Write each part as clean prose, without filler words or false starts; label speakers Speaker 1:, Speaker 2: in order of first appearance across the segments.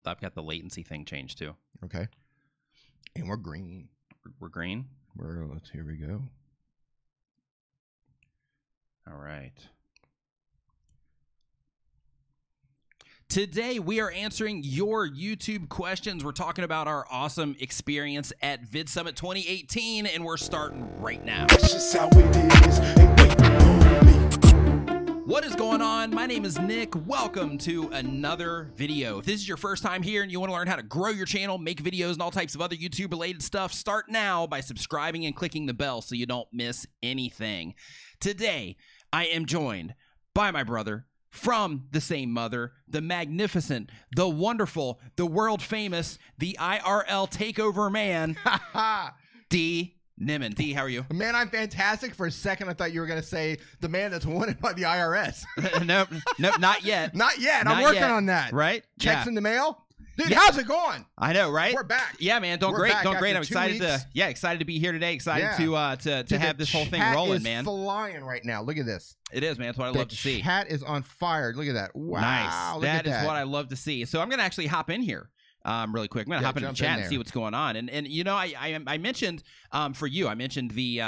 Speaker 1: I've got the latency thing changed too.
Speaker 2: Okay. And we're green.
Speaker 1: We're green.
Speaker 2: Here we go.
Speaker 1: All right. Today, we are answering your YouTube questions. We're talking about our awesome experience at VidSummit 2018, and we're starting right now.
Speaker 3: That's just how it is. Ain't waiting on me.
Speaker 1: What is going on? My name is Nick. Welcome to another video. If this is your first time here and you want to learn how to grow your channel, make videos, and all types of other YouTube-related stuff, start now by subscribing and clicking the bell so you don't miss anything. Today, I am joined by my brother, from the same mother, the magnificent, the wonderful, the world famous, the IRL takeover man, D. Nimmin. D, how are you?
Speaker 2: Man, I'm fantastic. For a second, I thought you were going to say the man that's wanted by the IRS.
Speaker 1: Nope, not yet.
Speaker 2: Not yet. I'm
Speaker 1: Not
Speaker 2: working
Speaker 1: yet.
Speaker 2: on that.
Speaker 1: Right?
Speaker 2: Checks
Speaker 1: Yeah.
Speaker 2: in the mail? Dude,
Speaker 1: Yeah.
Speaker 2: how's it going?
Speaker 1: I know, right?
Speaker 2: We're back.
Speaker 1: Yeah, man, doing
Speaker 2: We're
Speaker 1: great,
Speaker 2: back
Speaker 1: doing great.
Speaker 2: after
Speaker 1: I'm
Speaker 2: 2
Speaker 1: excited
Speaker 2: weeks.
Speaker 1: excited to be here today. Excited
Speaker 2: Yeah.
Speaker 1: to
Speaker 2: Dude,
Speaker 1: have
Speaker 2: the
Speaker 1: this whole thing
Speaker 2: chat
Speaker 1: rolling,
Speaker 2: is
Speaker 1: man.
Speaker 2: flying right now. Look at this.
Speaker 1: It is, man. That's what I
Speaker 2: The
Speaker 1: love to see.
Speaker 2: chat is on fire. Look at that. Wow.
Speaker 1: Nice.
Speaker 2: Look
Speaker 1: That
Speaker 2: at
Speaker 1: is what I love to see. So I'm gonna actually hop in here. Really quick. I'm gonna hop into the
Speaker 2: jump
Speaker 1: chat
Speaker 2: in
Speaker 1: and
Speaker 2: there.
Speaker 1: see what's going on. And you know, I mentioned for you, I mentioned the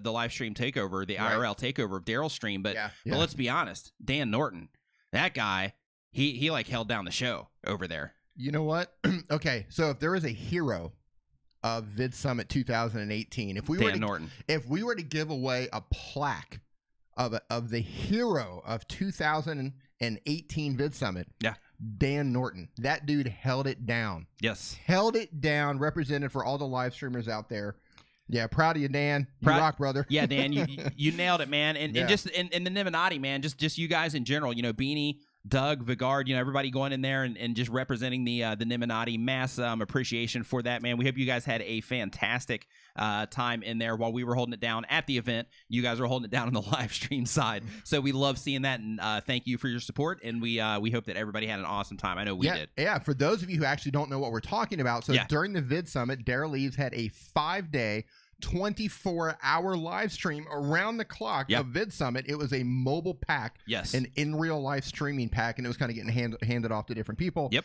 Speaker 1: live stream takeover, the
Speaker 2: Right.
Speaker 1: IRL takeover of Daryl's stream. But
Speaker 2: Yeah,
Speaker 1: but
Speaker 2: yeah.
Speaker 1: let's be honest, Dan Norton, that guy, he like held down the show over there.
Speaker 2: You know what? Okay, so if there is a hero of VidSummit 2018, if we
Speaker 1: Dan Norton.
Speaker 2: were to give away a plaque of the hero of 2018 VidSummit,
Speaker 1: Yeah.
Speaker 2: Dan Norton. That dude held it down.
Speaker 1: Yes.
Speaker 2: Held it down, represented for all the live streamers out there. Yeah, proud of you, Dan. You
Speaker 1: Proud-
Speaker 2: rock, brother.
Speaker 1: Yeah, Dan, you nailed it, man. And
Speaker 2: Yeah.
Speaker 1: just and the Niminati, man, just you guys in general, you know, Beanie, Doug, Vigard, you know, everybody going in there and just representing the Niminati. Mass appreciation for that, man. We hope you guys had a fantastic time in there while we were holding it down at the event. You guys were holding it down on the live stream side. So we love seeing that, and thank you for your support. And we hope that everybody had an awesome time. I know we did.
Speaker 2: Yeah, for those of you who actually don't know what we're talking about, so
Speaker 1: Yeah.
Speaker 2: during the VidSummit, Daryl Eves had a 5-day 24-hour live stream around the clock
Speaker 1: Yep.
Speaker 2: of VidSummit. It was a mobile pack,
Speaker 1: Yes.
Speaker 2: an in real life streaming pack, and it was kind of getting handed off to different people.
Speaker 1: Yep.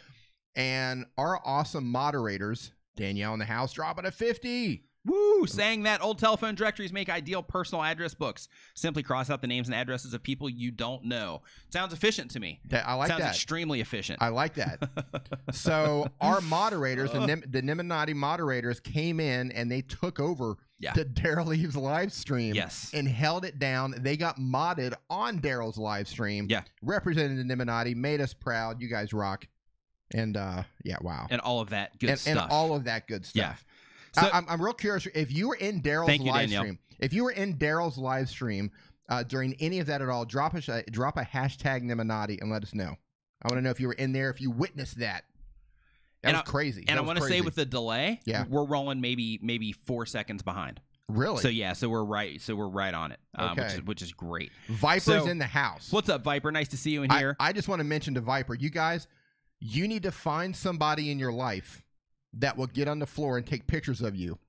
Speaker 2: And our awesome moderators, Danielle in the house, dropping a 50.
Speaker 1: Woo! Saying that old telephone directories make ideal personal address books. Simply cross out the names and addresses of people you don't know. Sounds efficient to me.
Speaker 2: I like
Speaker 1: Sounds
Speaker 2: that.
Speaker 1: extremely efficient.
Speaker 2: I like that. So our moderators, the Niminati moderators, came in and they took over
Speaker 1: Yeah.
Speaker 2: to Daryl Eves' live stream.
Speaker 1: Yes.
Speaker 2: And held it down. They got modded on Daryl's live stream.
Speaker 1: Yeah.
Speaker 2: Represented the Niminati, made us proud. You guys rock. And yeah, wow.
Speaker 1: And all of that good stuff.
Speaker 2: And all of that good stuff.
Speaker 1: Yeah. So-
Speaker 2: I'm real curious if you were in Daryl's
Speaker 1: Thank you,
Speaker 2: live
Speaker 1: Danielle.
Speaker 2: stream. If you were in Daryl's live stream during any of that at all, drop a hashtag Niminati and let us know. I want to know if you were in there, if you witnessed that. That was crazy.
Speaker 1: And
Speaker 2: That
Speaker 1: I
Speaker 2: was
Speaker 1: want to say
Speaker 2: crazy.
Speaker 1: with the delay,
Speaker 2: Yeah.
Speaker 1: we're rolling maybe 4 seconds behind.
Speaker 2: Really?
Speaker 1: So yeah, so we're right on it,
Speaker 2: Okay.
Speaker 1: which is great.
Speaker 2: Viper's
Speaker 1: So-
Speaker 2: in the house.
Speaker 1: What's up, Viper? Nice to see you in here.
Speaker 2: I just want to mention to Viper, you guys, you need to find somebody in your life that will get on the floor and take pictures of you,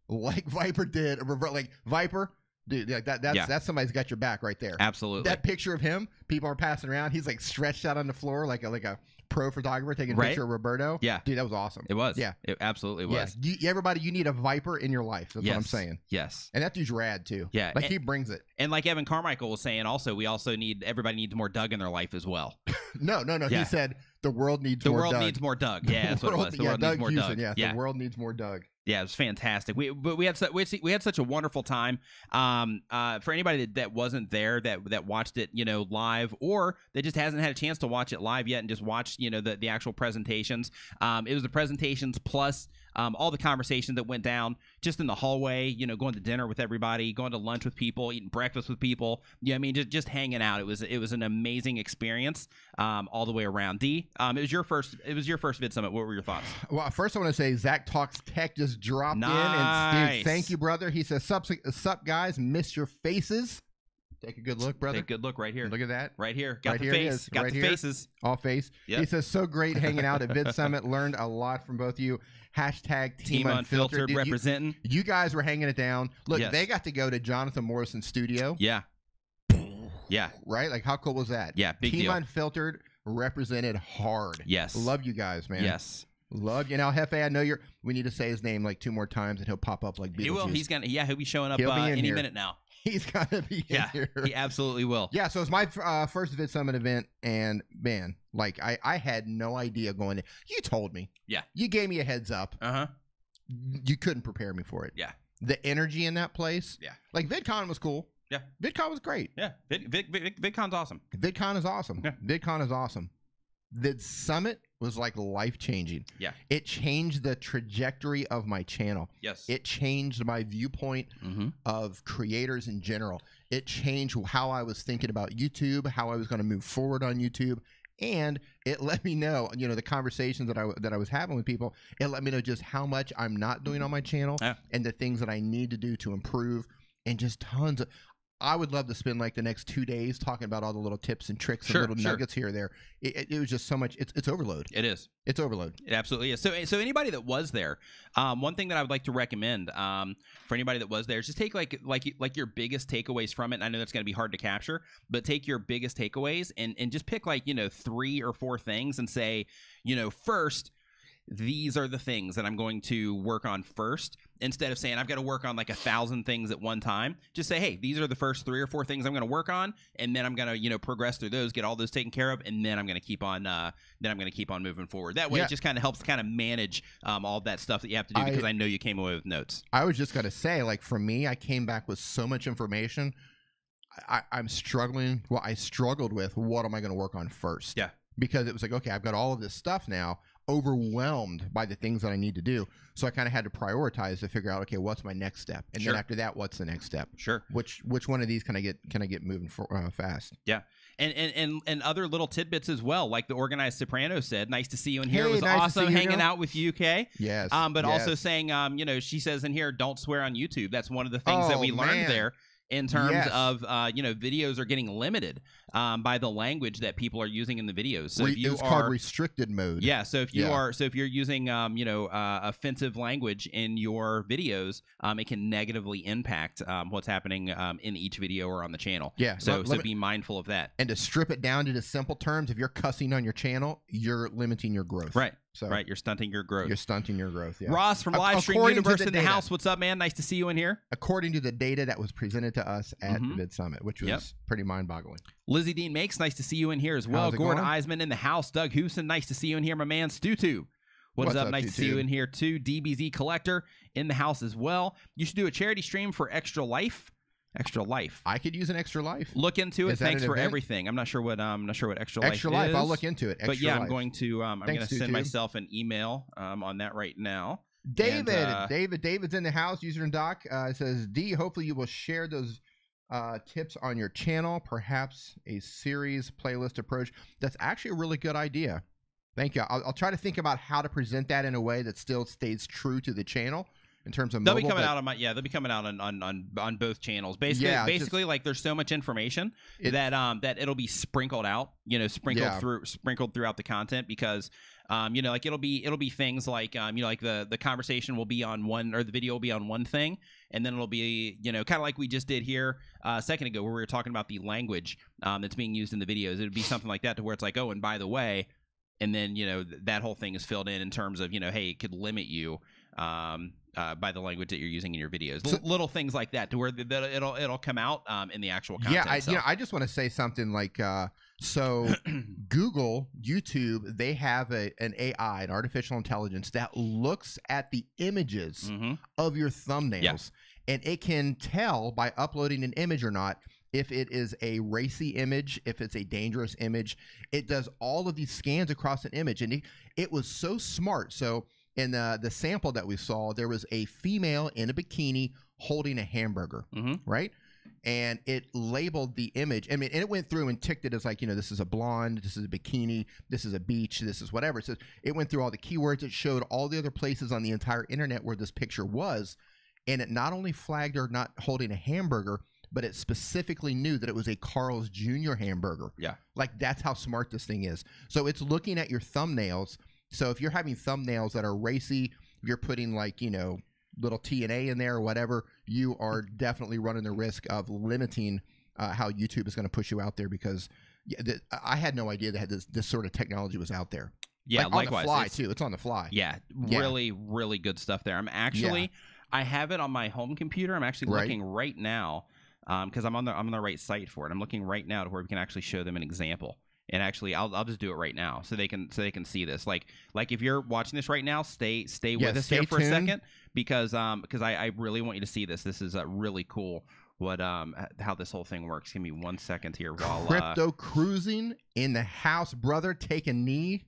Speaker 2: like Viper did. Like Viper, dude, like that's somebody's got your back right there.
Speaker 1: Absolutely.
Speaker 2: That picture of him, people are passing around. He's like stretched out on the floor like a pro photographer taking a
Speaker 1: Right.
Speaker 2: picture of Roberto.
Speaker 1: Yeah.
Speaker 2: Dude, that was awesome.
Speaker 1: It was.
Speaker 2: Yeah.
Speaker 1: It absolutely was.
Speaker 2: Yes. Everybody, you need a Viper in your life. That's what I'm saying.
Speaker 1: Yes.
Speaker 2: And that dude's rad too.
Speaker 1: Yeah.
Speaker 2: Like he brings it.
Speaker 1: And like Evan Carmichael was saying, also everybody needs more Doug in their life as well.
Speaker 2: No.
Speaker 1: Yeah.
Speaker 2: He said the world needs
Speaker 1: The
Speaker 2: more
Speaker 1: world
Speaker 2: Doug.
Speaker 1: needs more Doug. Yeah, that's what it was. The world
Speaker 2: Doug
Speaker 1: needs more
Speaker 2: Houston,
Speaker 1: Doug.
Speaker 2: Yeah, the world needs more Doug.
Speaker 1: Yeah, it was fantastic. We had such a wonderful time. For anybody that wasn't there, that watched it, you know, live, or that just hasn't had a chance to watch it live yet and just watched, you know, the actual presentations. It was the presentations plus all the conversations that went down just in the hallway. You know, going to dinner with everybody, going to lunch with people, eating breakfast with people. Yeah, I mean, just hanging out. It was an amazing experience all the way around. D, it was your first VidSummit. What were your thoughts?
Speaker 2: Well, first I want to say Zach Talks Tech just dropped in. And
Speaker 1: Nice.
Speaker 2: dude, thank you, brother. He says, sup guys, miss your faces. Take a good look, brother.
Speaker 1: Take a good look right here.
Speaker 2: Look at that.
Speaker 1: Right here. Got
Speaker 2: Right
Speaker 1: the
Speaker 2: here it
Speaker 1: face.
Speaker 2: is.
Speaker 1: Got
Speaker 2: Right
Speaker 1: the
Speaker 2: here.
Speaker 1: faces.
Speaker 2: All face.
Speaker 1: Yep.
Speaker 2: He says, so great hanging out at VidSummit. Learned a lot from both of you. Hashtag
Speaker 1: Team Unfiltered
Speaker 2: Dude,
Speaker 1: representing.
Speaker 2: you guys were hanging it down. Look,
Speaker 1: Yes.
Speaker 2: they got to go to Jonathan Morrison's studio.
Speaker 1: Yeah. Yeah.
Speaker 2: Right? Like, how cool was that?
Speaker 1: Yeah, big
Speaker 2: Team
Speaker 1: deal.
Speaker 2: Unfiltered represented hard.
Speaker 1: Yes.
Speaker 2: Love you guys, man.
Speaker 1: Yes.
Speaker 2: Love you. Now, Hefe, I know we need to say his name like 2 more times and he'll pop up like Beetlejuice.
Speaker 1: He will. He'll be showing up
Speaker 2: He'll be in
Speaker 1: any
Speaker 2: here.
Speaker 1: minute now.
Speaker 2: He's got to be in here.
Speaker 1: He absolutely will.
Speaker 2: Yeah, so it's my first VidSummit event, and man, like I had no idea going in. You told me.
Speaker 1: Yeah.
Speaker 2: You gave me a heads up.
Speaker 1: Uh-huh.
Speaker 2: You couldn't prepare me for it.
Speaker 1: Yeah.
Speaker 2: The energy in that place.
Speaker 1: Yeah.
Speaker 2: Like VidCon was cool.
Speaker 1: Yeah.
Speaker 2: VidCon was great.
Speaker 1: Yeah. VidCon's awesome.
Speaker 2: VidCon is awesome.
Speaker 1: Yeah.
Speaker 2: VidCon is awesome. VidSummit was like life-changing.
Speaker 1: Yeah.
Speaker 2: It changed the trajectory of my channel.
Speaker 1: Yes.
Speaker 2: It changed my viewpoint of creators in general. It changed how I was thinking about YouTube, how I was going to move forward on YouTube, and it let me know, the conversations that I was having with people. It let me know just how much I'm not doing on my channel and the things that I need to do to improve, and just tons of. I would love to spend like the next 2 days talking about all the little tips and tricks and little nuggets here or there. It was just so much. It's overload.
Speaker 1: It is.
Speaker 2: It's overload.
Speaker 1: It absolutely is. So anybody that was there, one thing that I would like to recommend for anybody that was there is just take like your biggest takeaways from it. And I know that's going to be hard to capture, but take your biggest takeaways and just pick 3 or 4 things and say, first, these are the things that I'm going to work on first, instead of saying I've got to work on 1,000 things at one time. Just say, hey, these are the first 3 or 4 things I'm going to work on, and then I'm going to progress through those, get all those taken care of, and then I'm going to keep on moving forward. That way, it just kind of helps manage all of that stuff that you have to do, because I know you came away with notes.
Speaker 2: I was just going to say, for me, I came back with so much information. I'm struggling. Well, I struggled with what am I going to work on first?
Speaker 1: Yeah.
Speaker 2: Because it was like, okay, I've got all of this stuff now, overwhelmed by the things that I need to do. So I kind of had to prioritize to figure out, okay, what's my next step? And then after that, what's the next step?
Speaker 1: Sure.
Speaker 2: Which one of these can I get moving fast?
Speaker 1: Yeah. And other little tidbits as well, like the Organized Soprano said, nice to see you in here.
Speaker 2: Hey,
Speaker 1: It was
Speaker 2: nice to
Speaker 1: awesome
Speaker 2: see you,
Speaker 1: hanging out with you, Kay.
Speaker 2: Yes.
Speaker 1: But
Speaker 2: yes.
Speaker 1: also saying, she says in here, don't swear on YouTube. That's one of the things that we learned there. In terms of, videos are getting limited by the language that people are using in the videos. So
Speaker 2: it's called restricted mode.
Speaker 1: Yeah. So if you're using, offensive language in your videos, it can negatively impact what's happening in each video or on the channel.
Speaker 2: Yeah.
Speaker 1: So be mindful of that.
Speaker 2: And to strip it down to the simple terms, if you're cussing on your channel, you're limiting your growth.
Speaker 1: Right.
Speaker 2: So
Speaker 1: right. You're stunting your growth.
Speaker 2: You're stunting your growth. Yeah.
Speaker 1: Ross from Livestream Universe in the house. What's up, man? Nice to see you in here.
Speaker 2: According to the data that was presented to us at VidSummit, which was pretty mind-boggling.
Speaker 1: Lizzie Dean Makes, nice to see you in here as well. Gordon Eisman in the house. Doug Houston, nice to see you in here. My man Stu. What's up? Nice to see you in here too. DBZ Collector in the house as well. You should do a charity stream for Extra Life. Extra Life.
Speaker 2: I could use an Extra Life.
Speaker 1: Look into it. Thanks for everything. I'm not sure what Extra Life is.
Speaker 2: Extra Life. I'll look into it.
Speaker 1: But yeah, I'm going to send myself an email on that right now.
Speaker 2: David's in the house. User and Doc says, D, hopefully you will share those tips on your channel, perhaps a series playlist approach. That's actually a really good idea. Thank you. I'll try to think about how to present that in a way that still stays true to the channel. In terms of
Speaker 1: they'll be coming out on they'll be coming out on both channels. Basically, there's so much information that it'll be sprinkled out, sprinkled throughout the content, because it'll be things like the conversation will be on one, or the video will be on one thing, and then it'll be kind of like we just did here a second ago, where we were talking about the language that's being used in the videos. It would be something like that, to where it's like, oh, and by the way, and then that whole thing is filled in terms of hey, it could limit you by the language that you're using in your videos. Little things like that, to where it'll come out in the actual content.
Speaker 2: I just want to say something like so Google, YouTube, they have an AI, an artificial intelligence, that looks at the images of your thumbnails, and it can tell by uploading an image or not if it is a racy image, if it's a dangerous image. It does all of these scans across an image, and it was so smart. So in the sample that we saw, there was a female in a bikini holding a hamburger, right? And it labeled the image. I mean, and it went through and ticked it as like, this is a blonde, this is a bikini, this is a beach, this is whatever. So it went through all the keywords. It showed all the other places on the entire internet where this picture was. And it not only flagged her not holding a hamburger, but it specifically knew that it was a Carl's Jr. hamburger.
Speaker 1: Yeah.
Speaker 2: Like, that's how smart this thing is. So it's looking at your thumbnails. So if you're having thumbnails that are racy, if you're putting little T&A in there or whatever, you are definitely running the risk of limiting how YouTube is going to push you out there, because Yeah, I had no idea that this sort of technology was out there.
Speaker 1: Yeah,
Speaker 2: like
Speaker 1: likewise.
Speaker 2: on the fly too. It's on the fly.
Speaker 1: Yeah,
Speaker 2: Yeah.
Speaker 1: really, really good stuff there. I'm actually, I have it on my home computer. I'm actually
Speaker 2: Right.
Speaker 1: looking right now because I'm on the right site for it. I'm looking right now to where we can actually show them an example. And actually, I'll just do it right now so they can see this. Like if you're watching this right now, stay with us
Speaker 2: stay
Speaker 1: here for a
Speaker 2: tuned.
Speaker 1: second because I really want you to see this. This is really cool. What how this whole thing works. Give me 1 second here while
Speaker 2: Crypto cruising in the house, brother. Take a knee.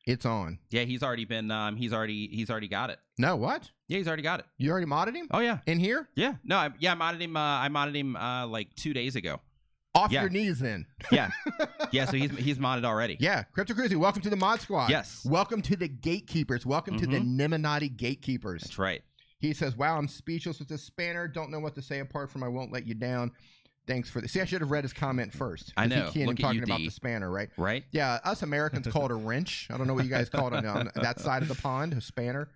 Speaker 2: It's on.
Speaker 1: yeah, he's already been he's already got it.
Speaker 2: No, what?
Speaker 1: Yeah, he's already got it.
Speaker 2: You already modded him
Speaker 1: Oh yeah.
Speaker 2: in here?
Speaker 1: Yeah. No, I modded him I modded him like 2 days ago.
Speaker 2: Off
Speaker 1: Yeah.
Speaker 2: your knees, then.
Speaker 1: Yeah. Yeah, so he's modded already.
Speaker 2: Yeah, Crypto Cruising. Welcome to the Mod Squad.
Speaker 1: Yes.
Speaker 2: Welcome to the Gatekeepers. Welcome to the Niminati Gatekeepers.
Speaker 1: That's right.
Speaker 2: He says, "Wow, I'm speechless with this spanner. Don't know what to say apart from I won't let you down. Thanks for this." See, I should have read his comment first.
Speaker 1: I
Speaker 2: 'cause
Speaker 1: know.
Speaker 2: He can't
Speaker 1: Look at
Speaker 2: talking
Speaker 1: you,
Speaker 2: about
Speaker 1: D.
Speaker 2: the spanner, right?
Speaker 1: Right?
Speaker 2: Yeah, us Americans call it a wrench. I don't know what you guys call it on that side of the pond, a spanner.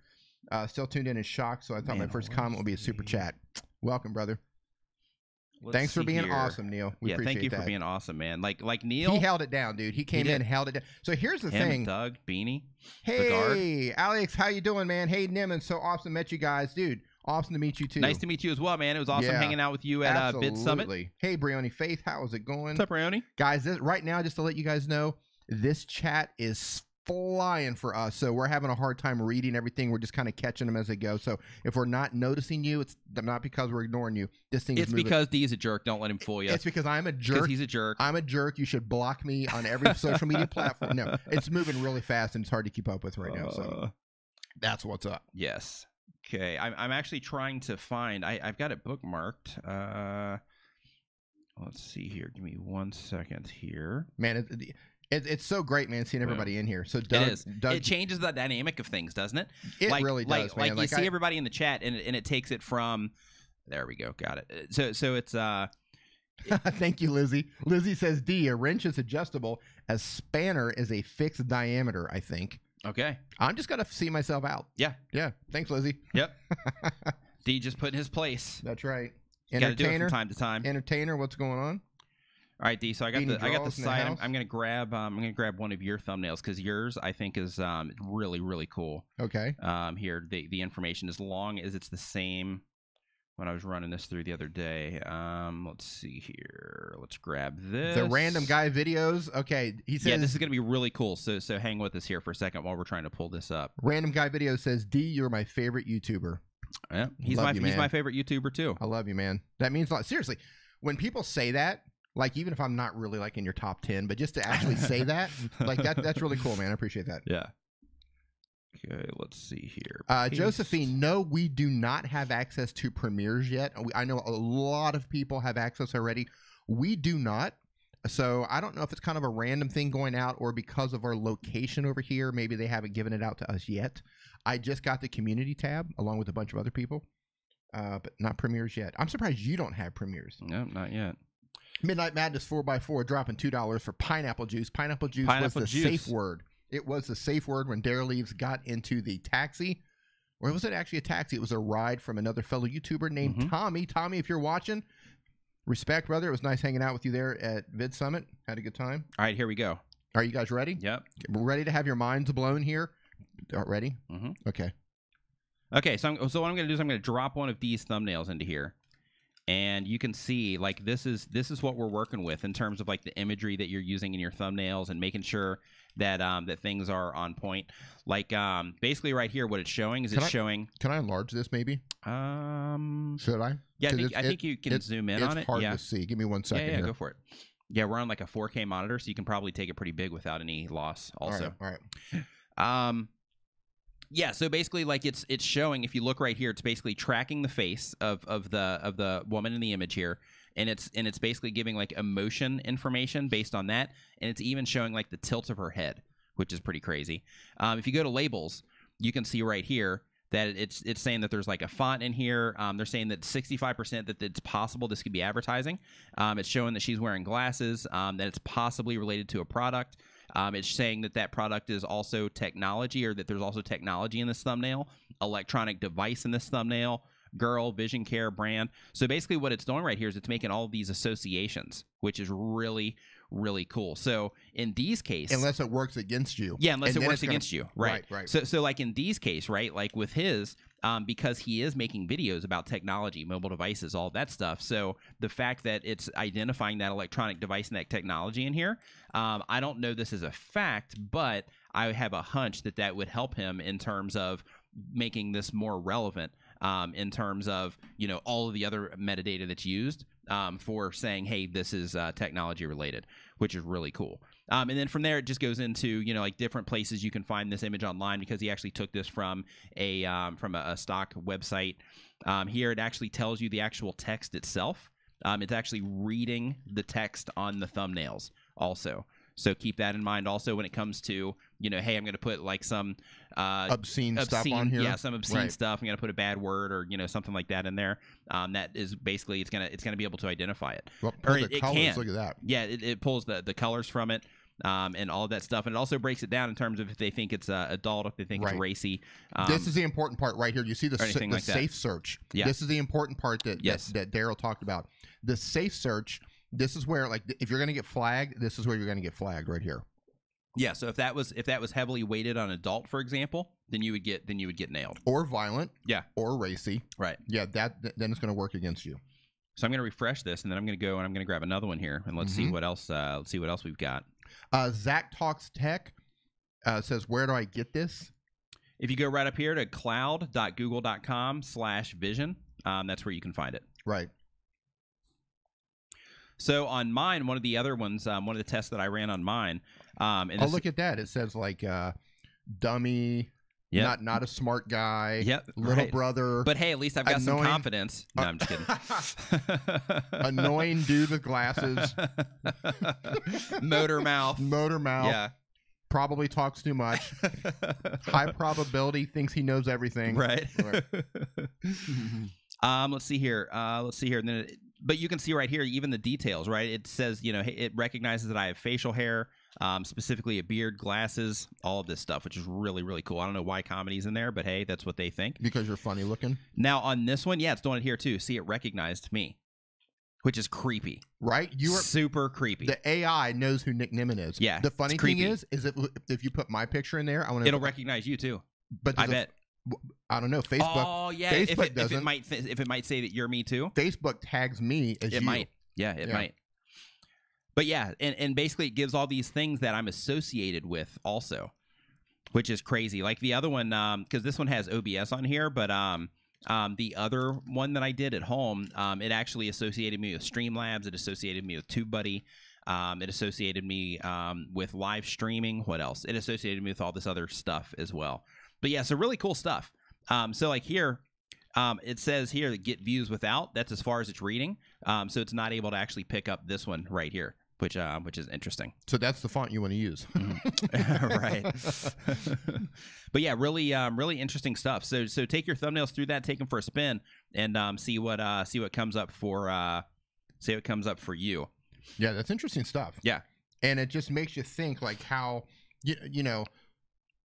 Speaker 2: Still tuned in shock, so I thought my
Speaker 1: Man,
Speaker 2: first
Speaker 1: let's
Speaker 2: comment would be a super
Speaker 1: see.
Speaker 2: chat. Welcome, brother.
Speaker 1: Let's
Speaker 2: Thanks for
Speaker 1: see
Speaker 2: being
Speaker 1: here.
Speaker 2: awesome, Neil. We
Speaker 1: Yeah,
Speaker 2: appreciate
Speaker 1: thank you
Speaker 2: that.
Speaker 1: for being awesome, man. Like Neil,
Speaker 2: He held it down, dude. He came in,
Speaker 1: did.
Speaker 2: held it down. So here's the
Speaker 1: him and
Speaker 2: thing.
Speaker 1: Doug, Beanie.
Speaker 2: Hey, Alex, how you doing, man? Hey, Nimin, so awesome met you guys, dude. Awesome to meet you too.
Speaker 1: Nice to meet you as well, man. It was awesome
Speaker 2: Yeah.
Speaker 1: hanging out with you at Bid Summit.
Speaker 2: Absolutely. Hey, Brioni Faith, how is it going?
Speaker 1: What's up, Rayoni?
Speaker 2: Guys, right now, just to let you guys know, this chat is flying for us. So we're having a hard time reading everything. We're just kind of catching them as they go. So if we're not noticing you, it's not because we're ignoring you. This thing is
Speaker 1: It's
Speaker 2: moving.
Speaker 1: because D is a jerk. Don't let him fool you.
Speaker 2: It's because I'm a
Speaker 1: Because
Speaker 2: jerk.
Speaker 1: he's a jerk.
Speaker 2: I'm a jerk. You should block me on every social media platform. No, it's moving really fast and it's hard to keep up with right now. So that's what's up.
Speaker 1: Yes. Okay. I'm actually trying to find. I've got it bookmarked. Let's see here. Give me 1 second here.
Speaker 2: Man, it's so great, man, seeing everybody in here. So Doug,
Speaker 1: It is. It changes the dynamic of things, doesn't it?
Speaker 2: It really does, man.
Speaker 1: Like you see everybody in the chat, and it takes it from. There we go. Got it. So it's
Speaker 2: Thank you, Lizzie. Lizzie says, D, a wrench is adjustable. A spanner is a fixed diameter, I think.
Speaker 1: okay.
Speaker 2: I'm just going to see myself out.
Speaker 1: Yeah.
Speaker 2: Yeah. Thanks, Lizzie.
Speaker 1: Yep. D just put in his place.
Speaker 2: That's right.
Speaker 1: Got to do it
Speaker 2: Entertainer.
Speaker 1: from time to time.
Speaker 2: Entertainer, what's going on?
Speaker 1: All right, D. So I got the
Speaker 2: draws in the
Speaker 1: site.
Speaker 2: house.
Speaker 1: I'm gonna grab one of your thumbnails because yours I think is really really cool.
Speaker 2: Okay.
Speaker 1: Here the information as long as it's the same. When I was running this through the other day, let's see here. Let's grab this.
Speaker 2: The random guy videos. Okay. He says,
Speaker 1: Yeah, this is gonna be really cool. So hang with us here for a second while we're trying to pull this up.
Speaker 2: random guy video says, D, you're my favorite YouTuber.
Speaker 1: Yeah, he's
Speaker 2: Love you,
Speaker 1: he's
Speaker 2: man.
Speaker 1: my favorite YouTuber too.
Speaker 2: I love you, man. That means a lot. Seriously, when people say that, like even if I'm not really like in your top 10, but just to actually say that, like that's really cool, man. I appreciate that.
Speaker 1: Yeah. Okay, let's see here.
Speaker 2: Josephine, no, we do not have access to premieres yet. I know a lot of people have access already. We do not. So I don't know if it's kind of a random thing going out or because of our location over here. Maybe they haven't given it out to us yet. I just got the community tab along with a bunch of other people, but not premieres yet. I'm surprised you don't have premieres.
Speaker 1: No, not yet.
Speaker 2: Midnight Madness 4x4 dropping $2 for pineapple juice. Pineapple juice was the safe word. It was the safe word when Dare Leaves got into the taxi. Or was it actually a taxi? It was a ride from another fellow YouTuber named Tommy. Tommy, if you're watching, respect, brother. It was nice hanging out with you there at Vid Summit. Had a good time.
Speaker 1: All right, here we go.
Speaker 2: Are you guys ready?
Speaker 1: Yep.
Speaker 2: We're ready to have your minds blown here. Ready?
Speaker 1: Mm-hmm.
Speaker 2: Okay.
Speaker 1: Okay, so what I'm going to do is I'm going to drop one of these thumbnails into here, and you can see like this is what we're working with in terms of like the imagery that you're using in your thumbnails and making sure that that things are on point. Like basically right here, what it's showing is showing.
Speaker 2: Can I enlarge this maybe? Should I?
Speaker 1: Yeah, I think you can zoom in on it.
Speaker 2: It's hard
Speaker 1: yeah.
Speaker 2: to see. Give me 1 second.
Speaker 1: Yeah,
Speaker 2: here.
Speaker 1: go for it. Yeah, we're on like a 4K monitor, so you can probably take it pretty big without any loss. Also,
Speaker 2: All right.
Speaker 1: Yeah, so basically, like it's showing. If you look right here, it's basically tracking the face of the woman in the image here, and it's basically giving like emotion information based on that, and it's even showing like the tilt of her head, which is pretty crazy. If you go to labels, you can see right here that it's saying that there's like a font in here. They're saying that 65% that it's possible this could be advertising. It's showing that she's wearing glasses, that it's possibly related to a product. It's saying that product is also technology, or that there's also technology in this thumbnail, electronic device in this thumbnail, girl, vision care, brand. So basically what it's doing right here is it's making all of these associations, which is really, really cool. So in these cases,
Speaker 2: unless it works against you.
Speaker 1: yeah, unless
Speaker 2: And
Speaker 1: it
Speaker 2: then
Speaker 1: works
Speaker 2: it's gonna-
Speaker 1: against you, right?
Speaker 2: Right.
Speaker 1: So like in these case, right, like with his, because he is making videos about technology, mobile devices, all that stuff. So the fact that it's identifying that electronic device and that technology in here, I don't know this is a fact, but I have a hunch that that would help him in terms of making this more relevant, in terms of, you know, all of the other metadata that's used for saying, hey, this is technology related, which is really cool. And then from there, it just goes into, you know, like different places you can find this image online, because he actually took this from a stock website. Here, it actually tells you the actual text itself. It's actually reading the text on the thumbnails also. So keep that in mind also when it comes to, you know, hey, I'm going to put like some
Speaker 2: Obscene stuff on here.
Speaker 1: Yeah, some obscene
Speaker 2: Right.
Speaker 1: stuff. I'm going to put a bad word or, you know, something like that in there. That is basically, it's gonna be able to identify it.
Speaker 2: Well,
Speaker 1: Or
Speaker 2: pull the
Speaker 1: it
Speaker 2: colors.
Speaker 1: can.
Speaker 2: Look at that.
Speaker 1: Yeah, it pulls the colors from it, and all of that stuff. And it also breaks it down in terms of if they think it's adult, if they think
Speaker 2: Right.
Speaker 1: it's racy.
Speaker 2: This is the important part right here. You see the,
Speaker 1: or anything
Speaker 2: the
Speaker 1: like that.
Speaker 2: safe search.
Speaker 1: Yeah.
Speaker 2: This is the important part that
Speaker 1: Yes.
Speaker 2: that Daryl talked about. The safe search. This is where, like, if you're going to get flagged, this is where you're going to get flagged right here.
Speaker 1: Yeah, so if that was heavily weighted on adult, for example, then you would get nailed.
Speaker 2: Or violent.
Speaker 1: Yeah.
Speaker 2: Or racy.
Speaker 1: Right.
Speaker 2: Yeah. Then it's going to work against you.
Speaker 1: So I'm going to refresh this, and then I'm going to go and I'm going to grab another one here, and let's see what else. Let's see what else we've got.
Speaker 2: Zach Talks Tech says, "Where do I get this?"
Speaker 1: If you go right up here to cloud.google.com/vision, that's where you can find it.
Speaker 2: Right.
Speaker 1: So on mine, one of the other ones, one of the tests that I ran on mine, and
Speaker 2: Oh,
Speaker 1: this,
Speaker 2: look at that. It says like dummy,
Speaker 1: Yep.
Speaker 2: not a smart guy,
Speaker 1: Yep,
Speaker 2: little
Speaker 1: right.
Speaker 2: brother,
Speaker 1: But hey, at least I've got some
Speaker 2: Annoying.
Speaker 1: confidence. No, I'm just kidding.
Speaker 2: annoying dude with glasses,
Speaker 1: Motor mouth.
Speaker 2: motor mouth,
Speaker 1: Yeah.
Speaker 2: probably talks too much, high probability, thinks he knows everything.
Speaker 1: Right.
Speaker 2: Right.
Speaker 1: Let's see here. And then but you can see right here, even the details, right? It says, you know, it recognizes that I have facial hair, specifically a beard, glasses, all of this stuff, which is really, really cool. I don't know why comedy's in there, but hey, that's what they think.
Speaker 2: Because you're funny looking,
Speaker 1: Now on this one, yeah, it's doing it here too. See, it recognized me, which is creepy.
Speaker 2: right? You are.
Speaker 1: Super creepy.
Speaker 2: The AI knows who Nick Nimmin is.
Speaker 1: Yeah,
Speaker 2: The funny
Speaker 1: it's
Speaker 2: thing
Speaker 1: creepy.
Speaker 2: is if you put my picture in there, I want to.
Speaker 1: It'll recognize you too.
Speaker 2: But
Speaker 1: I
Speaker 2: there's a-
Speaker 1: bet.
Speaker 2: I don't know. Facebook.
Speaker 1: Oh yeah,
Speaker 2: Facebook
Speaker 1: if it
Speaker 2: doesn't.
Speaker 1: might say that you're me too.
Speaker 2: Facebook tags me as
Speaker 1: It
Speaker 2: you.
Speaker 1: might. Yeah, it might. But yeah, and basically it gives all these things that I'm associated with also, which is crazy. Like the other one, because this one has OBS on here, but the other one that I did at home, it actually associated me with Streamlabs. It associated me with TubeBuddy. It associated me with live streaming. What else? It associated me with all this other stuff as well. But yeah, so really cool stuff. So like here, it says here that get views without. That's as far as it's reading. So it's not able to actually pick up this one right here, which is interesting.
Speaker 2: So that's the font you want to use.
Speaker 1: Right. But yeah, really interesting stuff. So take your thumbnails through that, take them for a spin, and see what comes up for you.
Speaker 2: Yeah, that's interesting stuff.
Speaker 1: Yeah.
Speaker 2: And it just makes you think, like, how you know,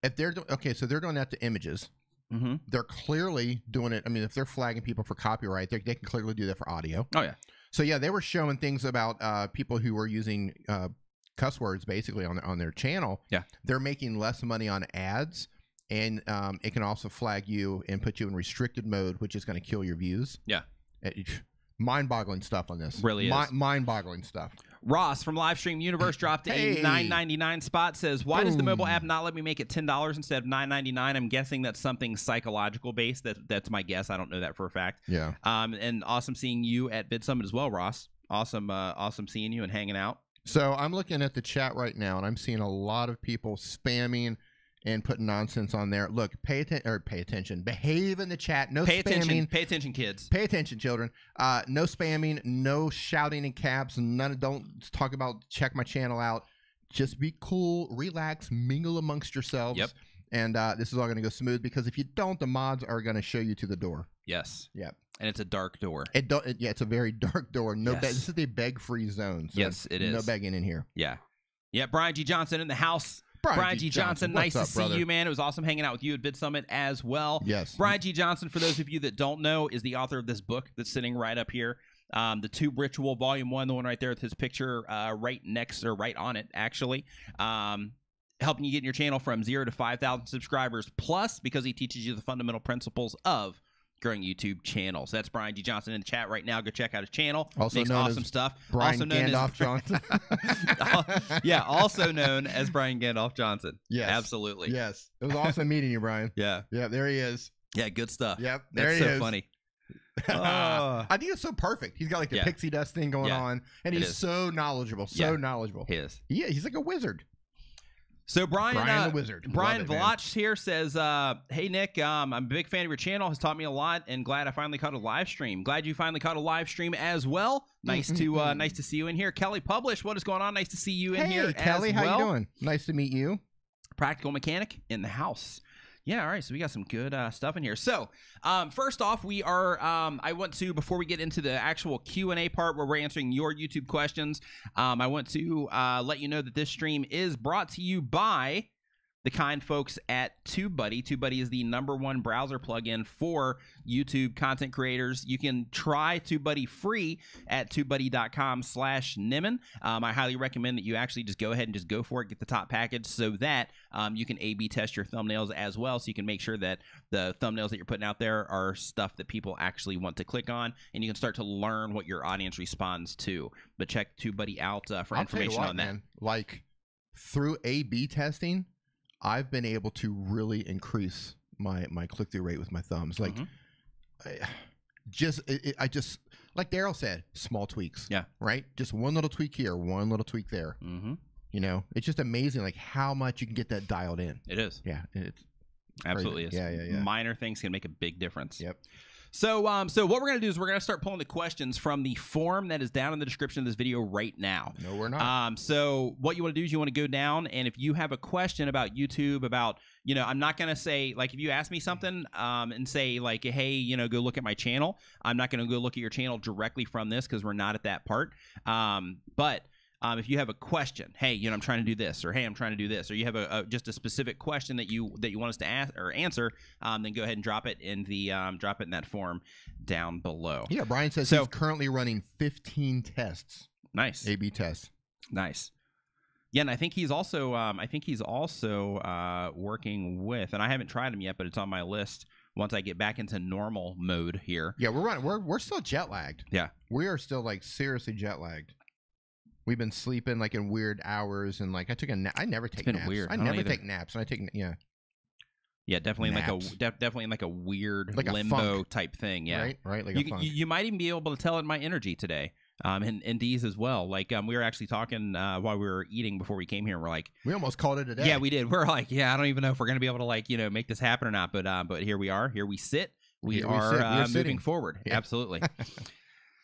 Speaker 2: if they're okay, so they're doing that to images.
Speaker 1: Mm-hmm.
Speaker 2: They're clearly doing it. I mean, if they're flagging people for copyright, they can clearly do that for audio.
Speaker 1: Oh yeah.
Speaker 2: So yeah, they were showing things about people who were using cuss words basically on their channel.
Speaker 1: Yeah.
Speaker 2: They're making less money on ads, and it can also flag you and put you in restricted mode, which is going to kill your views.
Speaker 1: Yeah.
Speaker 2: Mind-boggling stuff on this.
Speaker 1: Really is.
Speaker 2: Mind-boggling stuff.
Speaker 1: Ross from Livestream Universe dropped
Speaker 2: Hey.
Speaker 1: a $9.99 spot. Says, why does the mobile
Speaker 2: Boom.
Speaker 1: app not let me make it $10 instead of $9.99? I'm guessing that's something psychological based. That's my guess. I don't know that for a fact.
Speaker 2: Yeah.
Speaker 1: And awesome seeing you at Vid Summit as well, Ross. Awesome seeing you and hanging out.
Speaker 2: So I'm looking at the chat right now, and I'm seeing a lot of people spamming and putting nonsense on there. Look, pay attention. Behave in the chat. No
Speaker 1: Pay
Speaker 2: spamming.
Speaker 1: Pay attention, kids.
Speaker 2: Pay attention, children. No spamming. No shouting in caps. Don't talk about check my channel out. Just be cool, relax, mingle amongst yourselves.
Speaker 1: Yep.
Speaker 2: And this is all going to go smooth, because if you don't, the mods are going to show you to the door.
Speaker 1: Yes.
Speaker 2: Yep.
Speaker 1: And it's a dark door.
Speaker 2: Yeah, it's a very dark door. No,
Speaker 1: Yes.
Speaker 2: this is a beg-free zone. So
Speaker 1: Yes, it is.
Speaker 2: No begging in here.
Speaker 1: Yeah. Yeah. Brian G. Johnson in the house. Brian G. Johnson, nice
Speaker 2: what's
Speaker 1: to
Speaker 2: up,
Speaker 1: see
Speaker 2: brother?
Speaker 1: you, man. It was awesome hanging out with you at Vid Summit as well.
Speaker 2: Yes.
Speaker 1: Brian G. Johnson, for those of you that don't know, is the author of this book that's sitting right up here. The Tube Ritual Volume 1, the one right there with his picture right next or right on it, actually. Helping you get your channel from 0 to 5,000 subscribers plus, because he teaches you the fundamental principles of growing YouTube channels. That's Brian D. Johnson in the chat right now. Go check out his channel.
Speaker 2: Also
Speaker 1: Makes
Speaker 2: known
Speaker 1: awesome
Speaker 2: as
Speaker 1: stuff.
Speaker 2: Brian
Speaker 1: Also known
Speaker 2: Gandalf
Speaker 1: as
Speaker 2: Johnson.
Speaker 1: yeah, also known as Brian Gandalf Johnson.
Speaker 2: Yes.
Speaker 1: Absolutely.
Speaker 2: Yes. It was awesome meeting you, Brian.
Speaker 1: Yeah.
Speaker 2: Yeah, there he is.
Speaker 1: Yeah, good stuff.
Speaker 2: Yep. There
Speaker 1: That's
Speaker 2: he
Speaker 1: so
Speaker 2: is.
Speaker 1: funny.
Speaker 2: I think it's so perfect. He's got like the
Speaker 1: Yeah.
Speaker 2: pixie dust thing going
Speaker 1: Yeah.
Speaker 2: on, and
Speaker 1: It
Speaker 2: he's
Speaker 1: is.
Speaker 2: so knowledgeable. So
Speaker 1: Yeah.
Speaker 2: knowledgeable.
Speaker 1: He is.
Speaker 2: Yeah, he's like a wizard.
Speaker 1: So Brian
Speaker 2: the Wizard.
Speaker 1: Brian
Speaker 2: Love it, man.
Speaker 1: Vlach here says, hey Nick, I'm a big fan of your channel. Has taught me a lot, and glad I finally caught a live stream. Glad you finally caught a live stream as well. Nice to see you in here. Kelly Publish, what is going on? Nice to see you in
Speaker 2: Hey,
Speaker 1: here.
Speaker 2: Kelly,
Speaker 1: as
Speaker 2: how
Speaker 1: well.
Speaker 2: you doing? Nice to meet you.
Speaker 1: Practical Mechanic in the house. Yeah, all right. So we got some good stuff in here. So first off, we are. I want to, before we get into the actual Q&A part where we're answering your YouTube questions, I want to let you know that this stream is brought to you by the kind folks at TubeBuddy. TubeBuddy is the #1 browser plugin for YouTube content creators. You can try TubeBuddy free at tubebuddy.com/Nimmin. I highly recommend that you actually just go ahead and just go for it, get the top package, so that you can A/B test your thumbnails as well, so you can make sure that the thumbnails that you're putting out there are stuff that people actually want to click on, and you can start to learn what your audience responds to. But check TubeBuddy out for
Speaker 2: I'll tell you
Speaker 1: information
Speaker 2: what,
Speaker 1: on that.
Speaker 2: man. Like through A/B testing, I've been able to really increase my click-through rate with my thumbs. Like, I just like Daryl said, small tweaks.
Speaker 1: Yeah.
Speaker 2: Right. Just one little tweak here, one little tweak there.
Speaker 1: Mm-hmm.
Speaker 2: You know, it's just amazing, like how much you can get that dialed in.
Speaker 1: It is.
Speaker 2: Yeah. It's
Speaker 1: Absolutely is.
Speaker 2: crazy. Yeah.
Speaker 1: Minor things can make a big difference.
Speaker 2: Yep.
Speaker 1: So what we're going to do is we're going to start pulling the questions from the form that is down in the description of this video right now.
Speaker 2: No, we're not.
Speaker 1: So what you want to do is you want to go down, and if you have a question about YouTube, about, I'm not going to say, like, if you ask me something and say, like, hey, go look at my channel, I'm not going to go look at your channel directly from this because we're not at that part. But if you have a question, hey, I'm trying to do this, or hey, I'm trying to do this, or you have just a specific question that you want us to ask or answer, then go ahead and drop it in that form down below.
Speaker 2: Yeah, Brian says he's currently running 15 tests.
Speaker 1: Nice.
Speaker 2: A/B tests.
Speaker 1: Nice. Yeah, and I think he's also working with, and I haven't tried him yet, but it's on my list once I get back into normal mode here.
Speaker 2: Yeah, we're still jet lagged.
Speaker 1: Yeah.
Speaker 2: We are still like seriously jet lagged. We've been sleeping like in weird hours, and like I took a nap. I never take
Speaker 1: been
Speaker 2: naps.
Speaker 1: weird. I
Speaker 2: I
Speaker 1: don't
Speaker 2: never
Speaker 1: either.
Speaker 2: take naps, and I take
Speaker 1: Yeah, definitely
Speaker 2: Naps.
Speaker 1: definitely in like a weird
Speaker 2: Like a
Speaker 1: limbo
Speaker 2: funk.
Speaker 1: type thing. Yeah.
Speaker 2: right, like
Speaker 1: You,
Speaker 2: a funk.
Speaker 1: you might even be able to tell it in my energy today. And Dee's as well. Like we were actually talking while we were eating before we came here. And we're like,
Speaker 2: We almost called it a day.
Speaker 1: yeah, we did. We're like, yeah, I don't even know if we're gonna be able to like make this happen or not. But here we are. Here we sit. We
Speaker 2: Here we
Speaker 1: are
Speaker 2: sit. We are
Speaker 1: moving
Speaker 2: sitting.
Speaker 1: forward.
Speaker 2: Yeah.
Speaker 1: Absolutely.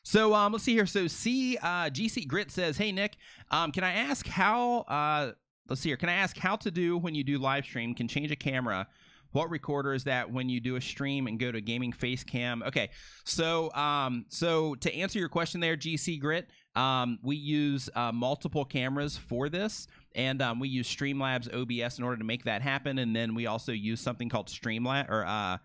Speaker 1: So let's see here. So GC Grit says, hey Nick, can I ask how? Let's see here. Can I ask how to do when you do live stream? Can change a camera. What recorder is that when you do a stream and go to gaming face cam? Okay, so to answer your question there, GC Grit, we use multiple cameras for this, and we use Streamlabs OBS in order to make that happen, and then we also use something called Streamlabs or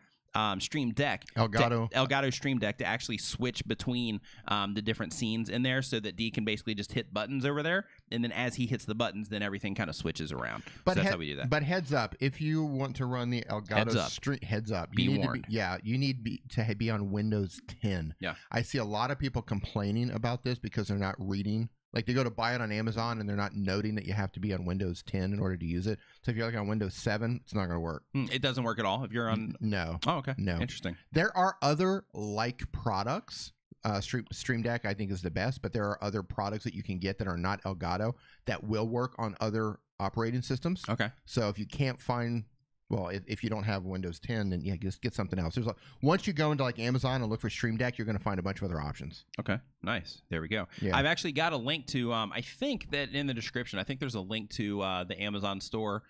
Speaker 1: Stream Deck, Elgato Stream Deck, to actually switch between the different scenes in there, so that D can basically just hit buttons over there, and then as he hits the buttons, then everything kind of switches around.
Speaker 2: But
Speaker 1: so that's how we do that.
Speaker 2: But heads up, if you want to run the Elgato Stream, heads up,
Speaker 1: Be
Speaker 2: you need
Speaker 1: warned.
Speaker 2: you need to be on Windows 10.
Speaker 1: Yeah.
Speaker 2: I see a lot of people complaining about this because they're not reading. Like they go to buy it on Amazon and they're not noting that you have to be on Windows 10 in order to use it. So if you're like on Windows 7, it's not going to work.
Speaker 1: It doesn't work at all if you're on.
Speaker 2: No.
Speaker 1: Oh, okay.
Speaker 2: No.
Speaker 1: Interesting.
Speaker 2: There are other like products. Stream Deck I think is the best, but there are other products that you can get that are not Elgato that will work on other operating systems.
Speaker 1: Okay.
Speaker 2: So if you can't find, well, if you don't have Windows 10, then yeah, just get something else. Once you go into like Amazon and look for Stream Deck, you're going to find a bunch of other options.
Speaker 1: Okay. Nice. There we go.
Speaker 2: Yeah.
Speaker 1: I've actually got a link to. I think that in the description, I think there's a link to the Amazon store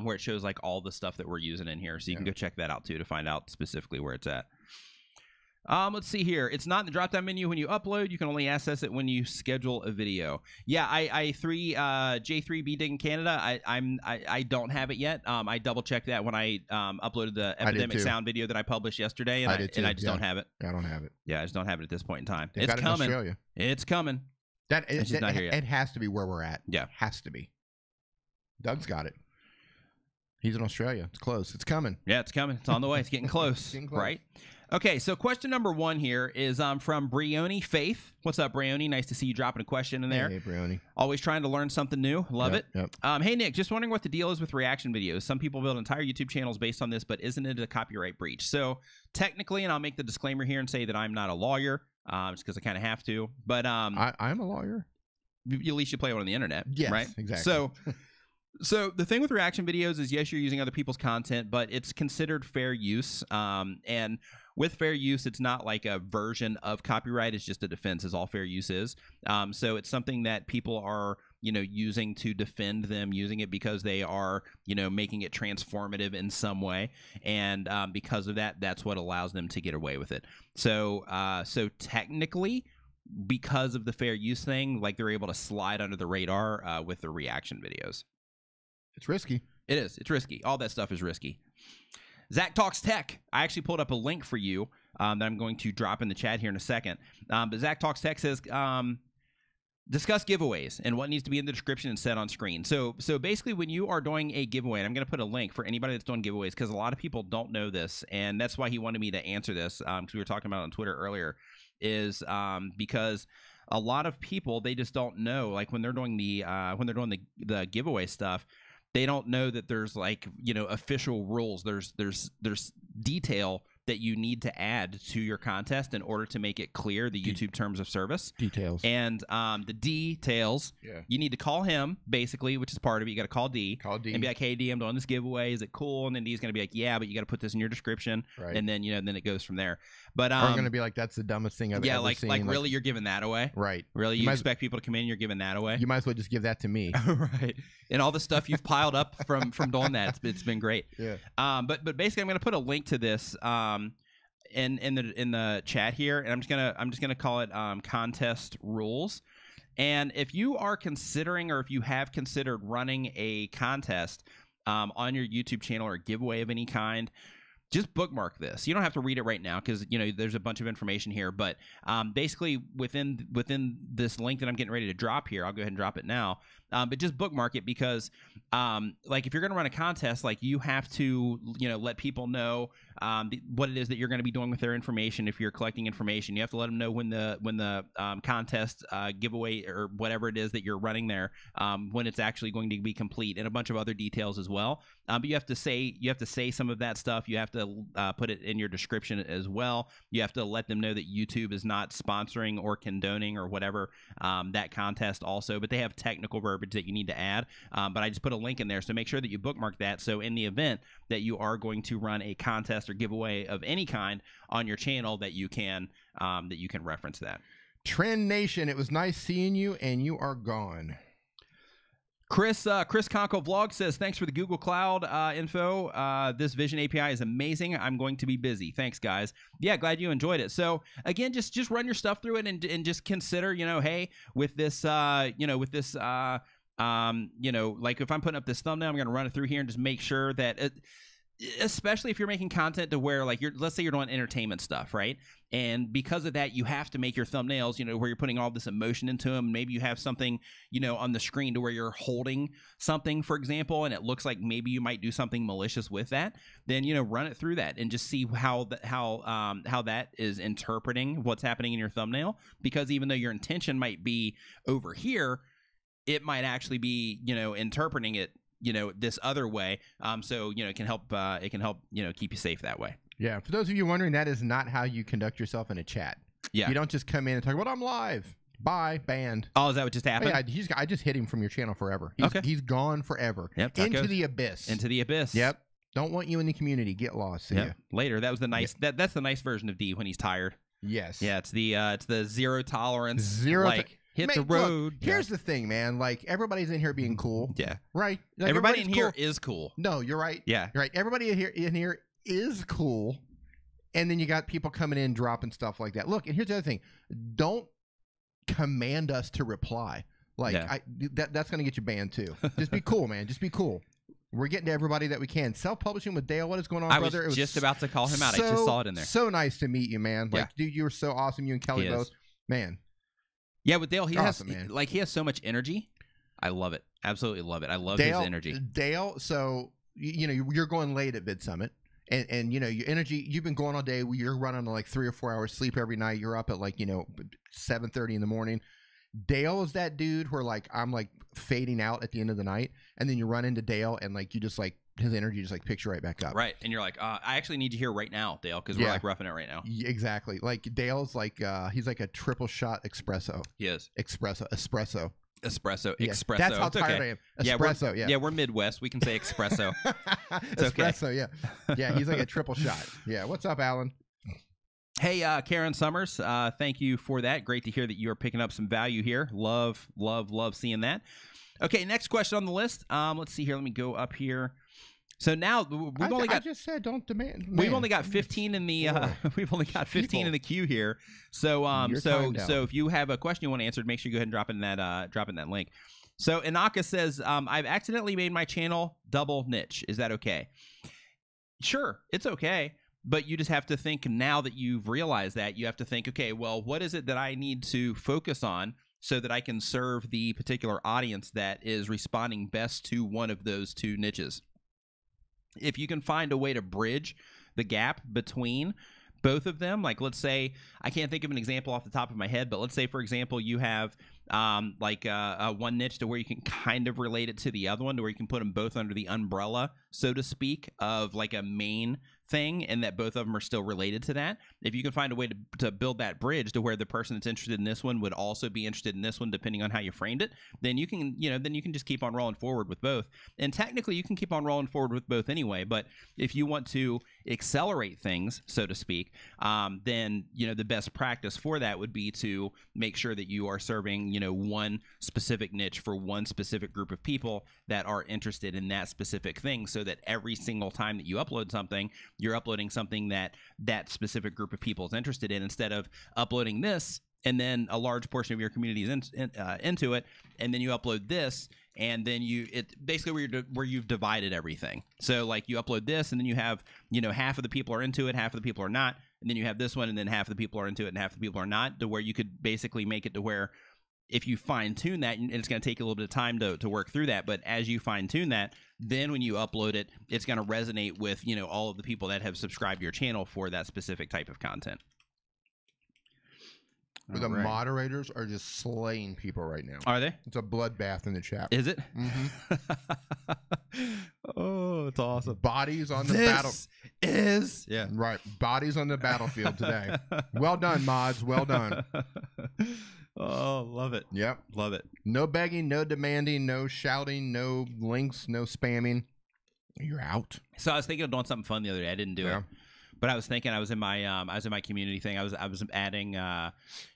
Speaker 1: where it shows like all the stuff that we're using in here, so you can go check that out too to find out specifically where it's at. Let's see here. It's not in the drop-down menu when you upload. You can only access it when you schedule a video. Yeah, J3B Dig in Canada. I don't have it yet. I double checked that when I uploaded the Epidemic Sound video that I published yesterday, and I just don't have it.
Speaker 2: I don't have it.
Speaker 1: Yeah, I just don't have it at this point in time.
Speaker 2: They've
Speaker 1: It's
Speaker 2: got it
Speaker 1: coming.
Speaker 2: in Australia.
Speaker 1: It's coming.
Speaker 2: It's
Speaker 1: just not here yet.
Speaker 2: It has to be where we're at.
Speaker 1: Yeah.
Speaker 2: Has to be. Doug's got it. He's in Australia. It's close. It's coming.
Speaker 1: Yeah, it's coming. It's on the way. It's getting close.
Speaker 2: Getting close.
Speaker 1: Right? Okay, so question number 1 here is from Brioni Faith. What's up, Brioni? Nice to see you dropping a question in there.
Speaker 2: Hey, Brioni.
Speaker 1: Always trying to learn something new. Love it.
Speaker 2: Yep.
Speaker 1: Hey, Nick, just wondering what the deal is with reaction videos. Some people build entire YouTube channels based on this, but isn't it a copyright breach? So technically, and I'll make the disclaimer here and say that I'm not a lawyer, just because I kind of have to. But
Speaker 2: I'm a lawyer.
Speaker 1: at least you play one on the internet,
Speaker 2: Yes,
Speaker 1: right?
Speaker 2: exactly.
Speaker 1: So the thing with reaction videos is, yes, you're using other people's content, but it's considered fair use. And with fair use, it's not like a version of copyright. It's just a defense, is all fair use is. So it's something that people are, using to defend them, using it because they are, making it transformative in some way. And because of that, that's what allows them to get away with it. So technically, because of the fair use thing, like, they're able to slide under the radar with the reaction videos.
Speaker 2: It's risky.
Speaker 1: It is. It's risky. All that stuff is risky. Zach Talks Tech. I actually pulled up a link for you that I'm going to drop in the chat here in a second. But Zach Talks Tech says, discuss giveaways and what needs to be in the description and set on screen. So basically, when you are doing a giveaway, and I'm going to put a link for anybody that's doing giveaways, because a lot of people don't know this, and that's why he wanted me to answer this, because we were talking about it on Twitter earlier, is because a lot of people, they just don't know, like, when they're doing the giveaway stuff, they don't know that there's, like, official rules. There's detail that you need to add to your contest in order to make it clear the YouTube terms of service.
Speaker 2: Details.
Speaker 1: And the details, you need to call him, basically, which is part of it. You got to call D.
Speaker 2: Call D.
Speaker 1: And be like, hey, D, I'm doing this giveaway. Is it cool? And then D's going to be like, yeah, but you got to put this in your description.
Speaker 2: Right.
Speaker 1: And then, then it goes from there. But
Speaker 2: I'm going to be like, that's the dumbest thing I've ever seen.
Speaker 1: like, really, you're giving that away?
Speaker 2: Right.
Speaker 1: Really? You expect people to come in and you're giving that away?
Speaker 2: You might as well just give that to me.
Speaker 1: Right. And all the stuff you've piled up from doing that, it's been great.
Speaker 2: Yeah.
Speaker 1: But basically, I'm going to put a link to this in the chat here, and I'm just gonna call it contest rules. And if you are considering, or if you have considered running a contest on your YouTube channel, or a giveaway of any kind, just bookmark this. You don't have to read it right now, because there's a bunch of information here. But basically, within this link that I'm getting ready to drop here, I'll go ahead and drop it now. But just bookmark it, because like, if you're going to run a contest, like, you have to let people know what it is that you're going to be doing with their information. If you're collecting information, you have to let them know when the contest giveaway, or whatever it is that you're running there, when it's actually going to be complete, and a bunch of other details as well. But you have to say some of that stuff. You have to put it in your description as well. You have to let them know that YouTube is not sponsoring or condoning or whatever that contest also. But they have technical verbiage that you need to add. But I just put a link in there, so make sure that you bookmark that. So in the event that you are going to run a contest or giveaway of any kind on your channel, that you can reference that.
Speaker 2: Trend Nation, it was nice seeing you, and you are gone.
Speaker 1: Chris Conco Vlog says, thanks for the Google Cloud info. This Vision API is amazing. I'm going to be busy. Thanks, guys. Yeah, glad you enjoyed it. So again, just run your stuff through it, and just consider, hey, with this, like, if I'm putting up this thumbnail, I'm going to run it through here and just make sure that especially if you're making content to where, like, let's say you're doing entertainment stuff, right? And because of that, you have to make your thumbnails, where you're putting all this emotion into them. Maybe you have something, on the screen to where you're holding something, for example, and it looks like maybe you might do something malicious with that. Then, run it through that and just see how that is interpreting what's happening in your thumbnail. Because even though your intention might be over here, it might actually be, interpreting it this other way. So it can help keep you safe that way.
Speaker 2: Yeah, for those of you wondering, that is not how you conduct yourself in a chat.
Speaker 1: Yeah,
Speaker 2: you don't just come in and talk about, I'm live, bye, banned.
Speaker 1: Oh, is that what just happened?
Speaker 2: Yeah, I just hit him from your channel forever. He's gone forever.
Speaker 1: Yep,
Speaker 2: into the abyss.
Speaker 1: Yep.
Speaker 2: Don't want you in the community. Get lost. See ya.
Speaker 1: Later. That was the nice.
Speaker 2: Yep.
Speaker 1: That's the nice version of D when he's tired.
Speaker 2: Yes.
Speaker 1: Yeah, it's the zero tolerance. Hit the road.
Speaker 2: Look, here's the thing, man. Like, everybody's in here being cool.
Speaker 1: Yeah.
Speaker 2: Right? Like,
Speaker 1: everybody in here is cool.
Speaker 2: No, you're right.
Speaker 1: Yeah.
Speaker 2: You're right. Everybody in here is cool. And then you got people coming in dropping stuff like that. Look, and here's the other thing: don't command us to reply. Like that's gonna get you banned too. Just be cool, man. Just be cool. We're getting to everybody that we can. Self-publishing with Dale. What is going on, brother?
Speaker 1: I was just about to call him out. I just saw it in there.
Speaker 2: So nice to meet you, man. Like, dude, you were so awesome. You and Kelly both, man.
Speaker 1: Yeah, with Dale, he
Speaker 2: awesome,
Speaker 1: has
Speaker 2: man.
Speaker 1: Like he has so much energy. I love it. Absolutely love it. I love his energy.
Speaker 2: Dale, so you know you're going late at Vid Summit, and you know your energy. You've been going all day. You're running like 3 or 4 hours sleep every night. You're up at like 7:30 in the morning. Dale is that dude where like I'm like fading out at the end of the night, and then you run into Dale and like you just like his energy just like picks you right back up.
Speaker 1: Right, and you're like, I actually need you here right now, Dale, because we're like roughing it right now.
Speaker 2: Exactly. Like Dale's like he's like a triple shot espresso.
Speaker 1: He is
Speaker 2: espresso.
Speaker 1: Espresso.
Speaker 2: Yeah,
Speaker 1: Espresso.
Speaker 2: that's how
Speaker 1: it's
Speaker 2: tired
Speaker 1: okay.
Speaker 2: I am. Espresso.
Speaker 1: Yeah, we're Midwest. We can say espresso.
Speaker 2: Espresso. Okay. Yeah. He's like a triple shot. Yeah. What's up, Alan?
Speaker 1: Hey, Karen Summers, thank you for that. Great to hear that you are picking up some value here. Love seeing that. Okay, next question on the list. Let's see here. Let me go up here. So now we've only got. I
Speaker 2: just said don't demand. Man.
Speaker 1: We've only got 15 in the. We've only got 15 in the queue here. So so if you have a question you want answered, make sure you go ahead and drop in that link. So Inaka says, I've accidentally made my channel double niche. Is that okay? Sure, it's okay. But you just have to think, now that you've realized that, you have to think, okay, well, what is it that I need to focus on so that I can serve the particular audience that is responding best to one of those two niches? If you can find a way to bridge the gap between both of them, like let's say, I can't think of an example off the top of my head, but let's say, for example, you have one niche to where you can kind of relate it to the other one, to where you can put them both under the umbrella, so to speak, of like a main thing, and that both of them are still related to that. If you can find a way to build that bridge to where the person that's interested in this one would also be interested in this one, depending on how you framed it, then you can, then you can just keep on rolling forward with both. And technically you can keep on rolling forward with both anyway, but if you want to accelerate things, so to speak, then, the best practice for that would be to make sure that you are serving, one specific niche for one specific group of people that are interested in that specific thing, so that every single time that you upload something, you're uploading something that specific group of people is interested in, instead of uploading this and then a large portion of your community is into it, and then you upload this, and then basically where you've divided everything. So like you upload this, and then you have half of the people are into it, half of the people are not, and then you have this one, and then half of the people are into it and half of the people are not, to where you could basically make it to where, if you fine-tune that, and it's going to take a little bit of time to work through that, but as you fine-tune that, then when you upload it, it's going to resonate with, all of the people that have subscribed to your channel for that specific type of content.
Speaker 2: The moderators are just slaying people right now.
Speaker 1: Are they?
Speaker 2: It's a bloodbath in the chat.
Speaker 1: Is it?
Speaker 2: Mm-hmm.
Speaker 1: Oh, it's awesome.
Speaker 2: Bodies on the battle.
Speaker 1: Yeah.
Speaker 2: Right. Bodies on the battlefield today. Well done, mods. Well done.
Speaker 1: Oh, love it.
Speaker 2: Yep.
Speaker 1: Love it.
Speaker 2: No begging, no demanding, no shouting, no links, no spamming. You're out.
Speaker 1: So I was thinking of doing something fun the other day. I didn't do it. But I was thinking, I was in my community thing. I was adding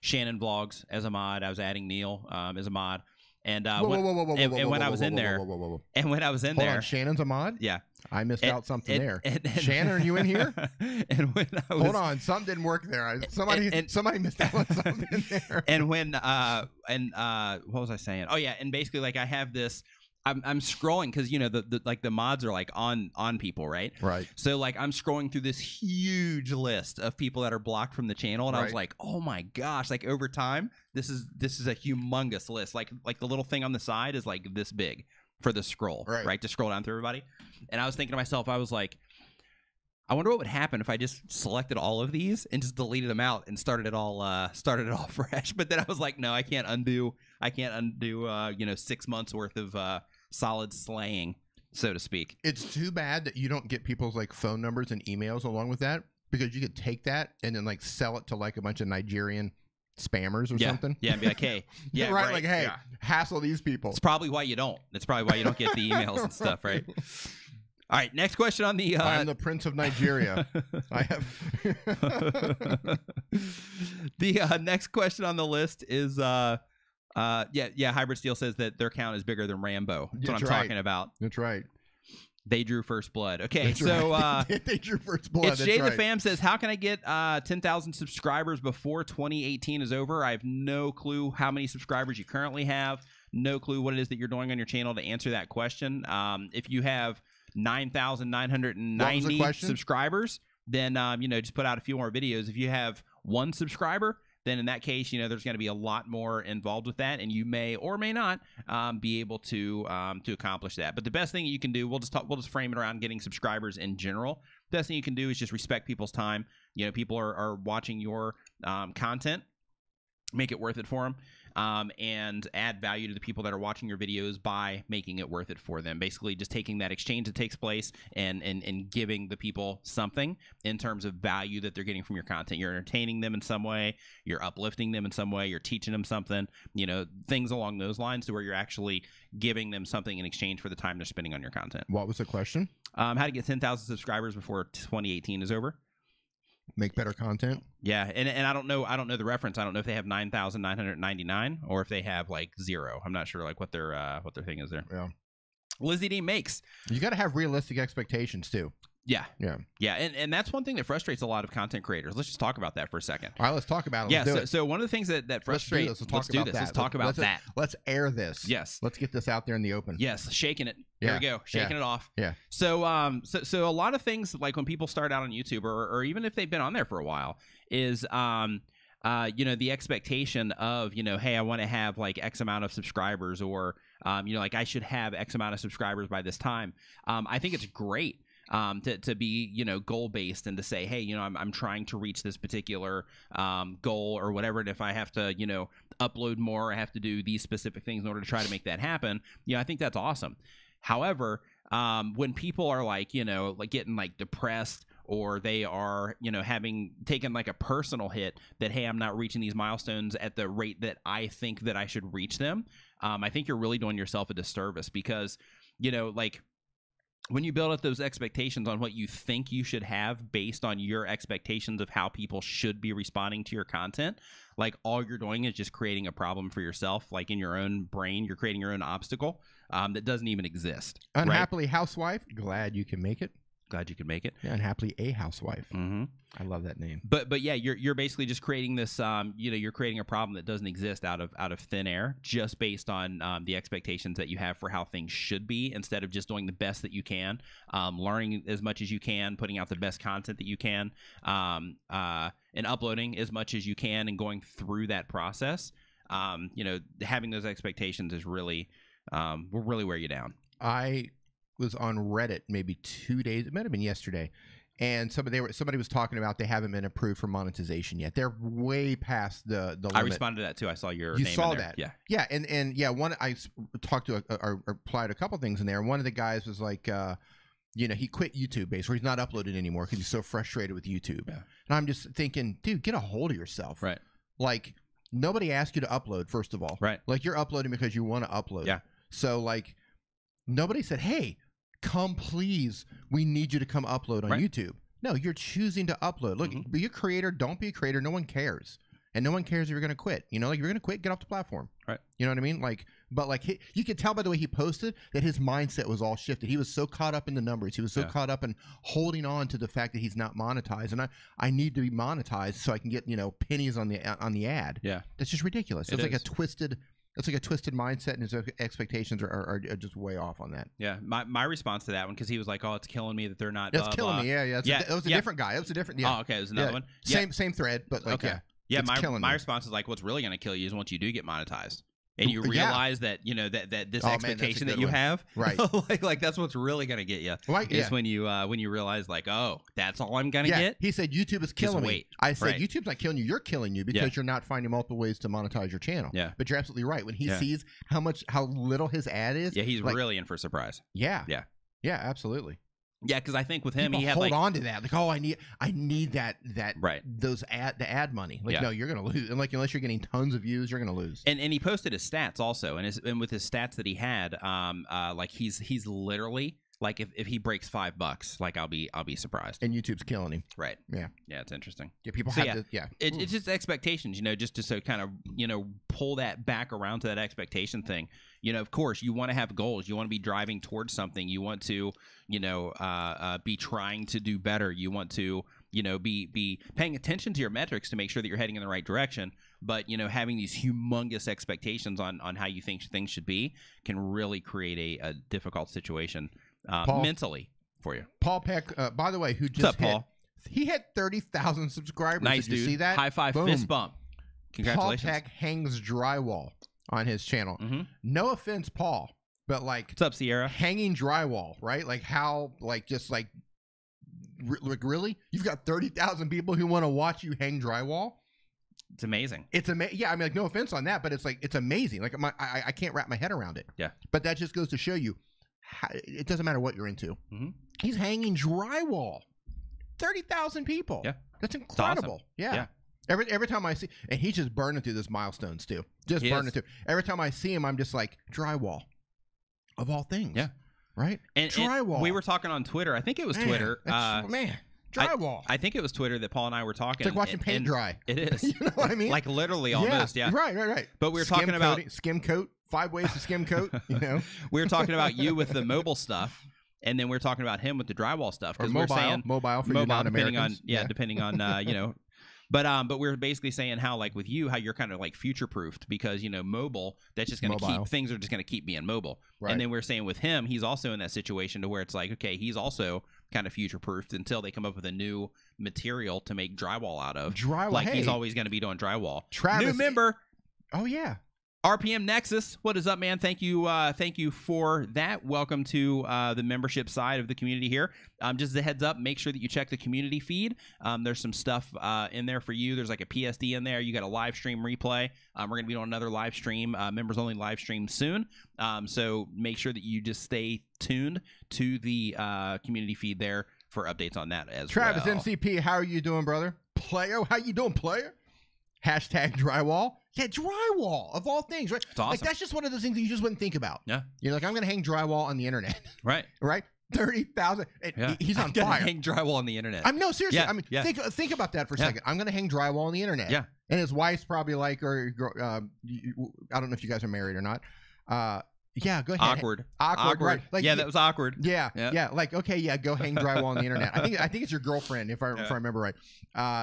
Speaker 1: Shannon Vlogs as a mod. I was adding Neil as a mod. And when I was in there,
Speaker 2: Hold on, Shannon's a mod?
Speaker 1: Yeah.
Speaker 2: I missed out something there. Shannon, are you in here?
Speaker 1: And when I was,
Speaker 2: hold on, something didn't work there. Somebody missed out on something there.
Speaker 1: And when what was I saying? Oh yeah, and basically like I have this. I'm scrolling because the mods are like on people, right?
Speaker 2: Right.
Speaker 1: So like I'm scrolling through this huge list of people that are blocked from the channel, and I was like, oh my gosh! Like over time, this is a humongous list. Like the little thing on the side is like this big for the scroll, right? To scroll down through everybody. And I was thinking to myself, I was like, I wonder what would happen if I just selected all of these and just deleted them out and started it all fresh. But then I was like, no, I can't undo 6 months worth of solid slaying, so to speak.
Speaker 2: It's too bad that you don't get people's like phone numbers and emails along with that, because you could take that and then like sell it to like a bunch of Nigerian spammers or something.
Speaker 1: Yeah, and be like, hey, yeah,
Speaker 2: right, like, hey, hassle these people.
Speaker 1: It's probably why you don't. It's probably why you don't get the emails and stuff, right? All right, next question on the.
Speaker 2: I'm the Prince of Nigeria. I have.
Speaker 1: The next question on the list is. Hybrid Steel says that their count is bigger than Rambo. That's what I'm talking about.
Speaker 2: That's right.
Speaker 1: They drew first blood. Okay,
Speaker 2: That's
Speaker 1: so
Speaker 2: right. They drew first blood.
Speaker 1: it's
Speaker 2: That's
Speaker 1: Jay the
Speaker 2: right.
Speaker 1: Fam says, how can I get 10,000 subscribers before 2018 is over? I have no clue how many subscribers you currently have. No clue what it is that you're doing on your channel to answer that question. If you have 9,990
Speaker 2: question?
Speaker 1: subscribers, then just put out a few more videos. If you have 1 subscriber, then in that case, there's going to be a lot more involved with that, and you may or may not be able to accomplish that. But the best thing you can do, we'll just frame it around getting subscribers in general. The best thing you can do is just respect people's time. People are watching your content. Make it worth it for them, and add value to the people that are watching your videos by making it worth it for them. Basically, just taking that exchange that takes place and giving the people something in terms of value that they're getting from your content. You're entertaining them in some way. You're uplifting them in some way. You're teaching them something. Things along those lines, to where you're actually giving them something in exchange for the time they're spending on your content.
Speaker 2: What was the question?
Speaker 1: How to get 10,000 subscribers before 2018 is over.
Speaker 2: Make better content.
Speaker 1: Yeah, and I don't know the reference. I don't know if they have 9,999 or if they have like 0. I'm not sure like what their thing is there.
Speaker 2: Yeah.
Speaker 1: Lizzie D makes.
Speaker 2: You got to have realistic expectations too.
Speaker 1: Yeah.
Speaker 2: Yeah.
Speaker 1: Yeah, and that's one thing that frustrates a lot of content creators. Let's just talk about that for a second.
Speaker 2: All right, let's talk about it.
Speaker 1: Yeah,
Speaker 2: Let's do it.
Speaker 1: so one of the things that frustrates.
Speaker 2: Let's do this.
Speaker 1: Let's talk about that.
Speaker 2: Let's air this.
Speaker 1: Yes.
Speaker 2: Let's get this out there in the open.
Speaker 1: Yes, shaking it.
Speaker 2: Yeah.
Speaker 1: Here we go, shaking it off.
Speaker 2: Yeah.
Speaker 1: So so a lot of things, like when people start out on YouTube, or even if they've been on there for a while, is the expectation of, hey, I want to have like X amount of subscribers, or like I should have X amount of subscribers by this time. I think it's great to be goal based, and to say, hey, I'm trying to reach this particular goal or whatever, and if I have to upload more, I have to do these specific things in order to try to make that happen. I think that's awesome. However, when people are like getting like depressed, or they are having taken like a personal hit that, hey, I'm not reaching these milestones at the rate that I think that I should reach them, I think you're really doing yourself a disservice, because like when you build up those expectations on what you think you should have based on your expectations of how people should be responding to your content, like all you're doing is just creating a problem for yourself. Like in your own brain, you're creating your own obstacle that doesn't even exist.
Speaker 2: Unhappily housewife. Glad you can make it.
Speaker 1: Glad you could make it.
Speaker 2: Yeah, unhappily a housewife.
Speaker 1: Mm-hmm.
Speaker 2: I love that name.
Speaker 1: But yeah, you're basically just creating this. You're creating a problem that doesn't exist out of thin air, just based on the expectations that you have for how things should be, instead of just doing the best that you can, learning as much as you can, putting out the best content that you can, and uploading as much as you can, and going through that process. Having those expectations is really will really wear you down.
Speaker 2: I was on Reddit maybe 2 days, it might have been yesterday, and somebody was talking about they haven't been approved for monetization yet. They're way past the limit.
Speaker 1: I responded to that too. I saw your name
Speaker 2: saw
Speaker 1: in there.
Speaker 2: that. Yeah, and one I talked to or applied a couple things in there. One of the guys was like, he quit YouTube basically. He's not uploading anymore because he's so frustrated with YouTube. Yeah. And I'm just thinking, dude, get a hold of yourself.
Speaker 1: Right.
Speaker 2: Like, nobody asked you to upload, first of all.
Speaker 1: Right.
Speaker 2: Like, you're uploading because you want to upload.
Speaker 1: Yeah.
Speaker 2: So like, nobody said, hey, come please, we need you to come upload on YouTube. No, you're choosing to upload. Look, be a creator, don't be a creator. No one cares. And no one cares if you're going to quit. Like, you're going to quit, get off the platform. Right. You know what I mean? Like, but like, you could tell by the way he posted that his mindset was all shifted. He was so caught up in the numbers. He was so caught up in holding on to the fact that he's not monetized. And I need to be monetized so I can get, pennies on the ad. Yeah. That's just ridiculous. It's like a twisted mindset, and his expectations are just way off on that.
Speaker 1: Yeah, my response to that one, because he was like, "Oh, it's killing me that they're not."
Speaker 2: It's killing me. Yeah. It was a different guy. It was a different. Yeah.
Speaker 1: Oh, okay. It was another one.
Speaker 2: Same thread, but like,
Speaker 1: yeah. My response is like, what's really going to kill you is once you do get monetized, and you realize that that this expectation that you have,
Speaker 2: right?
Speaker 1: like that's what's really going to get you. Is when you realize like, oh, that's all I'm going to get.
Speaker 2: He said YouTube is killing me. I said YouTube's not killing you. You're killing you because you're not finding multiple ways to monetize your channel. Yeah. But you're absolutely right. When he sees how little his ad is,
Speaker 1: he's really in for a surprise.
Speaker 2: Yeah, absolutely.
Speaker 1: Yeah, because I think with him,
Speaker 2: people
Speaker 1: he had
Speaker 2: hold on to that. Like, oh, I need that
Speaker 1: right.
Speaker 2: the ad money. Like, no, you're gonna lose. And like, unless you're getting tons of views, you're gonna lose.
Speaker 1: And he posted his stats also, and with his stats that he had, like he's literally like if he breaks $5, like I'll be surprised.
Speaker 2: And YouTube's killing him.
Speaker 1: Right.
Speaker 2: Yeah.
Speaker 1: Yeah, it's interesting.
Speaker 2: Yeah, people
Speaker 1: So,
Speaker 2: have to. Yeah,
Speaker 1: It's just expectations, just to so kind of, pull that back around to that expectation thing. Of course, you want to have goals. You want to be driving towards something. You want to, be trying to do better. You want to, be paying attention to your metrics to make sure that you're heading in the right direction. But, having these humongous expectations on how you think things should be can really create a difficult situation mentally for you.
Speaker 2: Paul Peck, by the way, who just
Speaker 1: What's up, Paul?
Speaker 2: He had 30,000 subscribers.
Speaker 1: Nice,
Speaker 2: Did you
Speaker 1: dude.
Speaker 2: see that?
Speaker 1: High five,
Speaker 2: Boom.
Speaker 1: fist bump. Congratulations.
Speaker 2: Paul Peck hangs drywall on his channel.
Speaker 1: Mhm.
Speaker 2: No offense, Paul, but like
Speaker 1: What's up, Sierra?
Speaker 2: hanging drywall, right? Like how, like just like really, you've got 30,000 people who want to watch you hang drywall.
Speaker 1: It's amazing.
Speaker 2: It's amazing. Yeah, I mean, like, no offense on that, but it's like it's amazing. Like I can't wrap my head around it.
Speaker 1: Yeah.
Speaker 2: But that just goes to show you, it doesn't matter what you're into.
Speaker 1: Mhm.
Speaker 2: He's hanging drywall. 30,000 people.
Speaker 1: Yeah.
Speaker 2: That's
Speaker 1: awesome.
Speaker 2: incredible. Yeah.
Speaker 1: Yeah.
Speaker 2: Every time I see, and he's just burning through those milestones too. Just
Speaker 1: He
Speaker 2: burning
Speaker 1: is.
Speaker 2: through. Every time I see him, I'm just like, drywall, of all things.
Speaker 1: Yeah.
Speaker 2: Right.
Speaker 1: And
Speaker 2: drywall.
Speaker 1: we were talking on Twitter. I think it was
Speaker 2: Man,
Speaker 1: Twitter.
Speaker 2: man, drywall.
Speaker 1: I think it was Twitter that Paul and I were talking.
Speaker 2: It's like watching paint
Speaker 1: and
Speaker 2: dry.
Speaker 1: It is.
Speaker 2: You know what I mean?
Speaker 1: Like literally almost, yeah.
Speaker 2: Right.
Speaker 1: But we were
Speaker 2: Skim
Speaker 1: talking about
Speaker 2: coating, skim coat. 5 ways to skim coat. You know.
Speaker 1: we were talking about you with the mobile stuff, and then we were talking about him with the drywall stuff
Speaker 2: Or
Speaker 1: because we were
Speaker 2: mobile,
Speaker 1: saying
Speaker 2: mobile for you
Speaker 1: depending
Speaker 2: non-Americans.
Speaker 1: on depending on But we were basically saying how like with you how you're kind of like future proofed because mobile that's just going to
Speaker 2: Mobile.
Speaker 1: keep things are just going to keep being mobile.
Speaker 2: Right.
Speaker 1: And then we were saying with him he's also in that situation to where it's like okay he's also kind of future proofed until they come up with a new material to make drywall out of.
Speaker 2: Drywall.
Speaker 1: Like
Speaker 2: hey,
Speaker 1: he's always going to be doing drywall.
Speaker 2: Travis.
Speaker 1: New member.
Speaker 2: Oh yeah.
Speaker 1: RPM Nexus, what is up, man? Thank you for that. Welcome to the membership side of the community here. Just as a heads up, make sure that you check the community feed. There's some stuff in there for you. There's like a PSD in there. You got a live stream replay. We're going to be on another live stream, members only live stream soon. So make sure that you just stay tuned to the community feed there for updates on that as
Speaker 2: Travis
Speaker 1: well.
Speaker 2: MCP, how are you doing, brother? Player, how you doing, player? Hashtag drywall. Yeah, drywall of all things, right?
Speaker 1: It's awesome.
Speaker 2: Like that's just one of those things that you just wouldn't think about.
Speaker 1: Yeah.
Speaker 2: You're like, I'm gonna hang drywall on the internet,
Speaker 1: Right.
Speaker 2: right? 30,000.
Speaker 1: Yeah.
Speaker 2: He's on
Speaker 1: I'm gonna
Speaker 2: fire.
Speaker 1: hang drywall on the internet.
Speaker 2: I'm no seriously.
Speaker 1: Yeah,
Speaker 2: I mean,
Speaker 1: yeah.
Speaker 2: think about that for a
Speaker 1: Yeah.
Speaker 2: second. I'm gonna hang drywall on the internet.
Speaker 1: Yeah.
Speaker 2: And his wife's probably like, I don't know if you guys are married or not. Yeah, go ahead.
Speaker 1: Awkward.
Speaker 2: Awkward, right? Like,
Speaker 1: yeah, that was awkward.
Speaker 2: Yeah,
Speaker 1: Yeah.
Speaker 2: yeah. Like, okay, yeah, go hang drywall on the internet. I think it's your girlfriend, if I remember right.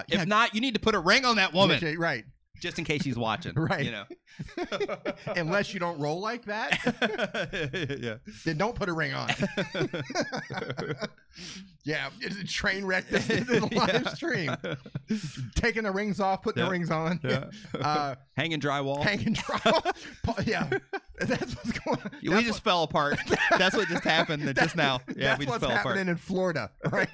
Speaker 1: If not, you need to put a ring on that woman.
Speaker 2: yeah, right.
Speaker 1: Just in case she's watching.
Speaker 2: Right. Unless you don't roll like that,
Speaker 1: Yeah.
Speaker 2: then don't put a ring on. Yeah, it's a train wreck. This is a live stream. Taking the rings off, putting the rings on.
Speaker 1: Hanging drywall.
Speaker 2: Hanging drywall. Yeah, that's what's going on.
Speaker 1: We just fell apart. That's what just happened just now. Yeah,
Speaker 2: That's
Speaker 1: we just
Speaker 2: what's
Speaker 1: fell
Speaker 2: happening
Speaker 1: apart.
Speaker 2: in Florida, right?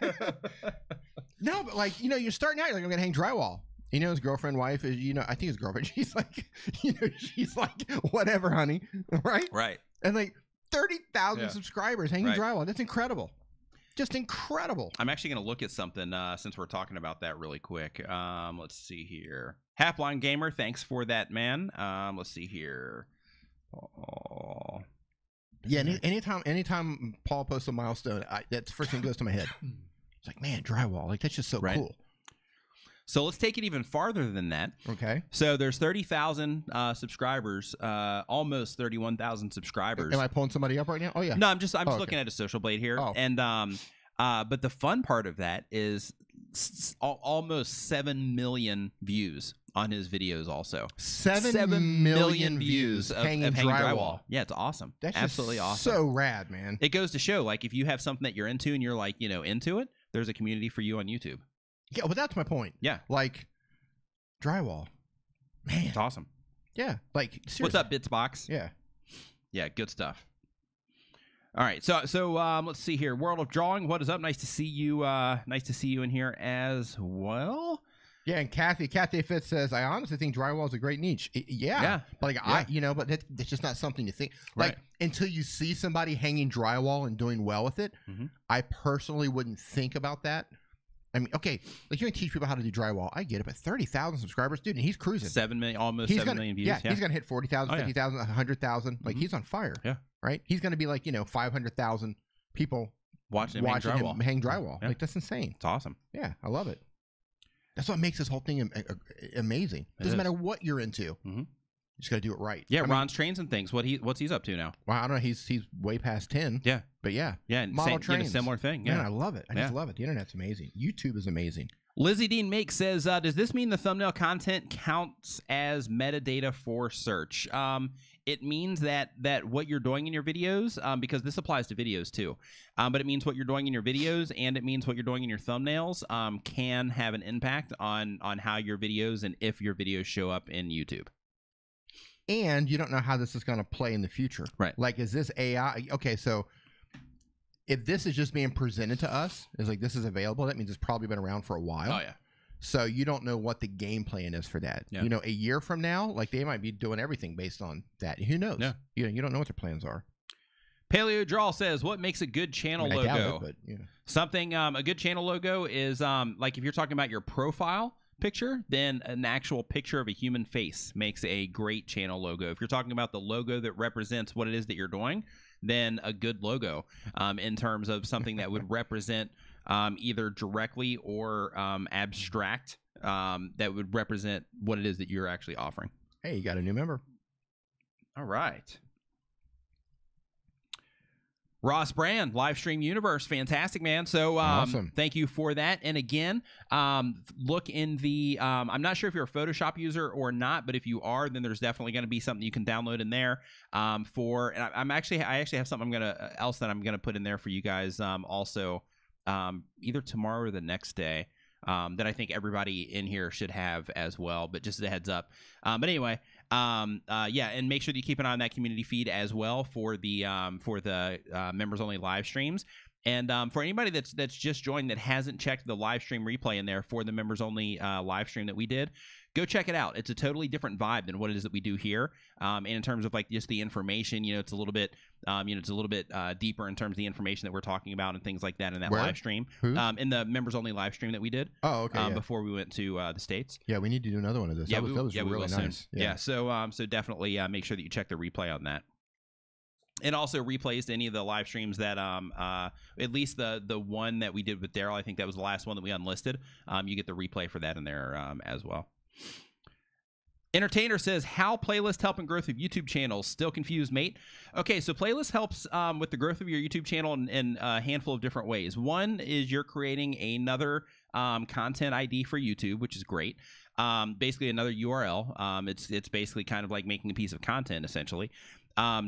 Speaker 2: No, but like you're starting out. You're like, I'm gonna hang drywall. His girlfriend, wife is, I think his girlfriend. She's like, she's like, whatever, honey, right?
Speaker 1: Right.
Speaker 2: And like 30,000
Speaker 1: Yeah.
Speaker 2: subscribers hanging
Speaker 1: Right.
Speaker 2: drywall. That's incredible. Just incredible.
Speaker 1: I'm actually going to look at something since we're talking about that really quick. Let's see here. Halfline Gamer, thanks for that, man. Let's see here. Oh.
Speaker 2: Yeah. Anytime Paul posts a milestone, that's the first thing that goes to my head. It's like, man, drywall. Like that's just so
Speaker 1: Right.
Speaker 2: cool.
Speaker 1: So let's take it even farther than that.
Speaker 2: Okay.
Speaker 1: So there's 30,000 subscribers, almost 31,000 subscribers.
Speaker 2: Am I pulling somebody up right now? Oh yeah.
Speaker 1: No, I'm just
Speaker 2: okay.
Speaker 1: looking at a Social Blade here,
Speaker 2: Oh.
Speaker 1: and but the fun part of that is almost 7 million views on his videos. Also,
Speaker 2: 7 million views
Speaker 1: of
Speaker 2: hanging drywall.
Speaker 1: Yeah, it's awesome.
Speaker 2: That's
Speaker 1: absolutely
Speaker 2: just
Speaker 1: awesome.
Speaker 2: So rad, man.
Speaker 1: It goes to show, like, if you have something that you're into and you're like, into it, there's a community for you on YouTube.
Speaker 2: Yeah, well, that's my point.
Speaker 1: Yeah,
Speaker 2: Like drywall, man.
Speaker 1: it's awesome.
Speaker 2: Yeah, like seriously.
Speaker 1: What's up, Bitsbox?
Speaker 2: Yeah.
Speaker 1: Yeah, good stuff. All right, so let's see here. World of Drawing, what is up? Nice to see you. Nice to see you in here as well.
Speaker 2: Yeah, and Kathy Fitz says, I honestly think drywall is a great niche. Yeah. But like but that's just not something to think. Like
Speaker 1: Right.
Speaker 2: until you see somebody hanging drywall and doing well with it,
Speaker 1: Mhm.
Speaker 2: I personally wouldn't think about that. I mean, okay, like you're gonna teach people how to do drywall. I get it, but 30,000 subscribers, dude, and he's cruising.
Speaker 1: 7 million, almost
Speaker 2: He's
Speaker 1: 7
Speaker 2: gonna,
Speaker 1: million views.
Speaker 2: yeah, he's gonna hit 40,000,
Speaker 1: Oh, yeah.
Speaker 2: 50,000, 100,000. Like
Speaker 1: Mhm.
Speaker 2: he's on fire.
Speaker 1: Yeah.
Speaker 2: Right? He's gonna be like 500,000 people
Speaker 1: watching him
Speaker 2: hang drywall.
Speaker 1: Yeah.
Speaker 2: Like, that's insane.
Speaker 1: It's awesome.
Speaker 2: Yeah, I love it. That's what makes this whole thing amazing. Doesn't matter what you're into.
Speaker 1: Mm-hmm.
Speaker 2: You just got to do it right.
Speaker 1: Yeah, Ron's trains and things. What's he's up to now?
Speaker 2: Well, I don't know. He's way past 10.
Speaker 1: Yeah.
Speaker 2: But yeah.
Speaker 1: And
Speaker 2: model
Speaker 1: trains. Similar thing. Yeah.
Speaker 2: Man, I love it. I just love it. The internet's amazing. YouTube is amazing.
Speaker 1: Lizzie Dean Make says, does this mean the thumbnail content counts as metadata for search? It means that what you're doing in your videos, because this applies to videos too, but it means what you're doing in your videos and it means what you're doing in your thumbnails can have an impact on how your videos and if your videos show up in YouTube.
Speaker 2: And you don't know how this is going to play in the future.
Speaker 1: Right.
Speaker 2: Like, is this AI? Okay, so if this is just being presented to us, is like this is available, that means it's probably been around for a while.
Speaker 1: Oh, yeah.
Speaker 2: So you don't know what the game plan is for that.
Speaker 1: Yeah.
Speaker 2: You know, a year from now, like they might be doing everything based on that. Who knows?
Speaker 1: Yeah.
Speaker 2: You don't know what their plans are.
Speaker 1: Paleo Draw says, what makes a good channel
Speaker 2: I doubt
Speaker 1: logo?
Speaker 2: it, but, you know.
Speaker 1: Something, a good channel logo is like if you're talking about your profile picture, then an actual picture of a human face makes a great channel logo. If you're talking about the logo that represents what it is that you're doing, then a good logo in terms of something that would represent either directly or abstract that would represent what it is that you're actually offering.
Speaker 2: Hey, you got a new member.
Speaker 1: All right. Ross Brand, Livestream Universe, fantastic, man. So
Speaker 2: Awesome.
Speaker 1: Thank you for that. And again, look in the, I'm not sure if you're a Photoshop user or not, but if you are, then there's definitely going to be something you can download in there and I actually have something else that I'm going to put in there for you guys also either tomorrow or the next day. That I think everybody in here should have as well, but just as a heads up. But anyway, yeah, and make sure that you keep an eye on that community feed as well for the members only live streams. And for anybody that's just joined that hasn't checked the live stream replay in there for the members only live stream that we did, go check it out. It's a totally different vibe than what it is that we do here. And in terms of like just the information, it's a little bit, deeper in terms of the information that we're talking about and things like that in that live stream. In the members only live stream that we did.
Speaker 2: Oh, okay.
Speaker 1: Before we went to the States.
Speaker 2: Yeah, we need to do another one of this.
Speaker 1: Yeah,
Speaker 2: that was really nice.
Speaker 1: Yeah. So definitely make sure that you check the replay on that. And also replays to any of the live streams that at least the one that we did with Daryl, I think that was the last one that we unlisted. You get the replay for that in there as well. Entertainer says, how playlist help in growth of YouTube channels? Still confused, mate. Okay, so playlist helps with the growth of your YouTube channel in a handful of different ways. One is you're creating another content ID for YouTube, which is great. Basically another URL. It's basically kind of like making a piece of content essentially.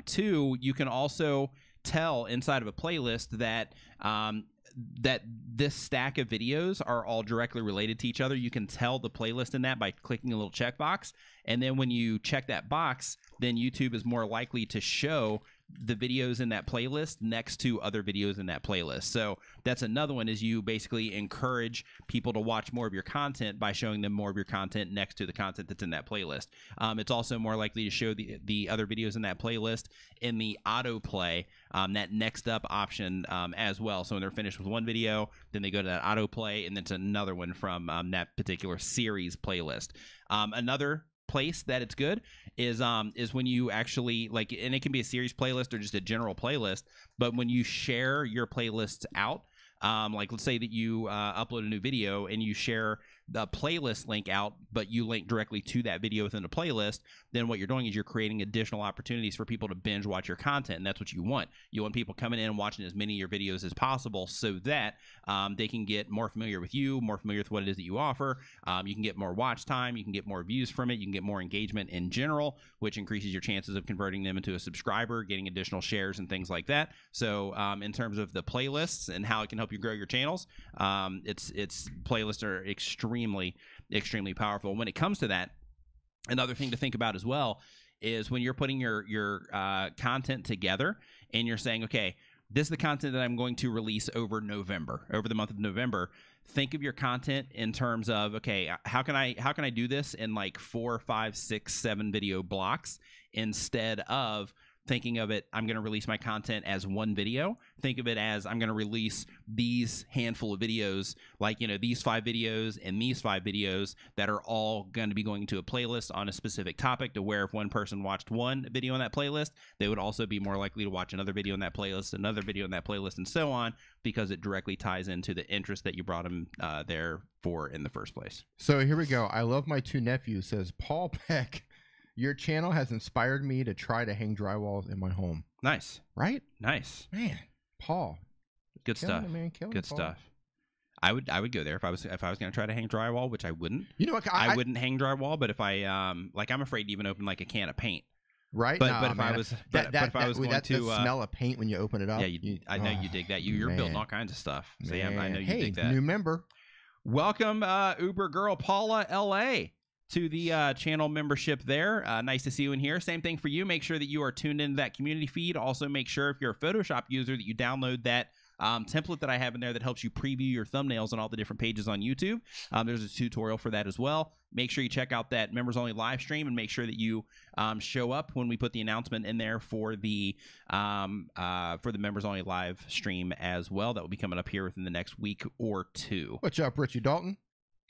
Speaker 1: Two, you can also tell inside of a playlist that that this stack of videos are all directly related to each other. You can tell the playlist in that by clicking a little checkbox. And then when you check that box, then YouTube is more likely to show the videos in that playlist next to other videos in that playlist. So that's another one, is you basically encourage people to watch more of your content by showing them more of your content next to the content that's in that playlist. It's also more likely to show the other videos in that playlist in the autoplay, that next up option as well. So when they're finished with one video, then they go to that autoplay and then to another one from that particular series playlist. Another place that it's good is when you actually like, and it can be a series playlist or just a general playlist, but when you share your playlists out, like let's say that you upload a new video and you share the playlist link out, but you link directly to that video within the playlist, then what you're doing is you're creating additional opportunities for people to binge watch your content, and that's what you want. You want people coming in and watching as many of your videos as possible so that they can get more familiar with you, more familiar with what it is that you offer. You can get more watch time, you can get more views from it, you can get more engagement in general, which increases your chances of converting them into a subscriber, getting additional shares and things like that. So in terms of the playlists and how it can help you grow your channels, it's playlists are extremely powerful. When it comes to that, another thing to think about as well is when you're putting your content together and you're saying, okay, this is the content that I'm going to release over the month of November. Think of your content in terms of, okay, how can I do this in like 4, 5, 6, 7 video blocks instead of thinking of it, I'm going to release my content as one video. Think of it as I'm going to release these handful of videos, like, these 5 videos and these 5 videos that are all going to be going to a playlist on a specific topic, to where if one person watched one video on that playlist, they would also be more likely to watch another video on that playlist, another video on that playlist, and so on, because it directly ties into the interest that you brought them there for in the first place.
Speaker 2: So here we go. I love my 2 nephews, says Paul Peck. Your channel has inspired me to try to hang drywall in my home.
Speaker 1: Nice.
Speaker 2: Right?
Speaker 1: Nice.
Speaker 2: Man, Paul.
Speaker 1: Good stuff.
Speaker 2: It, man. Killing
Speaker 1: Good
Speaker 2: it, Paul.
Speaker 1: stuff. I would go there if I was going to try to hang drywall, which I wouldn't.
Speaker 2: You know what?
Speaker 1: I wouldn't hang drywall, but if I I'm afraid to even open like a can of paint.
Speaker 2: Right?
Speaker 1: But
Speaker 2: Nah,
Speaker 1: if
Speaker 2: man.
Speaker 1: I was going to
Speaker 2: the smell of paint when you open it up.
Speaker 1: Yeah, I know you dig that. You're building all kinds of stuff. So yeah, I know you dig that.
Speaker 2: New member.
Speaker 1: Welcome, Uber girl Paula LA, to the channel membership there. Nice to see you in here. Same thing for you. Make sure that you are tuned into that community feed. Also, make sure if you're a Photoshop user that you download that template that I have in there that helps you preview your thumbnails on all the different pages on YouTube. There's a tutorial for that as well. Make sure you check out that members only live stream, and make sure that you show up when we put the announcement in there for the members only live stream as well. That will be coming up here within the next week or 2.
Speaker 2: What's up, Richie Dalton?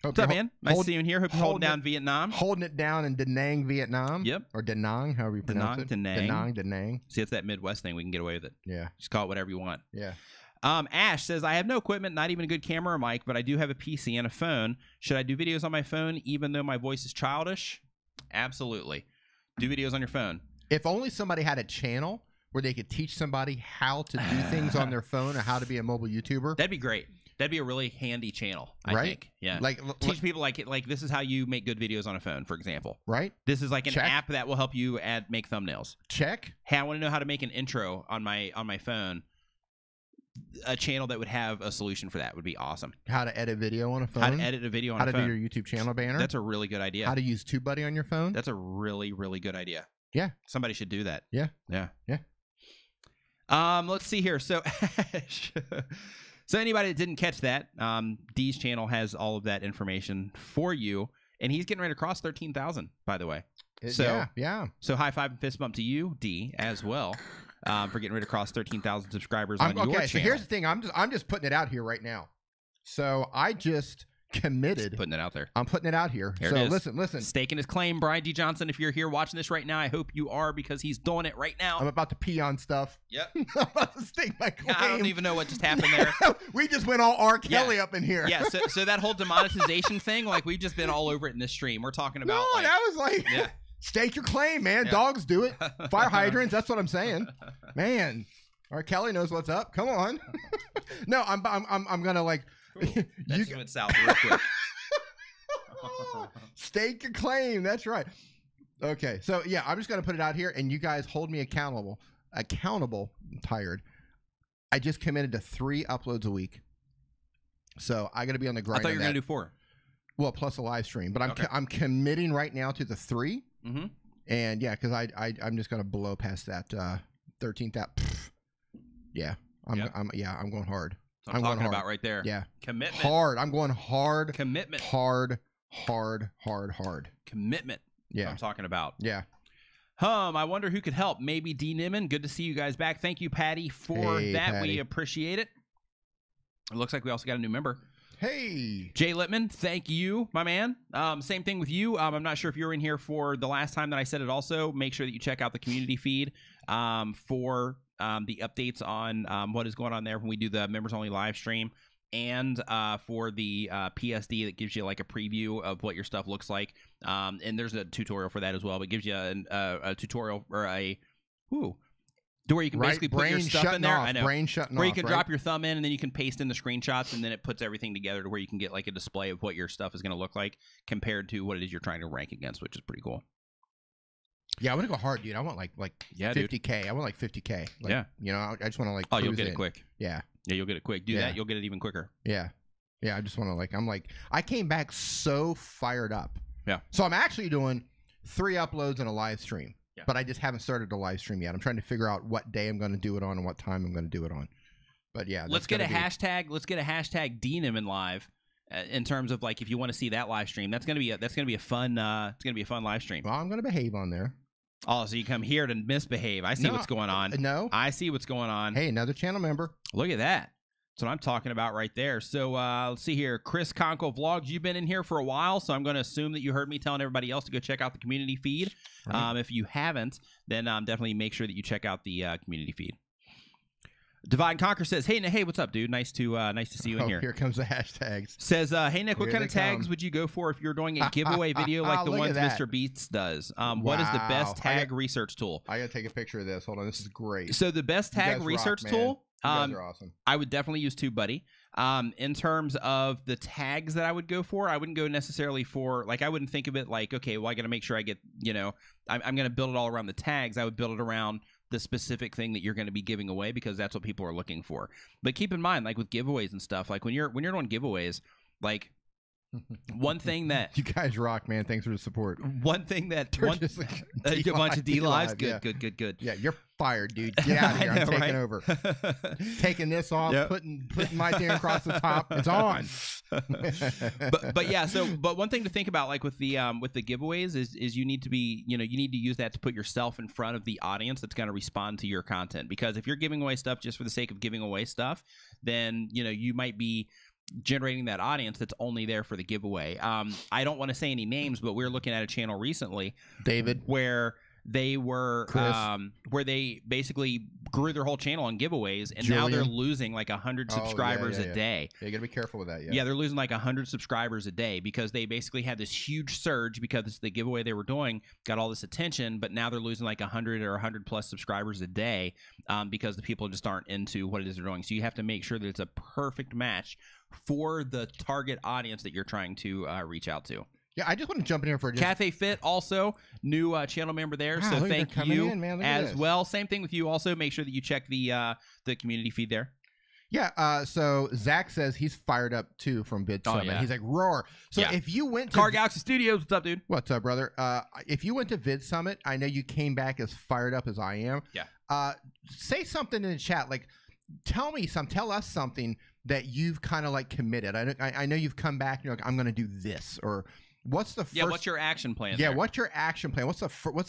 Speaker 1: What's up, man? Nice to see you in here. Hope you're holding down Vietnam.
Speaker 2: Holding it down in Da Nang, Vietnam.
Speaker 1: Yep.
Speaker 2: Or Da Nang, however you pronounce it.
Speaker 1: Da Nang.
Speaker 2: Da Nang.
Speaker 1: See, it's that Midwest thing. We can get away with it.
Speaker 2: Yeah.
Speaker 1: Just call it whatever you want.
Speaker 2: Yeah.
Speaker 1: Ash says, I have no equipment, not even a good camera or mic, but I do have a PC and a phone. Should I do videos on my phone even though my voice is childish? Absolutely. Do videos on your phone.
Speaker 2: If only somebody had a channel where they could teach somebody how to do things on their phone or how to be a mobile YouTuber.
Speaker 1: That'd be great. That'd be a really handy channel, I
Speaker 2: Right?
Speaker 1: think. Yeah.
Speaker 2: Like
Speaker 1: Teach people like this is how you make good videos on a phone, for example.
Speaker 2: right?
Speaker 1: This is like an
Speaker 2: Check.
Speaker 1: app that will help you make thumbnails.
Speaker 2: Check.
Speaker 1: Hey, I want to know how to make an intro on my phone. A channel that would have a solution for that would be awesome.
Speaker 2: How to edit video on a phone.
Speaker 1: How to edit a video on
Speaker 2: How
Speaker 1: a
Speaker 2: to
Speaker 1: phone.
Speaker 2: do your YouTube channel banner.
Speaker 1: That's a really good idea.
Speaker 2: How to use TubeBuddy on your phone.
Speaker 1: That's a really, really good idea.
Speaker 2: Yeah.
Speaker 1: Somebody should do that.
Speaker 2: Yeah.
Speaker 1: Yeah.
Speaker 2: Yeah.
Speaker 1: Let's see here. So so anybody that didn't catch that, Dee's channel has all of that information for you, and he's getting ready to cross 13,000, by the way.
Speaker 2: Yeah.
Speaker 1: So high five and fist bump to you, Dee, as well, for getting ready to cross 13,000 subscribers on your channel.
Speaker 2: Okay, so here's the thing. I'm just putting it out here right now. So I just committed.
Speaker 1: Putting it out there.
Speaker 2: I'm putting it out here.
Speaker 1: There
Speaker 2: So
Speaker 1: it is.
Speaker 2: listen.
Speaker 1: Staking his claim, Brian D. Johnson. If you're here watching this right now, I hope you are, because he's doing it right now.
Speaker 2: I'm about to pee on stuff.
Speaker 1: Yep.
Speaker 2: I'm about to stake my claim.
Speaker 1: I don't even know what just happened there.
Speaker 2: We just went all R. Kelly up in here.
Speaker 1: Yeah, so that whole demonetization thing, like, we've just been all over it in this stream. We're talking about
Speaker 2: No, that was like
Speaker 1: yeah.
Speaker 2: stake your claim, man.
Speaker 1: Yeah.
Speaker 2: Dogs do it. Fire hydrants. That's what I'm saying, man. R. Kelly knows what's up. Come on. No, I'm gonna like.
Speaker 1: That
Speaker 2: You
Speaker 1: just went south real quick.
Speaker 2: stake your claim. That's right. Okay, so yeah, I'm just gonna put it out here, and you guys hold me accountable. I'm tired. I just committed to 3 uploads a week, so I got to be on the
Speaker 1: I
Speaker 2: grind.
Speaker 1: thought you were
Speaker 2: on
Speaker 1: gonna
Speaker 2: that.
Speaker 1: do 4.
Speaker 2: Well, plus a live stream, but
Speaker 1: Okay.
Speaker 2: I'm committing right now to the 3.
Speaker 1: Mm-hmm.
Speaker 2: And yeah, because I'm just gonna blow past that 13th app. Yeah, I'm going hard.
Speaker 1: So I'm
Speaker 2: I'm going
Speaker 1: talking
Speaker 2: hard.
Speaker 1: about right there.
Speaker 2: Yeah,
Speaker 1: Commitment.
Speaker 2: hard. I'm going hard.
Speaker 1: Commitment.
Speaker 2: Hard.
Speaker 1: Commitment. That's what
Speaker 2: Yeah,
Speaker 1: I'm talking about.
Speaker 2: yeah.
Speaker 1: I wonder who could help. Maybe D. Niman. Good to see you guys back. Thank you, Patty, for
Speaker 2: Hey,
Speaker 1: that.
Speaker 2: Patty.
Speaker 1: We appreciate it. It looks like we also got a new member.
Speaker 2: Hey,
Speaker 1: Jay Littman, thank you, my man. Same thing with you. I'm not sure if you were in here for the last time that I said it also. Make sure that you check out the community feed for the updates on what is going on there when we do the members-only live stream, and for the PSD that gives you like a preview of what your stuff looks like. And there's a tutorial for that as well, but it gives you a tutorial or to where you can basically put your stuff in there.
Speaker 2: Off,
Speaker 1: I know.
Speaker 2: brain shutting
Speaker 1: Where you
Speaker 2: off,
Speaker 1: can
Speaker 2: right?
Speaker 1: drop your thumb in, and then you can paste in the screenshots, and then it puts everything together to where you can get like a display of what your stuff is going to look like compared to what it is you're trying to rank against, which is pretty cool.
Speaker 2: Yeah, I want to go hard, dude. I want like
Speaker 1: Yeah, dude.
Speaker 2: 50K. I want like 50K. Like,
Speaker 1: Yeah.
Speaker 2: You know, I just want to like.
Speaker 1: Oh, you'll
Speaker 2: cruise
Speaker 1: get
Speaker 2: in.
Speaker 1: it quick.
Speaker 2: Yeah,
Speaker 1: Yeah, you'll get it quick. Do
Speaker 2: Yeah.
Speaker 1: that, you'll get it even quicker.
Speaker 2: yeah, yeah. I just want to like. I came back so fired up.
Speaker 1: Yeah.
Speaker 2: So I'm actually doing 3 uploads and a live stream.
Speaker 1: Yeah.
Speaker 2: But I just haven't started a live stream yet. I'm trying to figure out what day I'm going to do it on and what time I'm going to do it on. But yeah,
Speaker 1: Let's get a hashtag. Let's get a hashtag DNIMN live. In terms of like, if you want to see that live stream, that's gonna be a fun. It's gonna be a fun live stream.
Speaker 2: Well, I'm going to behave on there.
Speaker 1: Oh, so you come here to misbehave. I see
Speaker 2: No,
Speaker 1: what's going on.
Speaker 2: No.
Speaker 1: I see what's going on.
Speaker 2: Hey, another channel member.
Speaker 1: Look at that. That's what I'm talking about right there. So let's see here. Chris Conco Vlogs, you've been in here for a while, so I'm going to assume that you heard me telling everybody else to go check out the community feed.
Speaker 2: Right.
Speaker 1: If you haven't, then definitely make sure that you check out the community feed. Divide and Conquer says, hey, what's up, dude? Nice to see you in here.
Speaker 2: Here comes the hashtags.
Speaker 1: Says, hey, Nick, what
Speaker 2: Here
Speaker 1: kind of
Speaker 2: they
Speaker 1: tags
Speaker 2: come.
Speaker 1: would you go for if you're doing a giveaway video like the
Speaker 2: Look
Speaker 1: ones
Speaker 2: at that.
Speaker 1: Mr. Beats does? What is the
Speaker 2: Wow.
Speaker 1: best tag research tool?
Speaker 2: I gotta take a picture of this. Hold on, this is great.
Speaker 1: So the best
Speaker 2: You
Speaker 1: tag
Speaker 2: guys
Speaker 1: research
Speaker 2: rock, man.
Speaker 1: tool,
Speaker 2: You guys are awesome.
Speaker 1: I would definitely use TubeBuddy. In terms of the tags that I would go for, I wouldn't go necessarily for, like, I wouldn't think of it like, okay, well, I got to make sure I get, I'm going to build it all around the tags. I would build it around the specific thing that you're going to be giving away because that's what people are looking for. But keep in mind, like with giveaways and stuff, like when you're doing giveaways, like one thing that
Speaker 2: You guys rock, man. Thanks for the support.
Speaker 1: one thing that
Speaker 2: They're
Speaker 1: one,
Speaker 2: just like,
Speaker 1: a bunch of D lives,
Speaker 2: yeah.
Speaker 1: good.
Speaker 2: Yeah, you're fired, dude. Get out of here.
Speaker 1: I
Speaker 2: I'm
Speaker 1: know,
Speaker 2: taking
Speaker 1: right?
Speaker 2: over. Taking this off,
Speaker 1: Yep.
Speaker 2: putting my thing across the top. It's on.
Speaker 1: but yeah, but one thing to think about, like with the giveaways, is you need to be, you need to use that to put yourself in front of the audience that's going to respond to your content. Because if you're giving away stuff just for the sake of giving away stuff, then you might be generating that audience that's only there for the giveaway. I don't want to say any names, but we were looking at a channel recently,
Speaker 2: David.
Speaker 1: where they were
Speaker 2: Chris.
Speaker 1: where they basically grew their whole channel on giveaways, and now they're
Speaker 2: Julian.
Speaker 1: losing like 100
Speaker 2: Oh, yeah,
Speaker 1: subscribers
Speaker 2: yeah,
Speaker 1: a
Speaker 2: yeah.
Speaker 1: day.
Speaker 2: Yeah, you gotta be careful with that.
Speaker 1: Yeah, they're losing like 100 subscribers a day because they basically had this huge surge because the giveaway they were doing got all this attention, but now they're losing like 100 or 100 plus subscribers a day because the people just aren't into what it is they're doing. So you have to make sure that it's a perfect match for the target audience that you're trying to reach out to.
Speaker 2: Yeah, I just want to jump in here for just
Speaker 1: Cathay Fit also new channel member there,
Speaker 2: Wow,
Speaker 1: so
Speaker 2: look, they're
Speaker 1: thank
Speaker 2: coming
Speaker 1: you
Speaker 2: in, man. Look at
Speaker 1: as
Speaker 2: this.
Speaker 1: well. Same thing with you. Also, make sure that you check the community feed there.
Speaker 2: Yeah, so Zach says he's fired up too from Vid
Speaker 1: Oh,
Speaker 2: Summit.
Speaker 1: yeah.
Speaker 2: He's like, roar. So
Speaker 1: Yeah.
Speaker 2: if you went to
Speaker 1: Car Galaxy Studios, what's up, dude?
Speaker 2: What's up, brother? If you went to Vid Summit, I know you came back as fired up as I am.
Speaker 1: Yeah.
Speaker 2: Say something in the chat, like tell us something that you've kind of like committed. I know you've come back and you're like, I'm going to do this, or what's the first?
Speaker 1: Yeah, what's your action plan?
Speaker 2: Yeah,
Speaker 1: there?
Speaker 2: what's your action plan? What's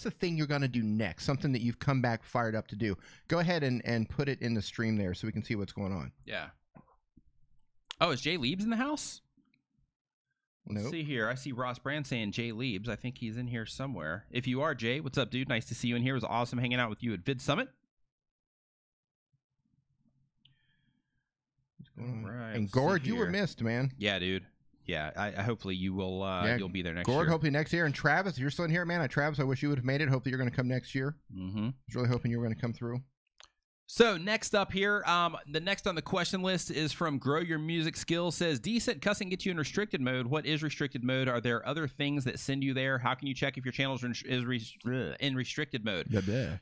Speaker 2: the thing you're going to do next? Something that you've come back fired up to do. Go ahead and put it in the stream there so we can see what's going on.
Speaker 1: Yeah. Oh, is Jay Leibs in the house? Let's
Speaker 2: Nope.
Speaker 1: see here. I see Ross Brand saying Jay Leibs. I think he's in here somewhere. If you are, Jay, what's up, dude? Nice to see you in here. It was awesome hanging out with you at Vid Summit. All right,
Speaker 2: And
Speaker 1: let's see
Speaker 2: Gord, you were
Speaker 1: here.
Speaker 2: missed, man.
Speaker 1: Yeah, dude. Yeah, I hopefully you will. You'll be there next
Speaker 2: Gord,
Speaker 1: year.
Speaker 2: hopefully next year. And Travis, if you're still in here, man, Travis, I wish you would have made it. Hopefully you're going to come next year.
Speaker 1: Mm-hmm.
Speaker 2: I was really hoping you were going to come through.
Speaker 1: So next up here, the next on the question list is from Grow Your Music Skills. Says, D said cussing gets you in restricted mode. What is restricted mode? Are there other things that send you there? How can you check if your channel is in restricted mode?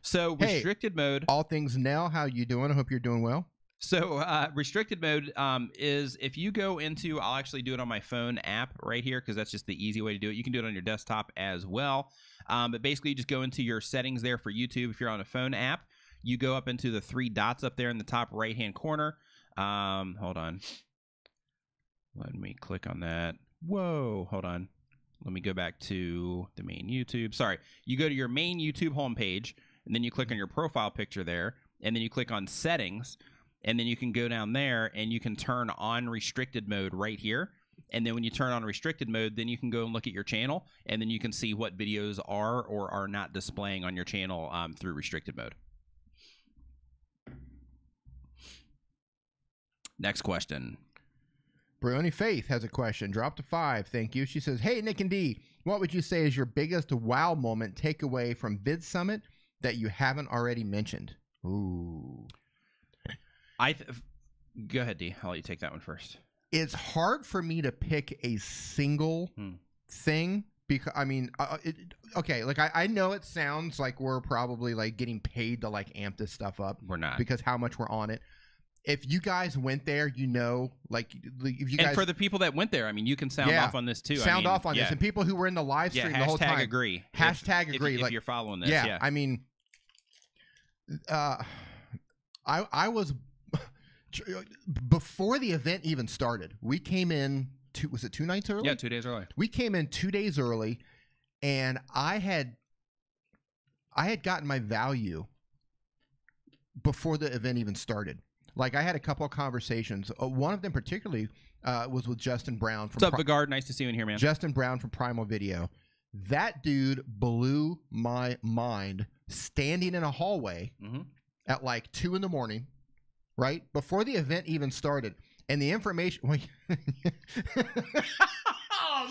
Speaker 1: So
Speaker 2: Hey.
Speaker 1: restricted mode.
Speaker 2: All things Nell, how you doing? I hope you're doing well.
Speaker 1: So restricted mode is if you go into, I'll actually do it on my phone app right here because that's just the easy way to do it. You can do it on your desktop as well. But basically, you just go into your settings there for YouTube. If you're on a phone app, you go up into the three dots up there in the top right-hand corner. Hold on. Let me click on that. Whoa, hold on. Let me go back to the main YouTube. Sorry. You go to your main YouTube homepage, and then you click on your profile picture there, and then you click on settings, and then you can go down there, and you can turn on restricted mode right here. And then when you turn on restricted mode, then you can go and look at your channel, and then you can see what videos are or are not displaying on your channel through restricted mode. Next question.
Speaker 2: Brioni Faith has a question. Drop to 5. Thank you. She says, hey, Nick and D, what would you say is your biggest wow moment takeaway from Vid Summit that you haven't already mentioned? Ooh.
Speaker 1: Go ahead, D. I'll let you take that one first.
Speaker 2: It's hard for me to pick a single thing because, I mean, okay, like I know it sounds like we're probably like getting paid to like amp this stuff up.
Speaker 1: We're not.
Speaker 2: Because how much we're on it. If you guys went there, you know, like if you guys.
Speaker 1: And for the people that went there, I mean, you can sound off on this too.
Speaker 2: Sound off on this. And people who were in the live stream the whole time.
Speaker 1: Agree.
Speaker 2: Hashtag agree.
Speaker 1: If
Speaker 2: like,
Speaker 1: you're following this.
Speaker 2: Yeah. I mean, I was. Before the event even started, we came in. Was it 2 nights early?
Speaker 1: Yeah, 2 days early.
Speaker 2: We came in 2 days early, and I I had gotten my value before the event even started. Like I had a couple of conversations. One of them particularly was with Justin Brown. From
Speaker 1: What's up, Vigard? Nice to see you in here, man.
Speaker 2: Justin Brown from Primal Video. That dude blew my mind standing in a hallway at like 2 a.m, right? Before the event even started. And the information... oh,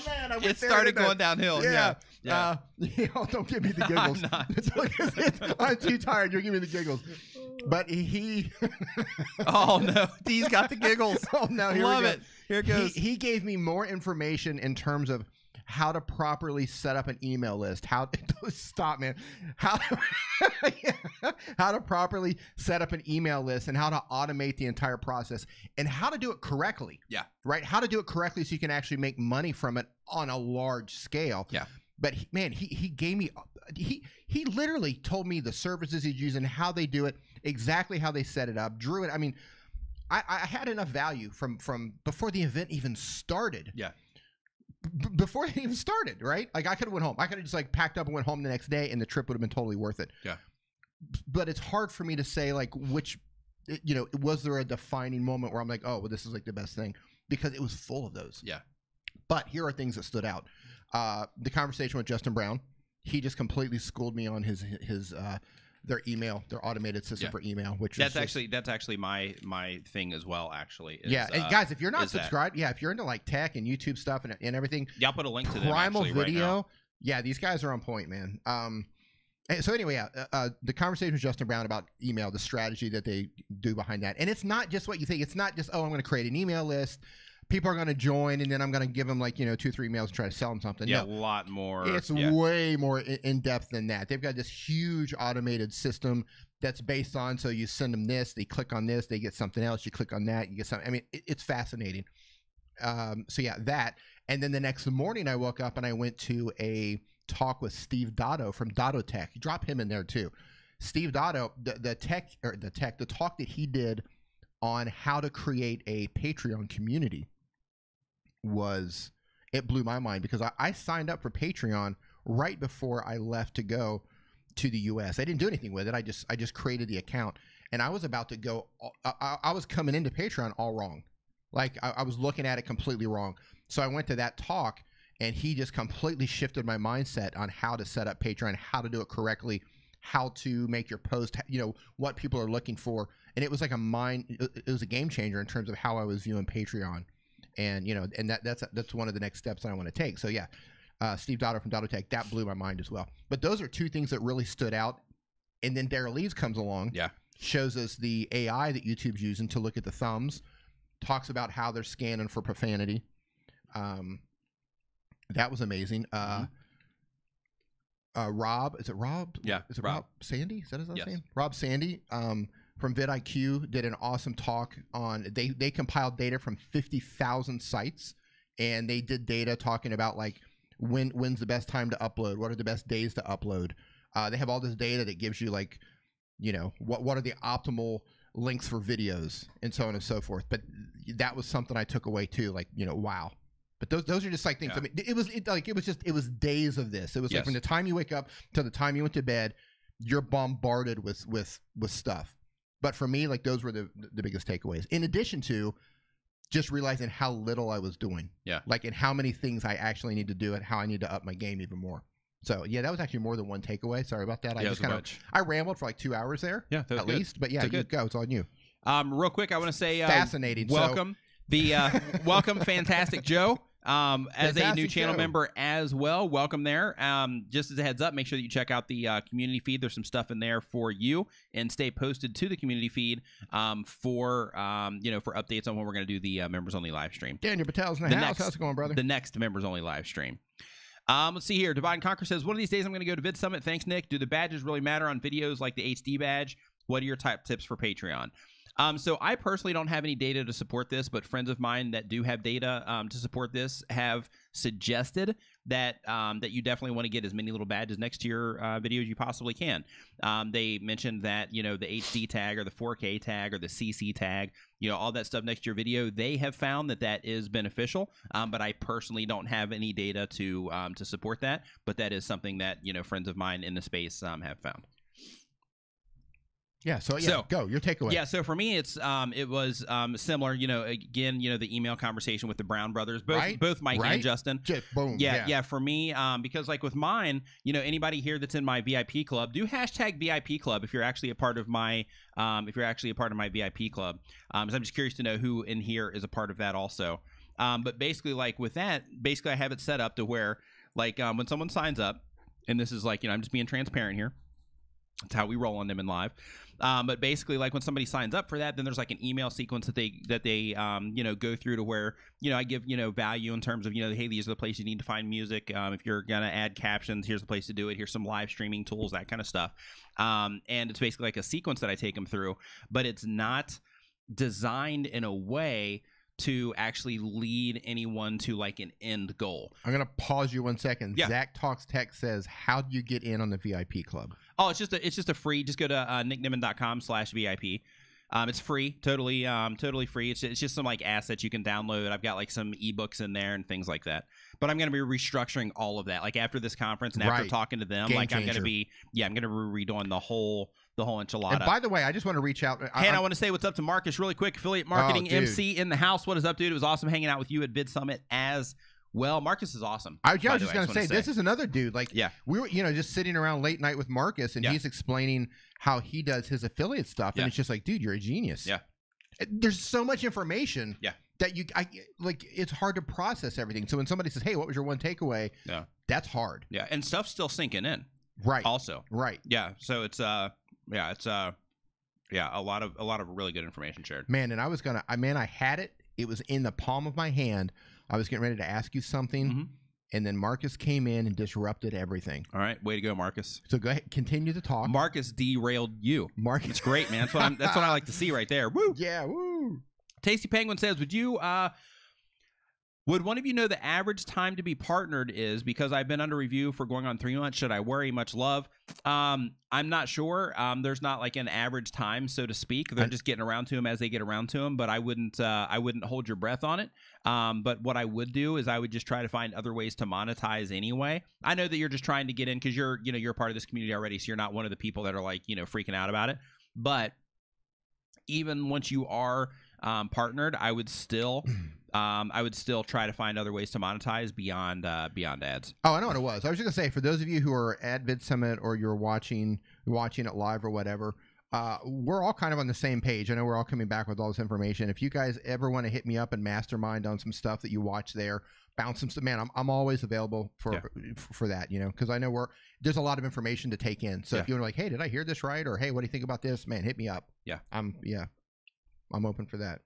Speaker 2: man. I
Speaker 1: It started going downhill. Yeah.
Speaker 2: Don't give me the giggles.
Speaker 1: I'm not.
Speaker 2: I'm too tired. You're giving me the giggles. But he...
Speaker 1: Oh, no. D's got the giggles.
Speaker 2: Oh, no. Here
Speaker 1: Love
Speaker 2: we go.
Speaker 1: it. Here it goes.
Speaker 2: He gave me more information in terms of how to properly set up an email list. How stop, man. How to properly set up an email list and how to automate the entire process and how to do it correctly.
Speaker 1: Yeah.
Speaker 2: Right. How to do it correctly so you can actually make money from it on a large scale.
Speaker 1: Yeah.
Speaker 2: But he gave me he literally told me the services he's using, how they do it, exactly how they set it up, drew it. I mean, I had enough value from before the event even started.
Speaker 1: Yeah.
Speaker 2: Before it even started, right? Like I could have went home. I could have just like packed up and went home the next day, and the trip would have been totally worth it.
Speaker 1: Yeah.
Speaker 2: But it's hard for me to say like which, was there a defining moment where I'm like, oh, well, this is like the best thing, because it was full of those.
Speaker 1: Yeah.
Speaker 2: But here are things that stood out. The conversation with Justin Brown, he just completely schooled me on his their email, their automated system for email, which
Speaker 1: that's actually my thing as well. Actually, is,
Speaker 2: and guys, if you're not subscribed, if you're into like tech and YouTube stuff and everything,
Speaker 1: I'll put a link to them.
Speaker 2: Primal
Speaker 1: actually,
Speaker 2: Video,
Speaker 1: right now.
Speaker 2: these guys are on point, man. So anyway, the conversation with Justin Brown about email, the strategy that they do behind that, and it's not just what you think. It's not just I'm going to create an email list. People are going to join, and then I'm going to give them 2 or 3 emails and try to sell them something.
Speaker 1: Yeah,
Speaker 2: no,
Speaker 1: a lot more.
Speaker 2: It's way more in depth than that. They've got this huge automated system that's based on, so you send them this, they click on this, they get something else, you click on that, you get something. I mean, it's fascinating. So yeah, that. And then the next morning I woke up and I went to a talk with Steve Dotto from Dotto Tech. Drop him in there too. Steve Dotto, the talk that he did on how to create a Patreon community it blew my mind, because I signed up for Patreon right before I left to go to the US. I didn't do anything with it. I just created the account, and I was about to go. I was coming into Patreon all wrong. Like I was looking at it completely wrong. So I went to that talk, and he just completely shifted my mindset on how to set up Patreon, how to do it correctly, how to make your post, what people are looking for. And it was like it was a game changer in terms of how I was viewing Patreon. And, and that's one of the next steps that I want to take. So yeah, Steve Dotto from Dotto Tech, that blew my mind as well. But those are 2 things that really stood out. And then Daryl Leaves comes along, shows us the AI that YouTube's using to look at the thumbs, talks about how they're scanning for profanity. That was amazing. Rob, is it Rob?
Speaker 1: Yeah.
Speaker 2: Is it Rob Sandy? Is that his last name? Rob Sandy. From vidIQ did an awesome talk on, they compiled data from 50,000 sites, and they did data talking about like when's the best time to upload, what are the best days to upload. They have all this data that gives you like, what are the optimal links for videos and so on and so forth. But that was something I took away too, like, wow. But those are just like things. I mean, it was days of this. It was like from the time you wake up to the time you went to bed, you're bombarded with stuff. But for me, like, those were the biggest takeaways. In addition to just realizing how little I was doing. Yeah. Like, and how many things I actually need to do and how I need to up my game even more. So, yeah, that was actually more than one takeaway. Sorry about that. I rambled for like 2 hours there. Yeah, at least. But yeah, you go. It's on you.
Speaker 1: Real quick, I want to say
Speaker 2: fascinating.
Speaker 1: Welcome. Welcome, Fantastic Joe. As a new channel member as well, welcome there. Just as a heads up, make sure that you check out the community feed. There's some stuff in there for you, and stay posted to the community feed for updates on when we're going to do the members only live stream.
Speaker 2: Daniel Patel's in the house. How's it going, brother?
Speaker 1: The next members only live stream. Let's see here. Divide and Conquer says, one of these days I'm going to go to Vid Summit. Thanks, Nick. Do the badges really matter on videos like the HD badge? What are your type tips for Patreon? So I personally don't have any data to support this, but friends of mine that do have data to support this have suggested that that you definitely want to get as many little badges next to your video as you possibly can. They mentioned that, you know, the HD tag or the 4K tag or the CC tag, you know, all that stuff next to your video, they have found that that is beneficial. But I personally don't have any data to support that. But that is something that, you know, friends of mine in the space have found.
Speaker 2: Yeah. So go your takeaway.
Speaker 1: Yeah. So for me, it was similar. You know, again, you know, the email conversation with the Brown brothers, both Mike and Justin.
Speaker 2: Boom.
Speaker 1: Yeah. For me, because like with mine, you know, anybody here that's in my VIP club, do hashtag VIP club if you're actually a part of my VIP club. So I'm just curious to know who in here is a part of that also. But basically, like with that, basically I have it set up to where like when someone signs up, and this is like, you know, I'm just being transparent here. That's how we roll on them in live. But basically, like when somebody signs up for that, then there's like an email sequence that they you know, go through to where, you know, I give, you know, value in terms of, you know, hey, these are the places you need to find music. If you're gonna add captions, here's the place to do it. Here's some live streaming tools, that kind of stuff. And it's basically like a sequence that I take them through, but it's not designed in a way to actually lead anyone to like an end goal.
Speaker 2: I'm gonna pause you 1 second.
Speaker 1: Yeah.
Speaker 2: Zach Talks Tech says, how do you get in on the VIP club?
Speaker 1: Oh, it's just a free. Just go to nickniman.com/VIP. It's free, totally free. It's just some like assets you can download. I've got like some ebooks in there and things like that. But I'm going to be restructuring all of that. Like after this conference and after talking to them,
Speaker 2: Game
Speaker 1: like
Speaker 2: changer.
Speaker 1: I'm going to be redoing the whole enchilada.
Speaker 2: And by the way, I just want to reach out.
Speaker 1: Hey, I want to say what's up to Marcus really quick. Affiliate Marketing
Speaker 2: dude.
Speaker 1: MC in the house. What is up, dude? It was awesome hanging out with you at Vid Summit as well. Marcus is awesome.
Speaker 2: I was just going to say, this is another dude. Like,
Speaker 1: yeah,
Speaker 2: we were, you know, just sitting around late night with Marcus, and he's explaining how he does his affiliate stuff, and it's just like, dude, you're a genius.
Speaker 1: Yeah,
Speaker 2: there's so much information.
Speaker 1: Yeah,
Speaker 2: that it's hard to process everything. So when somebody says, "Hey, what was your one takeaway?"
Speaker 1: Yeah,
Speaker 2: that's hard.
Speaker 1: Yeah, and stuff's still sinking in.
Speaker 2: Right.
Speaker 1: Also.
Speaker 2: Right.
Speaker 1: Yeah. So it's a lot of really good information shared.
Speaker 2: Man, and I had it. It was in the palm of my hand. I was getting ready to ask you something, and then Marcus came in and disrupted everything.
Speaker 1: All right, way to go, Marcus.
Speaker 2: So go ahead, continue to talk.
Speaker 1: Marcus derailed you.
Speaker 2: Marcus,
Speaker 1: it's great, man. That's what I like to see right there. Woo!
Speaker 2: Yeah, woo!
Speaker 1: Tasty Penguin says, would one of you know the average time to be partnered is? Because I've been under review for going on 3 months. Should I worry? Much love. I'm not sure. There's not like an average time, so to speak. They're just getting around to them as they get around to them. But I wouldn't hold your breath on it. But what I would do is I would just try to find other ways to monetize anyway. I know that you're just trying to get in because you're a part of this community already, so you're not one of the people that are like, you know, freaking out about it. But even once you are partnered, I would still try to find other ways to monetize beyond ads.
Speaker 2: Oh, I know what it was. I was just gonna say, for those of you who are at Vid Summit or you're watching it live or whatever, we're all kind of on the same page. I know we're all coming back with all this information. If you guys ever want to hit me up and mastermind on some stuff that you watch there, bounce some stuff, man, I'm always available for that, you know, because I know there's a lot of information to take in. So if you want to like, hey, did I hear this right? Or hey, what do you think about this? Man, hit me up.
Speaker 1: Yeah.
Speaker 2: I'm open for that.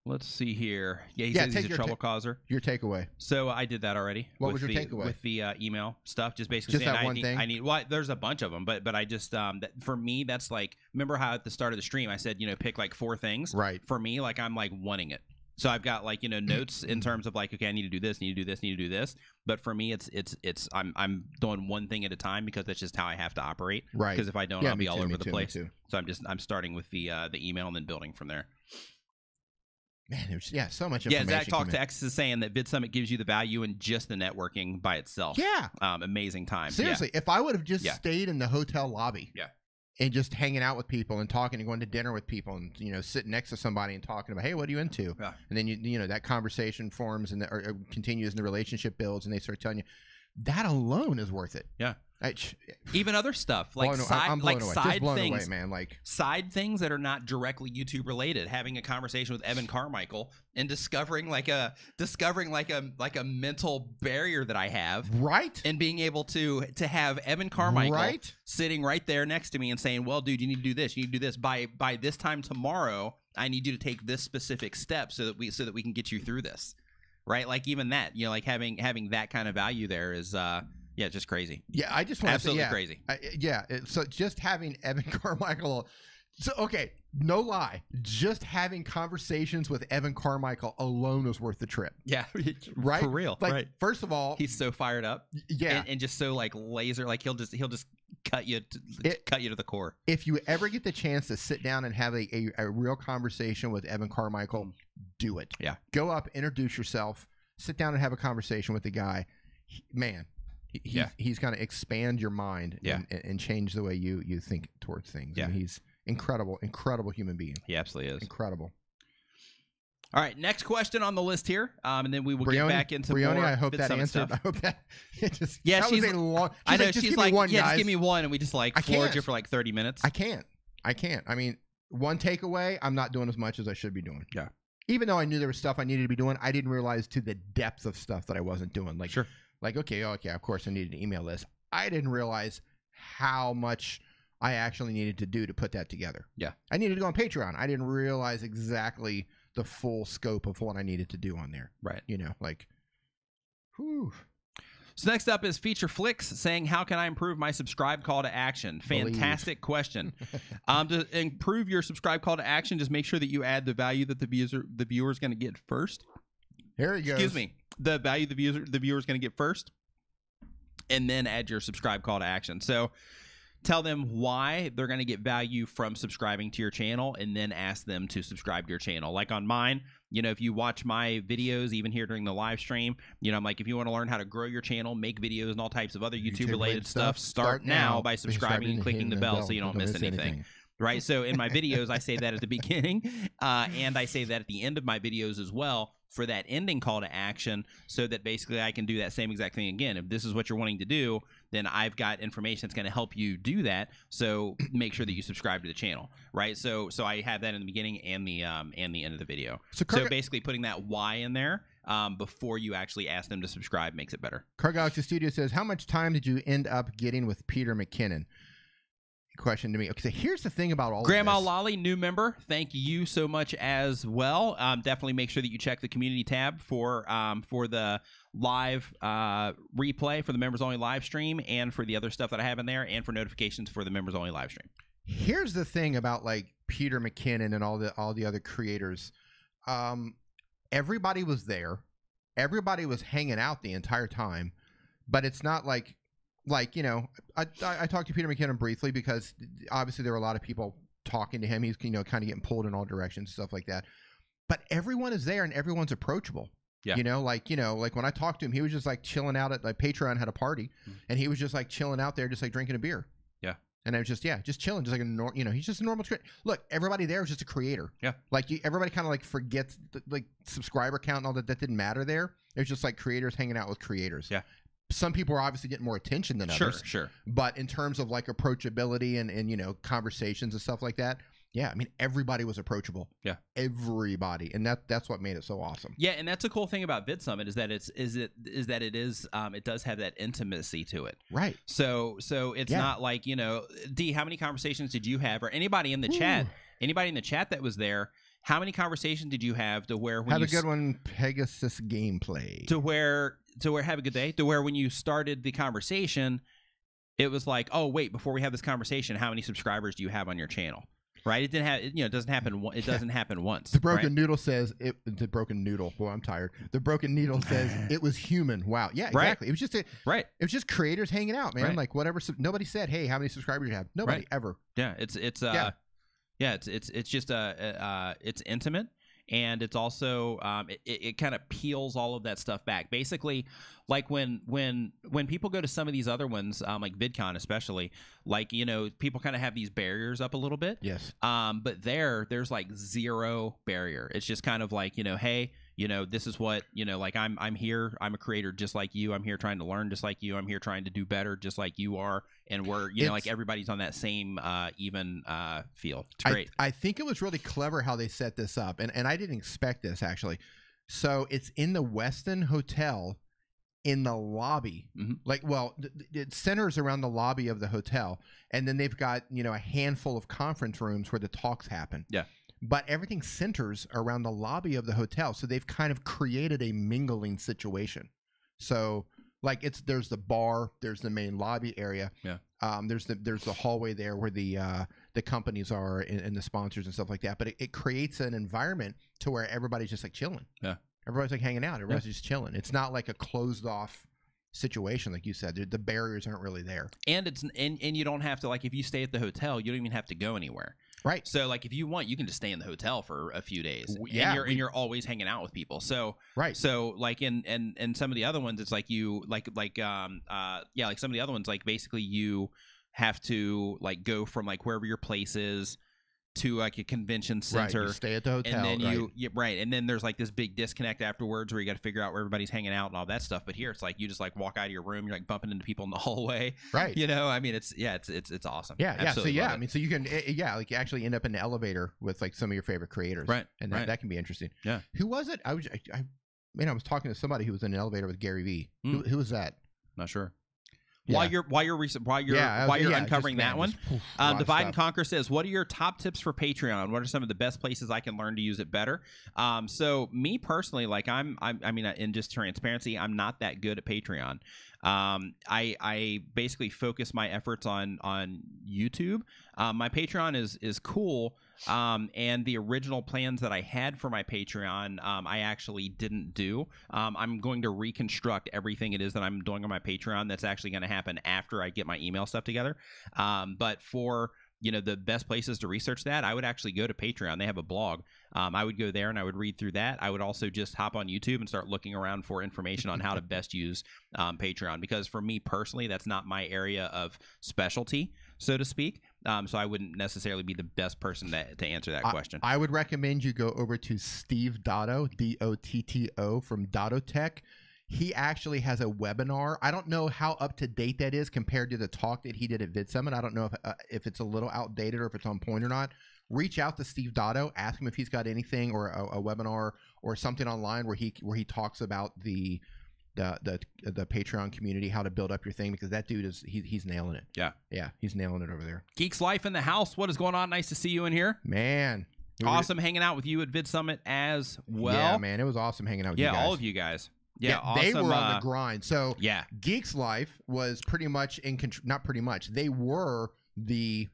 Speaker 1: Let's see here. Yeah, he says he's a trouble causer.
Speaker 2: Your takeaway.
Speaker 1: So I did that already.
Speaker 2: What was your takeaway?
Speaker 1: With the email stuff, just basically
Speaker 2: just
Speaker 1: saying
Speaker 2: that one thing?
Speaker 1: I need. Well, there's a bunch of them, but I just for me, that's like, remember how at the start of the stream I said, you know, pick like 4 things.
Speaker 2: Right.
Speaker 1: For me, like I'm like wanting it. So I've got like, you know, notes in terms of like, okay, I need to do this, need to do this, need to do this. But for me, it's I'm doing one thing at a time because that's just how I have to operate.
Speaker 2: Right.
Speaker 1: Because if I don't, I'll be all over the place.
Speaker 2: Too.
Speaker 1: So I'm starting with the email and then building from there.
Speaker 2: Man, so much information.
Speaker 1: Yeah, Zach Talk to X is saying that Vid Summit gives you the value in just the networking by itself.
Speaker 2: Yeah.
Speaker 1: Amazing time.
Speaker 2: Seriously, if I would have just stayed in the hotel lobby.
Speaker 1: Yeah.
Speaker 2: And just hanging out with people and talking and going to dinner with people and, you know, sitting next to somebody and talking about, hey, what are you into?
Speaker 1: Yeah.
Speaker 2: And then, you know, that conversation forms and or continues and the relationship builds and they start telling you, that alone is worth it.
Speaker 1: Yeah. Even other stuff like side things,
Speaker 2: away, man. Like
Speaker 1: side things that are not directly YouTube related. Having a conversation with Evan Carmichael and discovering like a mental barrier that I have,
Speaker 2: right?
Speaker 1: And being able to have Evan Carmichael sitting right there next to me and saying, "Well, dude, you need to do this. You need to do this by this time tomorrow. I need you to take this specific step so that we can get you through this." Right? Like even that, you know, like having that kind of value there is yeah, just crazy.
Speaker 2: Yeah, I just want
Speaker 1: absolutely
Speaker 2: to say,
Speaker 1: crazy.
Speaker 2: So just having Evan Carmichael So, okay, no lie. Just having conversations with Evan Carmichael alone was worth the trip.
Speaker 1: Yeah,
Speaker 2: Right?
Speaker 1: for real.
Speaker 2: Like,
Speaker 1: right.
Speaker 2: first of all,
Speaker 1: He's so fired up.
Speaker 2: yeah.
Speaker 1: And just so like laser, like he'll just cut you to the core.
Speaker 2: If you ever get the chance to sit down and have a real conversation with Evan Carmichael, do it.
Speaker 1: Yeah.
Speaker 2: Go up, introduce yourself, sit down and have a conversation with the guy. He's going to expand your mind and change the way you think towards things.
Speaker 1: Yeah.
Speaker 2: And he's incredible human being.
Speaker 1: He absolutely is.
Speaker 2: Incredible.
Speaker 1: All right, next question on the list here, and then we will get back into
Speaker 2: Brioni,
Speaker 1: more
Speaker 2: I hope
Speaker 1: Bit
Speaker 2: that
Speaker 1: Summit
Speaker 2: answered.
Speaker 1: stuff.
Speaker 2: I hope that just
Speaker 1: Yeah,
Speaker 2: was a long.
Speaker 1: I know
Speaker 2: just
Speaker 1: she's
Speaker 2: give
Speaker 1: like,
Speaker 2: me one,
Speaker 1: yeah,
Speaker 2: guys.
Speaker 1: just give me one, and we just like
Speaker 2: I
Speaker 1: floored
Speaker 2: can't.
Speaker 1: you for like 30 minutes.
Speaker 2: I can't. I mean, one takeaway: I'm not doing as much as I should be doing.
Speaker 1: Yeah.
Speaker 2: Even though I knew there was stuff I needed to be doing, I didn't realize to the depth of stuff that I wasn't doing. Like,
Speaker 1: Sure.
Speaker 2: Like, okay, of course I needed an email list. I didn't realize how much I actually needed to do to put that together.
Speaker 1: Yeah.
Speaker 2: I needed to go on Patreon. I didn't realize exactly the full scope of what I needed to do on there.
Speaker 1: Right.
Speaker 2: You know, like, whew.
Speaker 1: So next up is Feature Flicks saying, how can I improve my subscribe call to action? Fantastic question. To improve your subscribe call to action, just make sure that you add the value that the viewer is going to get first.
Speaker 2: Here he goes.
Speaker 1: Excuse me. The value the viewer is going to get first, and then add your subscribe call to action. So tell them why they're going to get value from subscribing to your channel, and then ask them to subscribe to your channel. Like on mine, you know, if you watch my videos, even here during the live stream, you know, I'm like, if you want to learn how to grow your channel, make videos and all types of other YouTube-related stuff, start now by subscribing and clicking the bell so you don't miss anything. Right? So in my videos, I say that at the beginning, and I say that at the end of my videos as well, for that ending call to action, so that basically I can do that same exact thing again. If this is what you're wanting to do, then I've got information that's going to help you do that. So make sure that you subscribe to the channel, right? So I have that in the beginning and the end of the video. So basically putting that why in there before you actually ask them to subscribe makes it better.
Speaker 2: Car Galaxy Studio says, how much time did you end up getting with Peter McKinnon? Question to me. Okay, so here's the thing about all
Speaker 1: Grandma
Speaker 2: of this.
Speaker 1: Lolly, new member. Thank you so much as well. Definitely make sure that you check the community tab for the live replay for the members only live stream, and for the other stuff that I have in there, and for notifications for the members only live stream.
Speaker 2: Here's the thing about like Peter McKinnon and all the other creators. Everybody was there. Everybody was hanging out the entire time, but it's not like, you know, I talked to Peter McKinnon briefly because obviously there were a lot of people talking to him. He's, you know, kind of getting pulled in all directions, stuff like that. But everyone is there and everyone's approachable.
Speaker 1: Yeah.
Speaker 2: You know, like when I talked to him, he was just like chilling out at like Patreon had a party, and he was just like chilling out there, just like drinking a beer.
Speaker 1: Yeah.
Speaker 2: And I was just chilling, just like you know, he's just a normal. Look, everybody there was just a creator.
Speaker 1: Yeah.
Speaker 2: Like everybody kind of like forgets like subscriber count and all that. That didn't matter there. It was just like creators hanging out with creators.
Speaker 1: Yeah.
Speaker 2: Some people are obviously getting more attention than others.
Speaker 1: Sure.
Speaker 2: But in terms of like approachability and you know, conversations and stuff like that, yeah, I mean, everybody was approachable.
Speaker 1: Yeah.
Speaker 2: Everybody. And that's what made it so awesome.
Speaker 1: Yeah, and that's a cool thing about Vid Summit is that it does have that intimacy to it.
Speaker 2: Right.
Speaker 1: So it's not like, you know, D, how many conversations did you have, or anybody in the chat that was there, how many conversations did you have to where when
Speaker 2: have a good one, Pegasus gameplay.
Speaker 1: To where have a good day, to where when you started the conversation, it was like, oh wait, before we have this conversation, how many subscribers do you have on your channel? Right? It didn't have, you know, it doesn't happen. It doesn't happen once.
Speaker 2: The Broken Noodle says the Broken Noodle. Boy, I'm tired. The Broken Needle says it was human. Wow. Yeah, exactly. It was just It was just creators hanging out, man.
Speaker 1: Right.
Speaker 2: Like whatever. Nobody said, hey, how many subscribers you have? Nobody ever.
Speaker 1: Yeah. It's just it's intimate. And it's also it kind of peels all of that stuff back. Basically, like when people go to some of these other ones, like VidCon especially, like, you know, people kind of have these barriers up a little bit.
Speaker 2: Yes.
Speaker 1: But there's like zero barrier. It's just kind of like, you know, hey, you know, this is what, you know, like I'm here. I'm a creator just like you. I'm here trying to learn just like you. I'm here trying to do better just like you are. And we're, you know, like everybody's on that same even field. It's great.
Speaker 2: I think it was really clever how they set this up. And I didn't expect this, actually. So it's in the Westin Hotel in the lobby. Like, well, it centers around the lobby of the hotel. And then they've got, you know, a handful of conference rooms where the talks happen.
Speaker 1: Yeah.
Speaker 2: But everything centers around the lobby of the hotel. So they've kind of created a mingling situation. So like there's the bar, there's the main lobby area.
Speaker 1: Yeah.
Speaker 2: There's the hallway there where the the companies are and the sponsors and stuff like that. But it creates an environment to where everybody's just like chilling.
Speaker 1: Yeah.
Speaker 2: Everybody's like hanging out. Everybody's just chilling. It's not like a closed off situation, like you said. The barriers aren't really there.
Speaker 1: And it's and you don't have to, like, if you stay at the hotel, you don't even have to go anywhere.
Speaker 2: Right.
Speaker 1: So like if you want, you can just stay in the hotel for a few days.
Speaker 2: Yeah,
Speaker 1: and you're always hanging out with people. So
Speaker 2: Right.
Speaker 1: So like in some of the other ones, it's like you like some of the other ones, like basically you have to like go from like wherever your place is to like a convention center.
Speaker 2: Right. You stay at the hotel.
Speaker 1: And then
Speaker 2: right.
Speaker 1: and then there's like this big disconnect afterwards where you got to figure out where everybody's hanging out and all that stuff. But here it's like you just like walk out of your room, you're like bumping into people in the hallway.
Speaker 2: Right.
Speaker 1: You know, I mean, it's awesome.
Speaker 2: Yeah.
Speaker 1: Absolutely
Speaker 2: So
Speaker 1: love
Speaker 2: I
Speaker 1: it.
Speaker 2: mean, so you can like you actually end up in the elevator with like some of your favorite creators.
Speaker 1: Right.
Speaker 2: And
Speaker 1: right.
Speaker 2: that can be interesting.
Speaker 1: Yeah.
Speaker 2: Who was it? I was talking to somebody who was in an elevator with Gary Vee. Who was that?
Speaker 1: Not sure.
Speaker 2: Yeah.
Speaker 1: While you're uncovering that one, Divide and Conquer says, "What are your top tips for Patreon? What are some of the best places I can learn to use it better?" So me personally, like I mean, in just transparency, I'm not that good at Patreon. I basically focus my efforts on YouTube. My Patreon is cool. And the original plans that I had for my Patreon, I actually didn't do. I'm going to reconstruct everything it is that I'm doing on my Patreon. That's actually going to happen after I get my email stuff together. But for the best places to research that, I would actually go to Patreon. They have a blog. I would go there and I would read through that. I would also just hop on YouTube and start looking around for information on how to best use Patreon, because for me personally, that's not my area of specialty, so to speak. So I wouldn't necessarily be the best person to answer that question.
Speaker 2: I would recommend you go over to Steve Dotto, Dotto, from Dotto Tech. He actually has a webinar. I don't know how up to date that is compared to the talk that he did at VidSummit. I don't know if it's a little outdated or if it's on point or not. Reach out to Steve Dotto, ask him if he's got anything or a webinar or something online where he talks about the Patreon community, how to build up your thing, because that dude he's nailing it. Yeah, he's nailing it over there.
Speaker 1: Geeks Life in the house. What is going on? Nice to see you in here,
Speaker 2: man.
Speaker 1: Awesome hanging out with you at VidSummit as well.
Speaker 2: Yeah, man, it was awesome hanging out with you guys.
Speaker 1: Yeah, all of you guys. Yeah, awesome.
Speaker 2: They were on the grind. So
Speaker 1: yeah,
Speaker 2: Geeks Life was pretty much in control. Not pretty much. They were they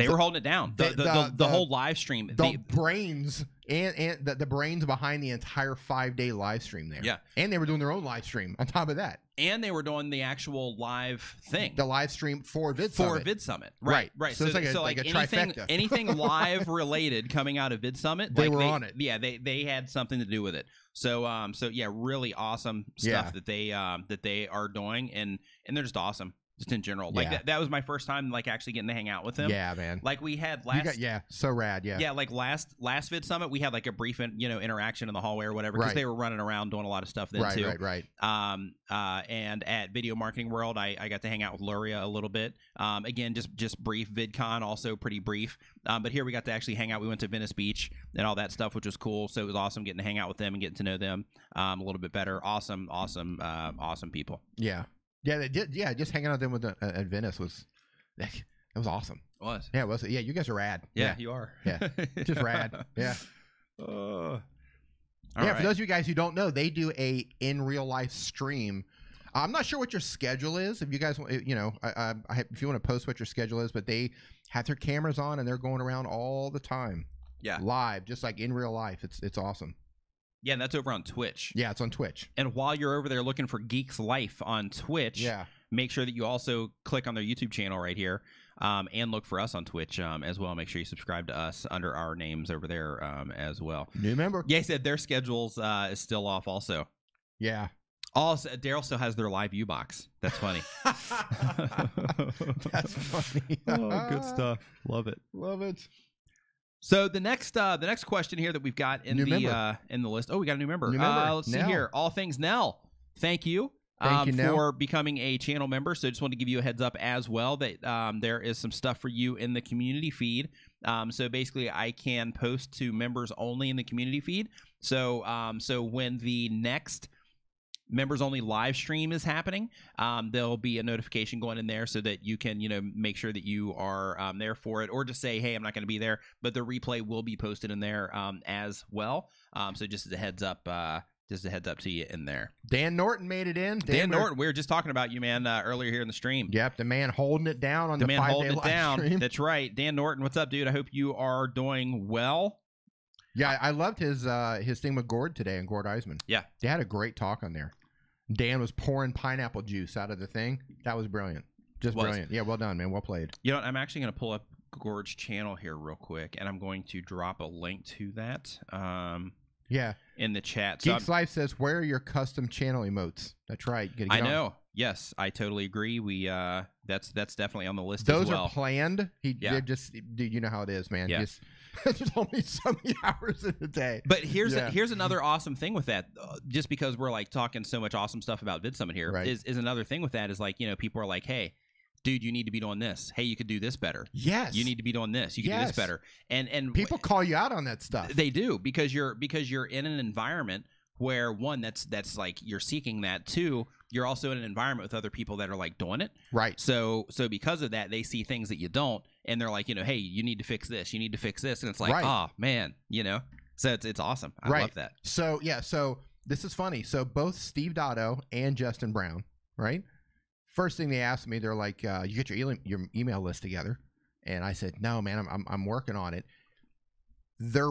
Speaker 2: were
Speaker 1: holding it down. The whole live stream.
Speaker 2: The brains and the brains behind the entire 5-day live stream there.
Speaker 1: Yeah.
Speaker 2: And they were doing their own live stream on top of that.
Speaker 1: And they were doing the actual live thing.
Speaker 2: The live stream for VidSummit.
Speaker 1: For VidSummit. Right.
Speaker 2: So it's like a trifecta.
Speaker 1: Anything live related coming out of VidSummit,
Speaker 2: they were on it.
Speaker 1: Yeah, they had something to do with it. So yeah, really awesome stuff that they are doing, and they're just awesome. Just in general, like that was my first time like actually getting to hang out with them.
Speaker 2: Yeah, man.
Speaker 1: Like we had last,
Speaker 2: so rad. Yeah,
Speaker 1: like last VidSummit, we had like a brief interaction in the hallway or whatever, because they were running around doing a lot of stuff then too.
Speaker 2: Right.
Speaker 1: And at Video Marketing World, I got to hang out with Luria a little bit. Again, just brief. VidCon also pretty brief. But here we got to actually hang out. We went to Venice Beach and all that stuff, which was cool. So it was awesome getting to hang out with them and getting to know them a little bit better. Awesome people.
Speaker 2: Yeah. Yeah, they did. Yeah, just hanging out with them at Venice was awesome.
Speaker 1: It was.
Speaker 2: Yeah, it was. Yeah, you guys are rad.
Speaker 1: Yeah, you are.
Speaker 2: Yeah, just rad. Yeah.
Speaker 1: All
Speaker 2: right.
Speaker 1: right.
Speaker 2: For those of you guys who don't know, they do a in real life stream. I'm not sure what your schedule is. If you guys, if you want to post what your schedule is, but they have their cameras on and they're going around all the time.
Speaker 1: Yeah.
Speaker 2: Live, just like in real life. It's awesome.
Speaker 1: Yeah, and that's over on Twitch.
Speaker 2: Yeah, it's on Twitch.
Speaker 1: And while you're over there looking for Geeks Life on Twitch, make sure that you also click on their YouTube channel right here, and look for us on Twitch as well. Make sure you subscribe to us under our names over there as well.
Speaker 2: New member.
Speaker 1: Yeah, he said their schedules is still off also.
Speaker 2: Yeah.
Speaker 1: Also, Daryl still has their live U-Box. That's funny.
Speaker 2: That's funny.
Speaker 1: Oh, good stuff. Love it.
Speaker 2: Love it.
Speaker 1: So the next question here that we've got in the list. Oh, we got a new member. Let's see here. All Things Nell. Thank you.
Speaker 2: Thank you,
Speaker 1: for becoming a channel member. So just want to give you a heads up as well that there is some stuff for you in the community feed. So basically, I can post to members only in the community feed. So when the next members only live stream is happening, there'll be a notification going in there so that you can make sure that you are there for it, or just say, hey, I'm not going to be there, but the replay will be posted in there as well. So just as a heads up Just a heads up to you in there.
Speaker 2: Dan Norton made it in.
Speaker 1: Dan Norton, we were just talking about you, man, earlier here in the stream.
Speaker 2: Yep, the man holding it down on the
Speaker 1: man
Speaker 2: 5-day
Speaker 1: holding it
Speaker 2: live
Speaker 1: down.
Speaker 2: stream.
Speaker 1: That's right. Dan Norton, what's up, dude? I hope you are doing well.
Speaker 2: Yeah, I loved his thing with Gord today and Gord Eisman.
Speaker 1: Yeah.
Speaker 2: They had a great talk on there. Dan was pouring pineapple juice out of the thing. That was brilliant. Just brilliant. Yeah, well done, man. Well played.
Speaker 1: You know what? I'm actually going to pull up Gord's channel here real quick, and I'm going to drop a link to that.
Speaker 2: Yeah.
Speaker 1: In the chat.
Speaker 2: Geeks Life says, where are your custom channel emotes? That's right.
Speaker 1: I know. Yes, I totally agree. We that's definitely on the list
Speaker 2: Those
Speaker 1: as well.
Speaker 2: are planned. They're just, dude, you know how it is, man. Yeah. There's only so many hours in the day.
Speaker 1: But here's another awesome thing with that. Just because we're like talking so much awesome stuff about VidSummit here,
Speaker 2: right.
Speaker 1: is another thing with that is like, you know, people are like, hey, dude, you need to be doing this. Hey, you could do this better.
Speaker 2: Yes.
Speaker 1: You need to be doing this. You can do this better. And
Speaker 2: people call you out on that stuff.
Speaker 1: They do because you're in an environment where one, that's like you're seeking that. Two, you're also in an environment with other people that are like doing it.
Speaker 2: Right.
Speaker 1: So because of that, they see things that you don't, and they're like, you know, hey, you need to fix this. You need to fix this. And it's like, oh man, you know. So it's awesome. I love that.
Speaker 2: So so this is funny. So both Steve Dotto and Justin Brown, right? First thing they asked me, they're like, "You get your email list together," and I said, "No, man, I'm working on it." Their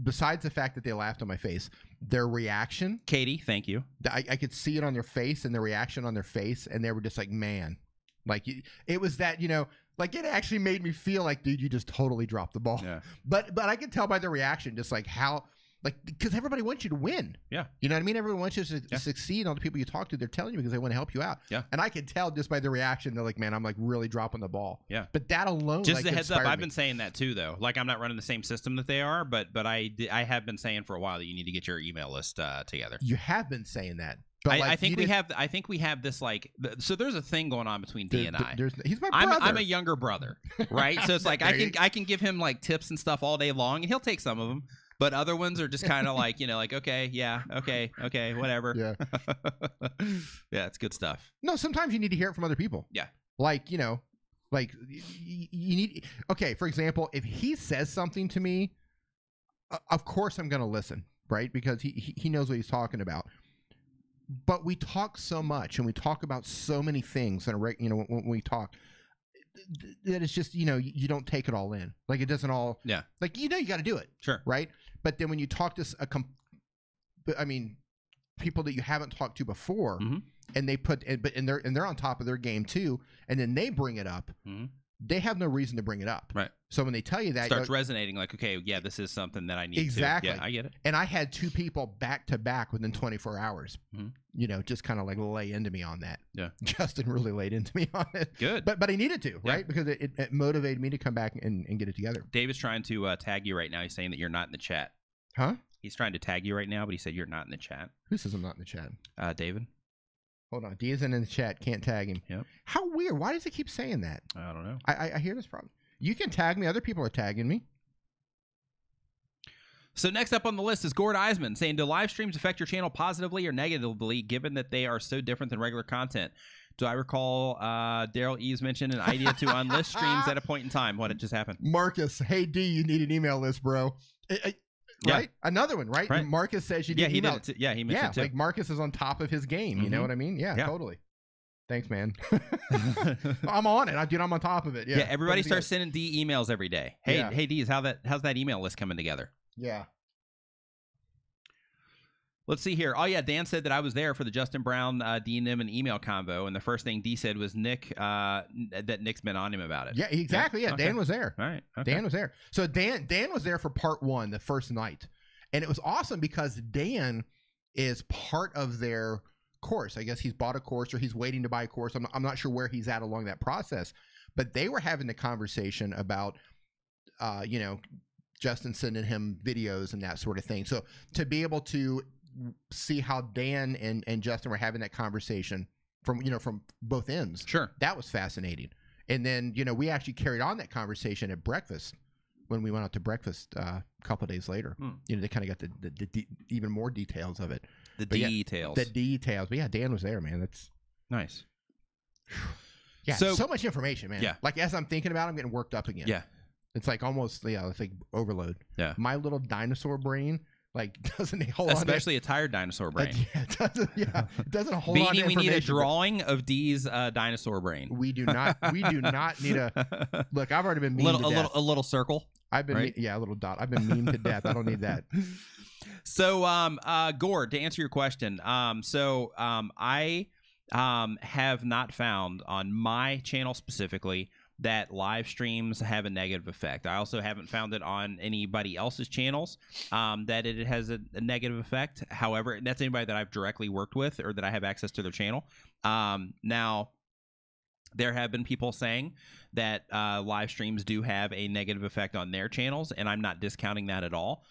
Speaker 2: besides the fact that they laughed on my face, their reaction,
Speaker 1: Katie, thank you.
Speaker 2: I could see it on their face and the reaction on their face, and they were just like, "Man," like it was that, you know, like it actually made me feel like, dude, you just totally dropped the ball.
Speaker 1: Yeah.
Speaker 2: But I could tell by their reaction, just like how. Like, because everybody wants you to win.
Speaker 1: Yeah.
Speaker 2: You know what I mean? Everyone wants you to succeed. All the people you talk to, they're telling you because they want to help you out.
Speaker 1: Yeah.
Speaker 2: And I can tell just by the reaction, they're like, man, I'm like really dropping the ball.
Speaker 1: Yeah.
Speaker 2: But that alone,
Speaker 1: just
Speaker 2: like,
Speaker 1: a heads up, I've
Speaker 2: me.
Speaker 1: been saying that too, though. Like, I'm not running the same system that they are, but I have been saying for a while that you need to get your email list together.
Speaker 2: You have been saying that. But
Speaker 1: I think we have this like so there's a thing going on between D and I.
Speaker 2: He's my brother.
Speaker 1: I'm a younger brother, right? So it's like I can give him like tips and stuff all day long, and he'll take some of them. But other ones are just kind of like, you know, like, okay, yeah, okay, whatever.
Speaker 2: Yeah.
Speaker 1: Yeah, it's good stuff.
Speaker 2: No, sometimes you need to hear it from other people.
Speaker 1: Yeah.
Speaker 2: Like, you know, like you need, okay, for example, if he says something to me, of course I'm going to listen, right? Because he knows what he's talking about. But we talk so much and we talk about so many things and, you know, when we talk, that it's just, you know, you don't take it all in. Like, it doesn't all, like, you know, you got to do it.
Speaker 1: Sure.
Speaker 2: Right. But then when you talk to people that you haven't talked to before, and they and they're on top of their game too, and then they bring it up, they have no reason to bring it up.
Speaker 1: Right.
Speaker 2: So when they tell you that,
Speaker 1: starts resonating, like, okay, yeah, this is something that I need
Speaker 2: exactly.
Speaker 1: to. Yeah, I get it.
Speaker 2: And I had 2 people back to back within 24 hours. You know, just kind of like lay into me on that.
Speaker 1: Yeah.
Speaker 2: Justin really laid into me on it.
Speaker 1: Good.
Speaker 2: But I needed to, right? Because it motivated me to come back and get it together.
Speaker 1: Dave is trying to tag you right now. He's saying that you're not in the chat.
Speaker 2: Huh?
Speaker 1: He's trying to tag you right now, but he said you're not in the chat.
Speaker 2: Who says I'm not in the chat?
Speaker 1: David.
Speaker 2: Hold on. D isn't in the chat. Can't tag him.
Speaker 1: Yep.
Speaker 2: How weird. Why does it keep saying that?
Speaker 1: I don't know.
Speaker 2: I hear this problem. You can tag me. Other people are tagging me.
Speaker 1: So next up on the list is Gord Eisman saying, do live streams affect your channel positively or negatively given that they are so different than regular content? Do I recall Daryl Eves mentioned an idea to unlist streams at a point in time? What had just happened?
Speaker 2: Marcus, hey, D, you need an email list, bro. Right? Another one, right? Marcus says you need email.
Speaker 1: Did it. Yeah, he mentioned it too.
Speaker 2: Like Marcus is on top of his game. You know what I mean? Yeah, totally. Thanks, man. I'm on it. Dude, I'm on top of it. Yeah.
Speaker 1: Everybody starts sending D emails every day. Hey, D, how's that email list coming together?
Speaker 2: Yeah.
Speaker 1: Let's see here. Oh, yeah, Dan said that I was there for the Justin Brown, D Nim email convo, and the first thing D said was that Nick's been on him about it.
Speaker 2: Yeah, exactly. Yeah, okay. Dan was there.
Speaker 1: All right. Okay.
Speaker 2: Dan was there. So Dan was there for part 1, the first night. And it was awesome because Dan is part of their course. I guess he's bought a course or he's waiting to buy a course. I'm not sure where he's at along that process. But they were having the conversation about, you know, Justin sending him videos and that sort of thing. So to be able to see how Dan and Justin were having that conversation from both ends.
Speaker 1: Sure.
Speaker 2: That was fascinating. And then, you know, we actually carried on that conversation at breakfast when we went out to breakfast a couple of days later. You know, they kind of got the even more details of it.
Speaker 1: The details.
Speaker 2: The details. But yeah, Dan was there, man. That's
Speaker 1: nice.
Speaker 2: Yeah, so much information, man.
Speaker 1: Yeah.
Speaker 2: Like as I'm thinking about it, I'm getting worked up again.
Speaker 1: Yeah.
Speaker 2: It's like almost, it's like overload.
Speaker 1: Yeah.
Speaker 2: My little dinosaur brain like doesn't hold
Speaker 1: Especially a tired dinosaur
Speaker 2: on
Speaker 1: brain.
Speaker 2: to, it doesn't hold on to
Speaker 1: Beanie, we need a
Speaker 2: information.
Speaker 1: drawing of Dee's dinosaur brain.
Speaker 2: We do not need a look. I've already been memed to death.
Speaker 1: A little circle.
Speaker 2: I've been
Speaker 1: right?
Speaker 2: a little dot. I've been memed to death. I don't need that.
Speaker 1: So, Gord, to answer your question, I have not found on my channel specifically that live streams have a negative effect. I also haven't found it on anybody else's channels that it has a negative effect. However, that's anybody that I've directly worked with or that I have access to their channel. Now, there have been people saying that live streams do have a negative effect on their channels, and I'm not discounting that at all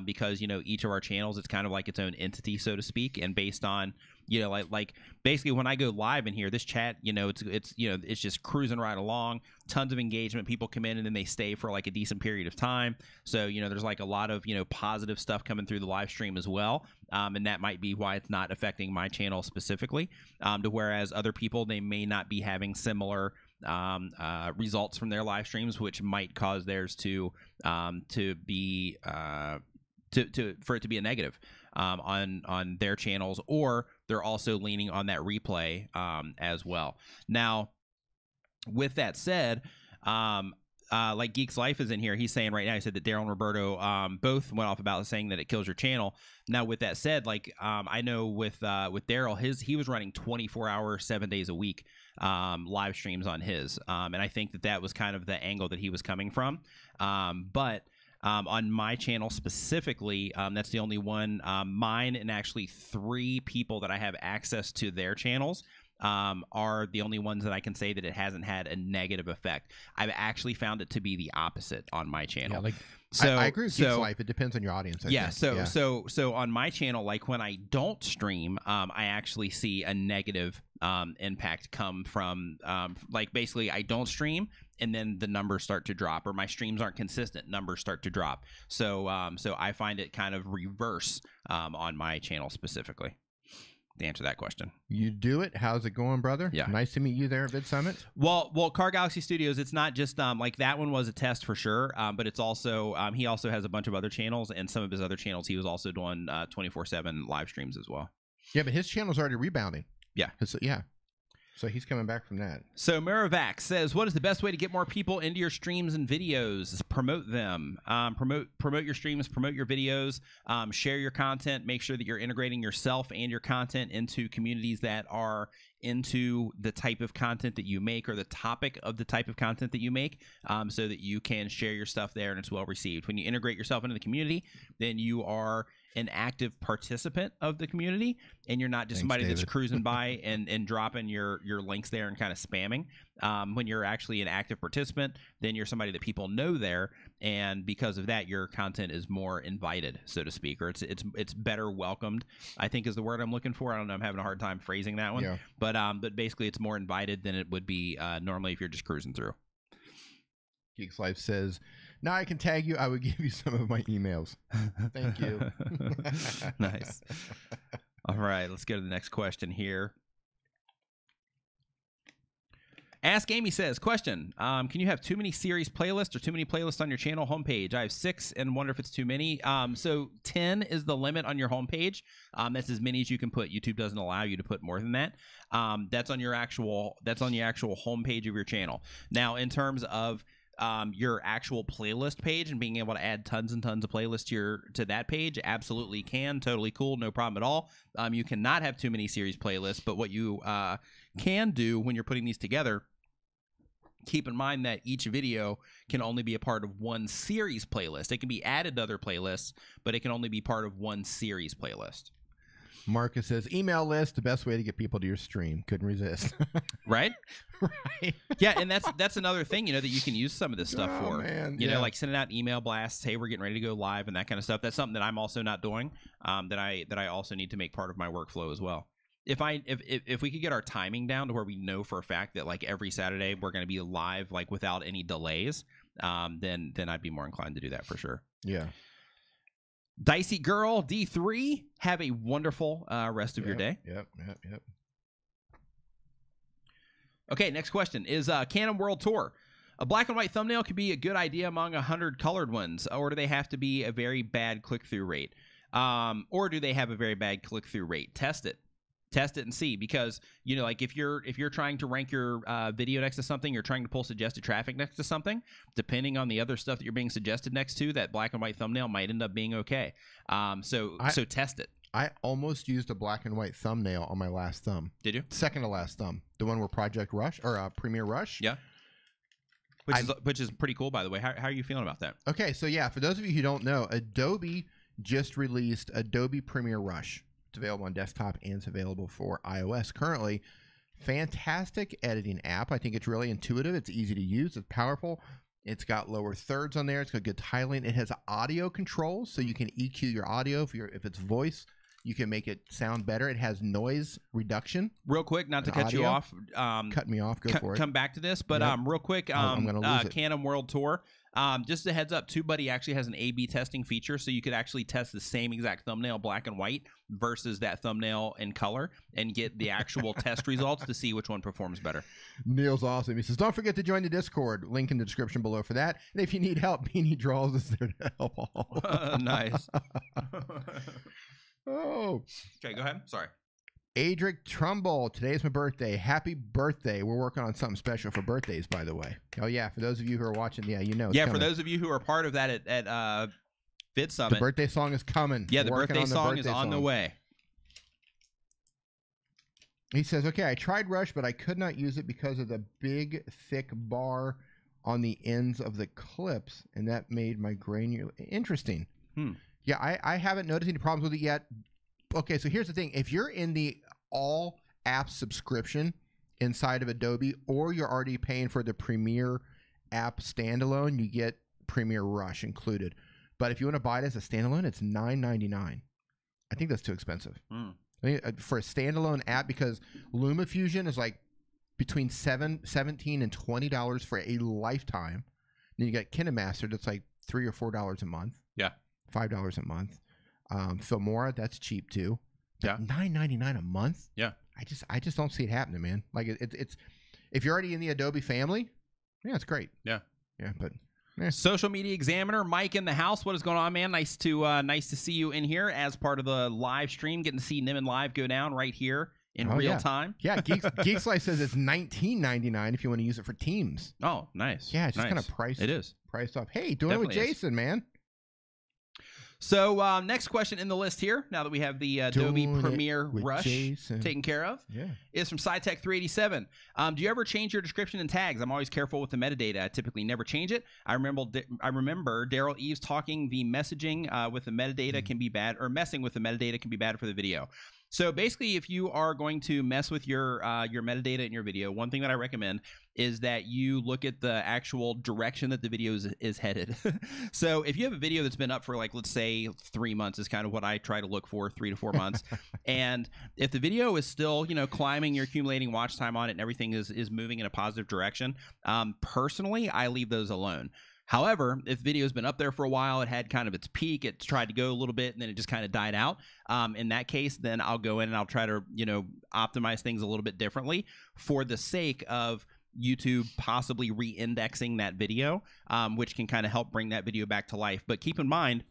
Speaker 1: because, you know, each of our channels, it's kind of like its own entity, so to speak, and based on, you know, like basically when I go live in here, this chat, you know, it's you know, it's just cruising right along, tons of engagement, people come in and then they stay for like a decent period of time. So, you know, there's like a lot of, you know, positive stuff coming through the live stream as well. And that might be why it's not affecting my channel specifically, to whereas other people, they may not be having similar results from their live streams, which might cause theirs to be for it to be a negative on their channels, or they're also leaning on that replay as well. Now, with that said, like Geek's Life is in here. He's saying right now, he said that Daryl and Roberto both went off about saying that it kills your channel. Now, with that said, like I know with Daryl, he was running 24 hours, 7 days a week live streams on his, and I think that was kind of the angle that he was coming from. But on my channel specifically, that's the only one. Mine and actually 3 people that I have access to their channels are the only ones that I can say that it hasn't had a negative effect. I've actually found it to be the opposite on my channel.
Speaker 2: Yeah, like
Speaker 1: so
Speaker 2: I agree with Geek's Life. It depends on your audience. I think.
Speaker 1: So on my channel, like when I don't stream, I actually see a negative impact come from like basically I don't stream and then the numbers start to drop, or my streams aren't consistent, numbers start to drop. So so I find it kind of reverse on my channel specifically. To answer that question.
Speaker 2: You do it. How's it going, brother?
Speaker 1: Yeah.
Speaker 2: Nice to meet you there at Vid Summit.
Speaker 1: Well, Car Galaxy Studios, it's not just like that one was a test for sure, but it's also he also has a bunch of other channels, and some of his other channels he was also doing 24/7 live streams as well.
Speaker 2: Yeah, but his channel's already rebounding.
Speaker 1: Yeah.
Speaker 2: So he's coming back from that.
Speaker 1: So Miravac says, what is the best way to get more people into your streams and videos? Promote them. Promote your streams, promote your videos, share your content, make sure that you're integrating yourself and your content into communities that are into the type of content that you make, or the topic of the type of content that you make, so that you can share your stuff there and it's well received. When you integrate yourself into the community, then you are an active participant of the community, and you're not just somebody that's cruising by and dropping your links there and kind of spamming. When you're actually an active participant, then you're somebody that people know there, and because of that, your content is more invited, so to speak, or it's better welcomed, I think is the word I'm looking for. I don't know, I'm having a hard time phrasing that one. Yeah. But basically it's more invited than it would be normally if you're just cruising through.
Speaker 2: Geek's Life says, now I can tag you. I would give you some of my emails. Thank you.
Speaker 1: Nice. All right, let's go to the next question here. Ask Amy says, question, can you have too many series playlists or too many playlists on your channel homepage? I have 6 and wonder if it's too many. So 10 is the limit on your homepage. That's as many as you can put. YouTube doesn't allow you to put more than that. That's on your actual homepage of your channel. Now, in terms of your actual playlist page and being able to add tons and tons of playlists to that page, absolutely can. Totally cool. No problem at all. You cannot have too many series playlists, but what you can do when you're putting these together, keep in mind that each video can only be a part of one series playlist. It can be added to other playlists, but it can only be part of one series playlist.
Speaker 2: Marcus says, email list, the best way to get people to your stream. Couldn't resist.
Speaker 1: Right?
Speaker 2: Right.
Speaker 1: Yeah, and that's another thing, you know, that you can use some of this stuff for.
Speaker 2: Man.
Speaker 1: You know, like sending out email blasts, hey, we're getting ready to go live, and that kind of stuff. That's something that I'm also not doing, that I also need to make part of my workflow as well. If we could get our timing down to where we know for a fact that like every Saturday we're going to be live like without any delays, then I'd be more inclined to do that for sure.
Speaker 2: Yeah.
Speaker 1: Dicey Girl D3, have a wonderful rest of your day.
Speaker 2: Yep.
Speaker 1: Okay, next question is Canon World Tour. A black and white thumbnail could be a good idea among 100 colored ones, or do they have to be a very bad click-through rate? Or do they have a very bad click-through rate? Test it and see, because like if you're trying to rank your video next to something, you're trying to pull suggested traffic next to something, depending on the other stuff that you're being suggested next to, that black and white thumbnail might end up being okay. So test it.
Speaker 2: I almost used a black and white thumbnail on my last thumb.
Speaker 1: Did you?
Speaker 2: Second to last thumb, the one where Project Rush or Premiere Rush.
Speaker 1: Yeah. Which is pretty cool, by the way. How are you feeling about that?
Speaker 2: Okay, so yeah, for those of you who don't know, Adobe just released Adobe Premiere Rush. It's available on desktop and it's available for iOS currently. Fantastic editing app. I think it's really intuitive. It's easy to use. It's powerful. It's got lower thirds on there. It's got good tiling. It has audio controls, so you can EQ your audio if it's voice. You can make it sound better. It has noise reduction.
Speaker 1: Real quick, not to cut you off.
Speaker 2: Cut me off. Go for it.
Speaker 1: Come back to this, but
Speaker 2: Yep.
Speaker 1: real quick,
Speaker 2: I'm gonna lose it.
Speaker 1: Canon World Tour. Just a heads up, TubeBuddy actually has an A/B testing feature, so you could actually test the same exact thumbnail, black and white, versus that thumbnail in color, and get the actual test results to see which one performs better.
Speaker 2: Neil's awesome. He says, don't forget to join the Discord. Link in the description below for that. And if you need help, Beanie Draws is there to help all.
Speaker 1: Nice.
Speaker 2: Oh.
Speaker 1: Okay, go ahead. Sorry.
Speaker 2: Adric Trumbull, today's my birthday. Happy birthday. We're working on something special for birthdays, by the way. Oh, yeah. For those of you who are watching, yeah, you know. It's coming.
Speaker 1: For those of you who are part of that at Vid Summit.
Speaker 2: The birthday song is coming.
Speaker 1: Yeah, the birthday song is on the way.
Speaker 2: He says, okay, I tried Rush, but I could not use it because of the big, thick bar on the ends of the clips, and that made my granular. Interesting. Yeah, I haven't noticed any problems with it yet. Okay, so here's the thing. If you're in the all apps subscription inside of Adobe, or you're already paying for the Premiere app standalone, you get Premiere Rush included. But if you want to buy it as a standalone, it's $9.99. I think that's too expensive. I think for a standalone app, because LumaFusion is like between $17 and $20 for a lifetime. Then you got KineMaster that's like $3 or $4 a month.
Speaker 1: Yeah.
Speaker 2: $5 a month. Filmora, that's cheap too.
Speaker 1: Yeah.
Speaker 2: $9.99 a month.
Speaker 1: Yeah.
Speaker 2: I just don't see it happening, man. Like it's if you're already in the Adobe family, yeah, it's great.
Speaker 1: Yeah.
Speaker 2: Yeah, but
Speaker 1: Social Media Examiner, Mike in the house. What is going on, man? Nice to see you in here as part of the live stream. Getting to see Nimin Live go down right here in real time.
Speaker 2: Yeah, Geekslice says it's $19.99 if you want to use it for Teams.
Speaker 1: Oh, nice.
Speaker 2: Yeah, it's just kind of priced.
Speaker 1: It is
Speaker 2: priced up. Hey, doing it with Jason, man.
Speaker 1: So next question in the list here, now that we have the Adobe Premiere Rush taken care of, is from SciTech387. Do you ever change your description and tags? I'm always careful with the metadata. I typically never change it. I remember Daryl Eves talking the messaging with the metadata can be bad, or messing with the metadata can be bad for the video. So basically, if you are going to mess with your metadata in your video, one thing that I recommend is that you look at the actual direction that the video is headed. So if you have a video that's been up for, like, let's say 3 months is kind of what I try to look for, 3 to 4 months. And if the video is still, climbing, you're accumulating watch time on it and everything is moving in a positive direction, personally, I leave those alone. However, if the video's been up there for a while, it had kind of its peak, it tried to go a little bit, and then it just kind of died out. In that case, then I'll go in and I'll try to, optimize things a little bit differently for the sake of YouTube possibly re-indexing that video, which can kind of help bring that video back to life. But keep in mind,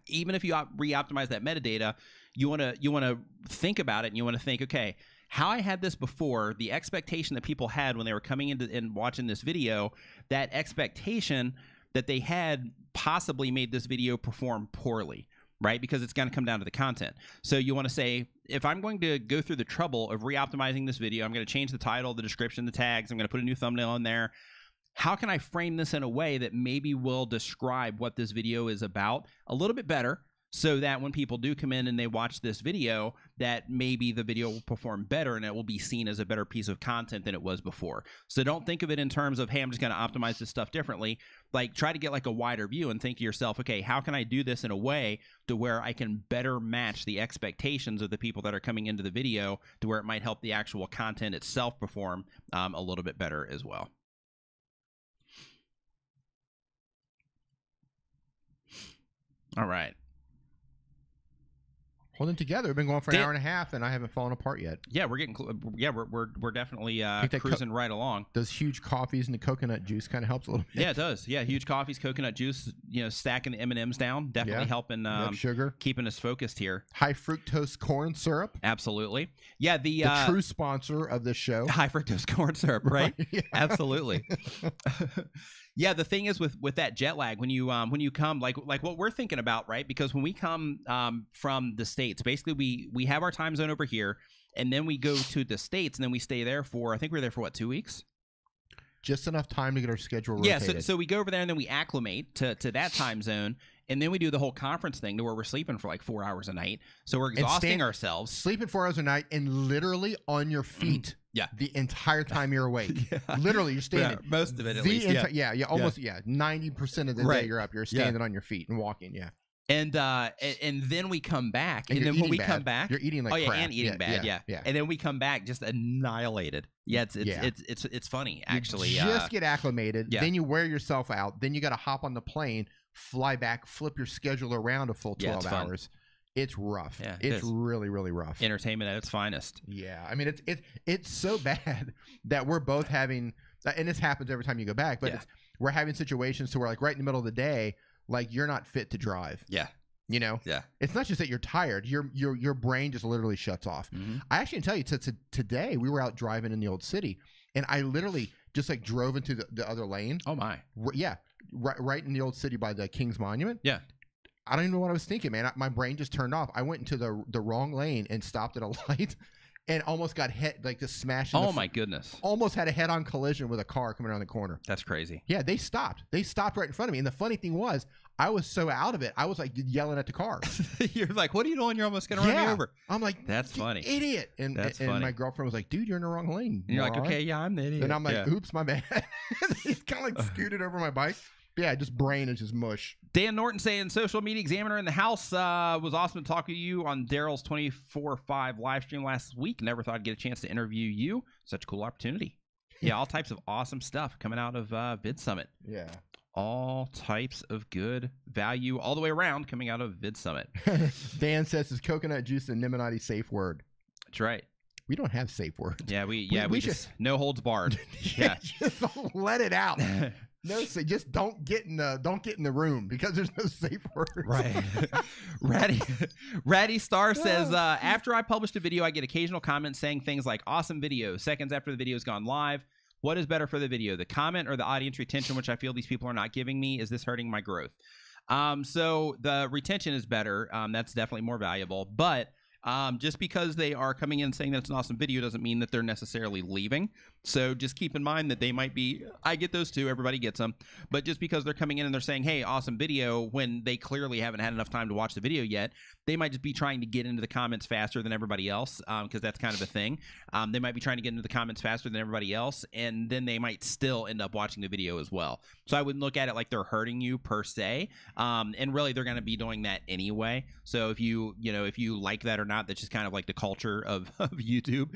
Speaker 1: even if you re-optimize that metadata, you want to think about it, and you want to think, okay, how I had this before, the expectation that people had when they were coming into and watching this video, that expectation that they had possibly made this video perform poorly, right? Because it's going to come down to the content. So you want to say, if I'm going to go through the trouble of re-optimizing this video, I'm going to change the title, the description, the tags, I'm going to put a new thumbnail in there. How can I frame this in a way that maybe will describe what this video is about a little bit better, so that when people do come in and they watch this video, that maybe the video will perform better and it will be seen as a better piece of content than it was before. So don't think of it in terms of, hey, I'm just going to optimize this stuff differently. Like, try to get like a wider view and think to yourself, okay, how can I do this in a way to where I can better match the expectations of the people that are coming into the video, to where it might help the actual content itself perform a little bit better as well. All right.
Speaker 2: holding together. We've been going for an
Speaker 1: Dan-
Speaker 2: hour and a half, and I haven't fallen apart yet.
Speaker 1: Yeah, we're getting. Yeah, we're definitely
Speaker 2: Think that
Speaker 1: cruising right along.
Speaker 2: Those huge coffees and the coconut juice kind of helps a little bit.
Speaker 1: Yeah, it does. Yeah, huge coffees, coconut juice. Stacking the M&Ms down, definitely
Speaker 2: Yeah.
Speaker 1: helping.
Speaker 2: Yep, sugar,
Speaker 1: Keeping us focused here.
Speaker 2: high fructose corn syrup.
Speaker 1: Absolutely. Yeah, the
Speaker 2: The true sponsor of this show.
Speaker 1: high fructose corn syrup, right?
Speaker 2: Yeah.
Speaker 1: Absolutely. Yeah, the thing is with that jet lag when you come like what we're thinking about, right? Because when we come from the States, basically we have our time zone over here, and then we go to the States, and then we stay there for, I think we were there for what, 2 weeks?
Speaker 2: Just enough time to get our schedule
Speaker 1: Yeah,
Speaker 2: rotated.
Speaker 1: so we go over there and then we acclimate to that time zone, and then we do the whole conference thing to where we're sleeping for like 4 hours a night. So we're exhausting ourselves.
Speaker 2: Sleeping 4 hours a night and literally on your feet.
Speaker 1: Yeah.
Speaker 2: The entire time you're awake.
Speaker 1: Yeah.
Speaker 2: Literally, you're standing.
Speaker 1: Yeah, most of it at
Speaker 2: The
Speaker 1: least.
Speaker 2: enti- yeah, almost 90% of the
Speaker 1: Right.
Speaker 2: day you're up. You're standing on your feet and walking. Yeah.
Speaker 1: And then we come back, and
Speaker 2: you're
Speaker 1: then when
Speaker 2: eating
Speaker 1: we
Speaker 2: bad.
Speaker 1: come back,
Speaker 2: You're eating like crap.
Speaker 1: and eating bad, yeah. And then we come back just annihilated. Yeah, it's funny actually.
Speaker 2: You just get acclimated.
Speaker 1: Yeah.
Speaker 2: Then you wear yourself out. Then you got to hop on the plane, fly back, flip your schedule around a full 12
Speaker 1: it's fun.
Speaker 2: hours. It's rough.
Speaker 1: Yeah, it
Speaker 2: it's
Speaker 1: is.
Speaker 2: really, really rough.
Speaker 1: Entertainment at its finest.
Speaker 2: Yeah, I mean it's so bad that we're both having, and this happens every time you go back, but
Speaker 1: Yeah.
Speaker 2: we're having situations to where like right in the middle of the day, like you're not fit to drive.
Speaker 1: Yeah,
Speaker 2: You know,
Speaker 1: yeah.
Speaker 2: it's not just that you're tired; your brain just literally shuts off.
Speaker 1: Mhm.
Speaker 2: I actually can tell you, today we were out driving in the old city, and I literally just like drove into the other lane.
Speaker 1: Oh my.
Speaker 2: Yeah, right in the old city by the King's Monument.
Speaker 1: Yeah.
Speaker 2: I don't even know what I was thinking, man. My brain just turned off. I went into the wrong lane and stopped at a light, and almost got hit, like just smashed.
Speaker 1: Oh my goodness.
Speaker 2: Almost had a head-on collision with a car coming around the corner.
Speaker 1: That's crazy.
Speaker 2: Yeah, they stopped. They stopped right in front of me. And the funny thing was, I was so out of it, I was like yelling at the car.
Speaker 1: You're like, what are you doing? You're almost gonna run me over.
Speaker 2: I'm like,
Speaker 1: That's
Speaker 2: "You
Speaker 1: funny.
Speaker 2: idiot!" And
Speaker 1: That's
Speaker 2: and
Speaker 1: funny.
Speaker 2: my girlfriend was like, "Dude, you're in the wrong lane."
Speaker 1: And you're like,
Speaker 2: moron."
Speaker 1: okay, yeah, I'm the idiot.
Speaker 2: And I'm like,
Speaker 1: Yeah.
Speaker 2: "Oops, my bad." He's kind of like scooted over my bike. But yeah, just brain is just mush.
Speaker 1: Dan Norton saying, Social Media Examiner in the house. Was awesome to talk to you on Daryl's 24/5 live stream last week. Never thought I'd get a chance to interview you. Such a cool opportunity. Yeah, all types of awesome stuff coming out of Vid Summit.
Speaker 2: Yeah.
Speaker 1: All types of good value all the way around coming out of Vid Summit.
Speaker 2: Dan says, "Is coconut juice and Illuminati safe word?"
Speaker 1: That's right.
Speaker 2: We don't have safe words.
Speaker 1: Yeah, we
Speaker 2: we
Speaker 1: just no holds barred. Yeah.
Speaker 2: Just don't let it out. No, so just don't get in the room because there's no safe words.
Speaker 1: Right. Ratty Star says, after I published a video, I get occasional comments saying things like awesome video. Seconds after the video's gone live. What is better for the video, the comment or the audience retention, which I feel these people are not giving me? Is this hurting my growth? So the retention is better. That's definitely more valuable. But just because they are coming in saying that it's an awesome video doesn't mean that they're necessarily leaving. So just keep in mind that they might be, I get those too, everybody gets them, but just because they're coming in and they're saying, hey, awesome video, when they clearly haven't had enough time to watch the video yet, they might just be trying to get into the comments faster than everybody else, because that's kind of a thing. They might be trying to get into the comments faster than everybody else, and then they might still end up watching the video as well. So I wouldn't look at it like they're hurting you per se, and really they're going to be doing that anyway. So if you like that or not, that's just kind of like the culture of YouTube.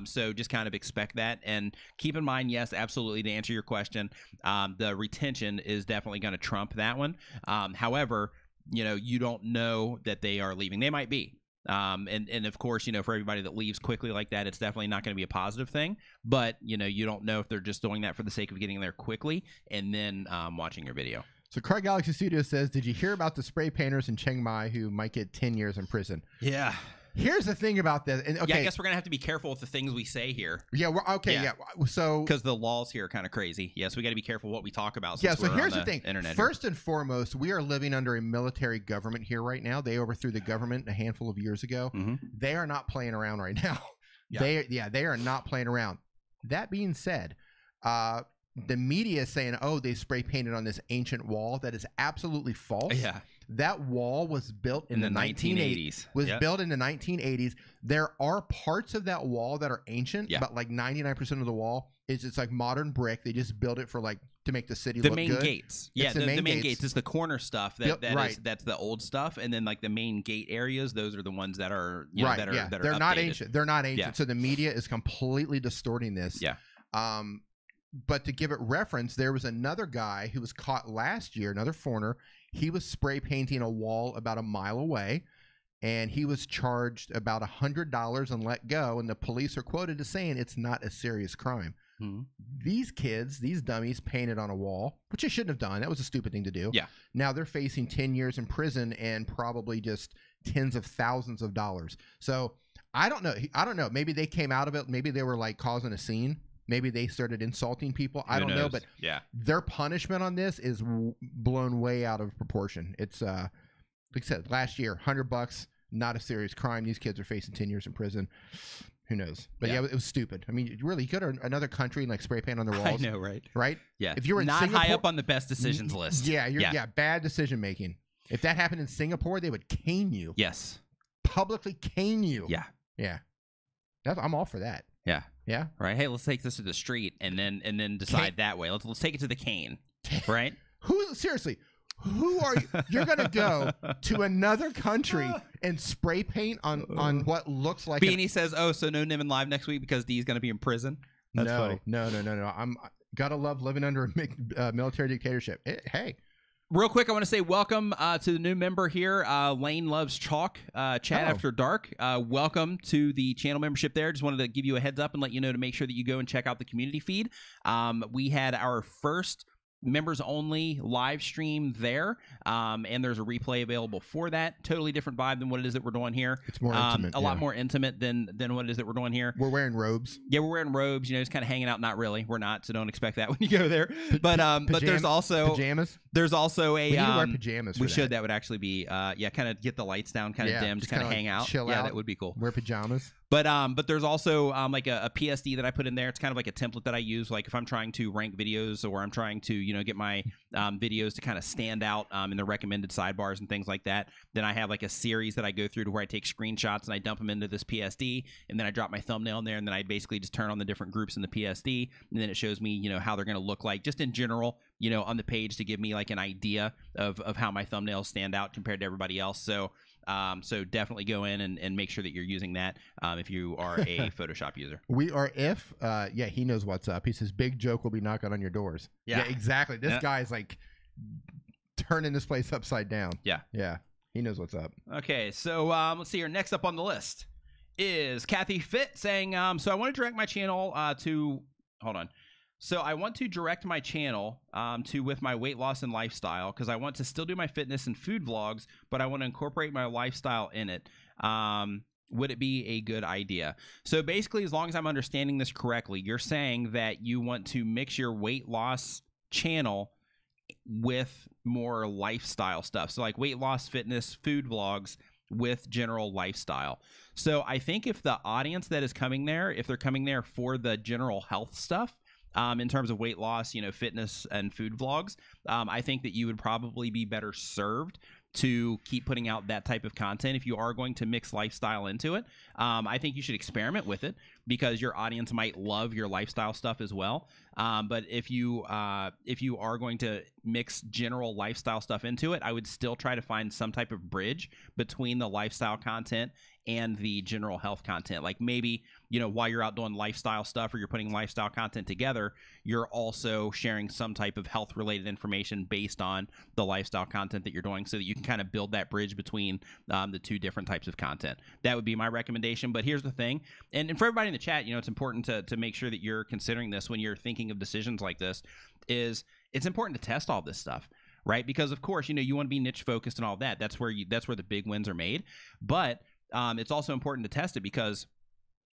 Speaker 1: So just kind of expect that, and keep in mind, yes, absolutely, to answer your question, the retention is definitely going to trump that one. However, you don't know that they are leaving. They might be. And of course, for everybody that leaves quickly like that, it's definitely not going to be a positive thing. But, you don't know if they're just doing that for the sake of getting there quickly and then watching your video.
Speaker 2: So Car Galaxy Studio says, did you hear about the spray painters in Chiang Mai who might get 10 years in prison?
Speaker 1: Yeah.
Speaker 2: Here's the thing about this. And, okay.
Speaker 1: Yeah, I guess we're going to have to be careful with the things we say here.
Speaker 2: Yeah, okay, yeah. So
Speaker 1: because the laws here are kind of crazy. Yes, we got to be careful what we talk about.
Speaker 2: Yeah,
Speaker 1: Since
Speaker 2: so
Speaker 1: we're
Speaker 2: here's
Speaker 1: on
Speaker 2: the thing.
Speaker 1: Internet
Speaker 2: First and foremost, we are living under a military government here right now. They overthrew the government a handful of years ago.
Speaker 1: Mhm.
Speaker 2: They are not playing around right now.
Speaker 1: Yeah.
Speaker 2: They are not playing around. That being said, the media is saying, oh, they spray painted on this ancient wall. That is absolutely false.
Speaker 1: Yeah.
Speaker 2: That wall was built in the 1980s. Built in the 1980s. There are parts of that wall that are ancient, but like 99% of the wall is it's like modern brick. They just built it for like to make the city look good.
Speaker 1: The main gates. Yeah, the main gates is the corner stuff that's the old stuff, and then like the main gate areas, those are the ones that are that are
Speaker 2: They're
Speaker 1: updated.
Speaker 2: not ancient. They're not ancient.
Speaker 1: Yeah.
Speaker 2: So the media is completely distorting this.
Speaker 1: Yeah.
Speaker 2: But to give it reference, there was another guy who was caught last year, another foreigner. He was spray painting a wall about a mile away, and he was charged about $100 and let go. And the police are quoted as saying it's not a serious crime. These kids, these dummies, painted on a wall, which they shouldn't have done. That was a stupid thing to do.
Speaker 1: Yeah.
Speaker 2: Now they're facing 10 years in prison and probably just tens of thousands of dollars. So I don't know. Maybe they came out of it. Maybe they were like causing a scene. Maybe they started insulting people. I don't know. But
Speaker 1: yeah,
Speaker 2: their punishment on this is blown way out of proportion. It's like I said, last year, $100, not a serious crime. These kids are facing 10 years in prison. Who knows? But yeah, it was stupid. I mean, really, you go to another country and like spray paint on their walls.
Speaker 1: I know, right?
Speaker 2: Right?
Speaker 1: Yeah.
Speaker 2: If you were in
Speaker 1: not
Speaker 2: Singapore,
Speaker 1: high up on the best decisions list.
Speaker 2: Yeah, bad decision making. If that happened in Singapore, they would cane you.
Speaker 1: Yes.
Speaker 2: Publicly cane you.
Speaker 1: Yeah.
Speaker 2: Yeah. I'm all for that.
Speaker 1: Yeah.
Speaker 2: Yeah.
Speaker 1: Right. Hey, let's take this to the street and then decide that way. Let's take it to the cane. Right?
Speaker 2: Seriously, who are you? You're gonna go to another country and spray paint on what looks like
Speaker 1: Beanie says, "Oh, so no Niven Live next week because D's gonna be in prison." That's funny.
Speaker 2: No. I'm gotta love living under a military dictatorship. Hey,
Speaker 1: real quick, I want to say welcome to the new member here, Lane Loves Chalk, Chat After Dark. Welcome to the channel membership there. Just wanted to give you a heads up and let you know to make sure that you go and check out the community feed. We had our first members only live stream there, and there's a replay available for that. Totally different vibe than what it is that we're doing here.
Speaker 2: It's more intimate,
Speaker 1: a lot more intimate than what it is that we're doing here.
Speaker 2: We're wearing robes.
Speaker 1: Yeah, we're wearing robes, just kind of hanging out. Not really, we're not, so don't expect that when you go there. But there's also
Speaker 2: pajamas.
Speaker 1: There's also a
Speaker 2: we need to wear pajamas.
Speaker 1: We should. That would actually be kind of get the lights down, kind of dim, just kind of hang out.
Speaker 2: Chill
Speaker 1: out.
Speaker 2: Yeah,
Speaker 1: that would be cool.
Speaker 2: Wear pajamas.
Speaker 1: But there's also like a PSD that I put in there. It's kind of like a template that I use, like if I'm trying to rank videos or I'm trying to get my videos to kind of stand out in the recommended sidebars and things like that. Then I have like a series that I go through to where I take screenshots and I dump them into this PSD, and then I drop my thumbnail in there, and then I basically just turn on the different groups in the PSD, and then it shows me how they're going to look like just in general on the page to give me like an idea of how my thumbnails stand out compared to everybody else. So definitely go in and make sure that you're using that if you are a Photoshop user.
Speaker 2: We are he knows what's up. He says Big Joke will be knocking on your doors. Yeah, exactly. This guy's like turning this place upside down. Yeah, he knows what's up.
Speaker 1: Okay, so let's see here. Next up on the list is Kathy Fit saying, so I want to direct my channel to hold on. So I want to direct my channel to with my weight loss and lifestyle, because I want to still do my fitness and food vlogs, but I want to incorporate my lifestyle in it. Would it be a good idea? So basically, as long as I'm understanding this correctly, you're saying that you want to mix your weight loss channel with more lifestyle stuff. So like weight loss, fitness, food vlogs with general lifestyle. So I think if the audience that is coming there, if they're coming there for the general health stuff, in terms of weight loss, fitness and food vlogs, I think that you would probably be better served to keep putting out that type of content. If you are going to mix lifestyle into it, I think you should experiment with it, because your audience might love your lifestyle stuff as well. But if you are going to mix general lifestyle stuff into it, I would still try to find some type of bridge between the lifestyle content and the general health content. Like maybe, while you're out doing lifestyle stuff or you're putting lifestyle content together, you're also sharing some type of health related information based on the lifestyle content that you're doing, so that you can kind of build that bridge between the two different types of content. That would be my recommendation. But here's the thing, and for everybody in the chat, it's important to make sure that you're considering this when you're thinking of decisions like this, is it's important to test all this stuff, right? Because of course, you want to be niche focused and all that. That's where the big wins are made. But it's also important to test it, because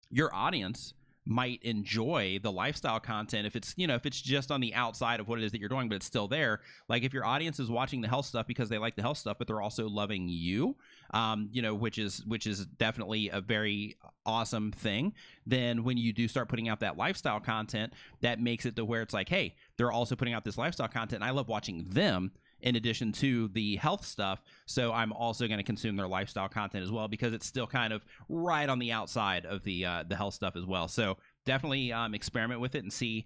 Speaker 1: your audience might enjoy the lifestyle content if it's just on the outside of what it is that you're doing, but it's still there. Like if your audience is watching the health stuff because they like the health stuff, but they're also loving you, which is definitely a very awesome thing. Then when you do start putting out that lifestyle content, that makes it to where it's like, hey, they're also putting out this lifestyle content, and I love watching them in addition to the health stuff, so I'm also going to consume their lifestyle content as well, because it's still kind of right on the outside of the health stuff as well. So definitely experiment with it and see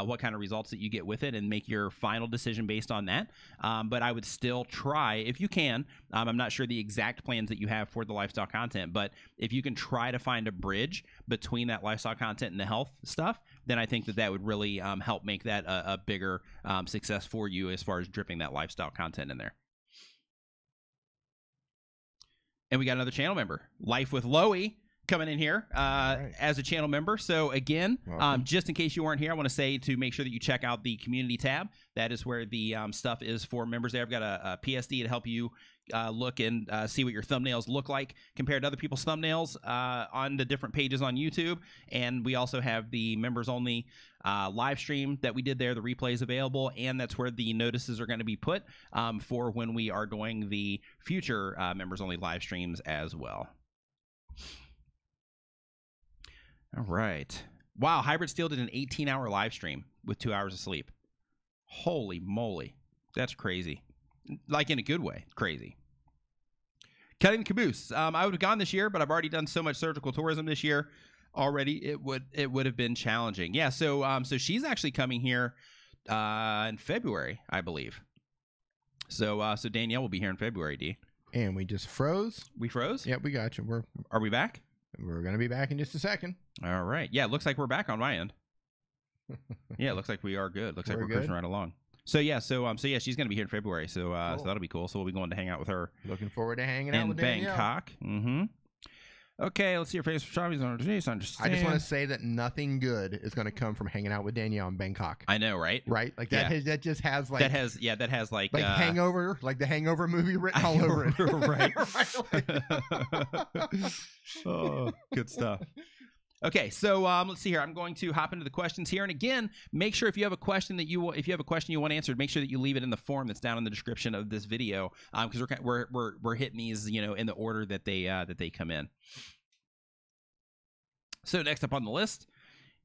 Speaker 1: what kind of results that you get with it, and make your final decision based on that. But I would still try, if you can, I'm not sure the exact plans that you have for the lifestyle content, but if you can try to find a bridge between that lifestyle content and the health stuff, then I think that would really help make that a bigger success for you as far as dripping that lifestyle content in there. And we got another channel member, Life with Loey, coming in here
Speaker 2: right.
Speaker 1: as a channel member. So again,
Speaker 2: Welcome.
Speaker 1: just in case you weren't here, I want to say to make sure that you check out the community tab. That is where the stuff is for members there. I've got a PSD to help you look and see what your thumbnails look like compared to other people's thumbnails on the different pages on YouTube. And we also have the members only live stream that we did there. The replay is available, and that's where the notices are going to be put for when we are doing the future members only live streams as well. All right. Wow, Hybrid Steel did an 18-hour live stream with 2 hours of sleep. Holy moly. That's crazy. Like in a good way. Crazy. Cutting the caboose. I would have gone this year, but I've already done so much surgical tourism this year already. It would have been challenging. Yeah, so she's actually coming here in February, I believe. So Danielle will be here in February, D.
Speaker 2: And we just froze.
Speaker 1: We froze?
Speaker 2: Yep, we got you.
Speaker 1: Are we back?
Speaker 2: We're gonna be back in just a second.
Speaker 1: All right. Yeah, it looks like we're back on my end. Yeah, it looks like we are good. Looks like we're cruising right along. So yeah, she's gonna be here in February. So
Speaker 2: Cool.
Speaker 1: so that'll be cool. So we'll be going to hang out with her
Speaker 2: Looking forward to hanging out
Speaker 1: in
Speaker 2: with Danielle.
Speaker 1: Bangkok. Mm-hmm. Okay, let's see your face for Charlie's on today's understand.
Speaker 2: I just want to say that nothing good is going to come from hanging out with Danielle in Bangkok.
Speaker 1: I know, right?
Speaker 2: Right? Like that.
Speaker 1: Yeah.
Speaker 2: That just has like
Speaker 1: that has like
Speaker 2: Hangover, like the Hangover movie written all over it.
Speaker 1: Right.
Speaker 2: Right.
Speaker 1: Oh, good stuff. Okay, so let's see here. I'm going to hop into the questions here, and again, make sure if you have a question you want answered, make sure that you leave it in the form that's down in the description of this video, because we're hitting these, in the order that they come in. So next up on the list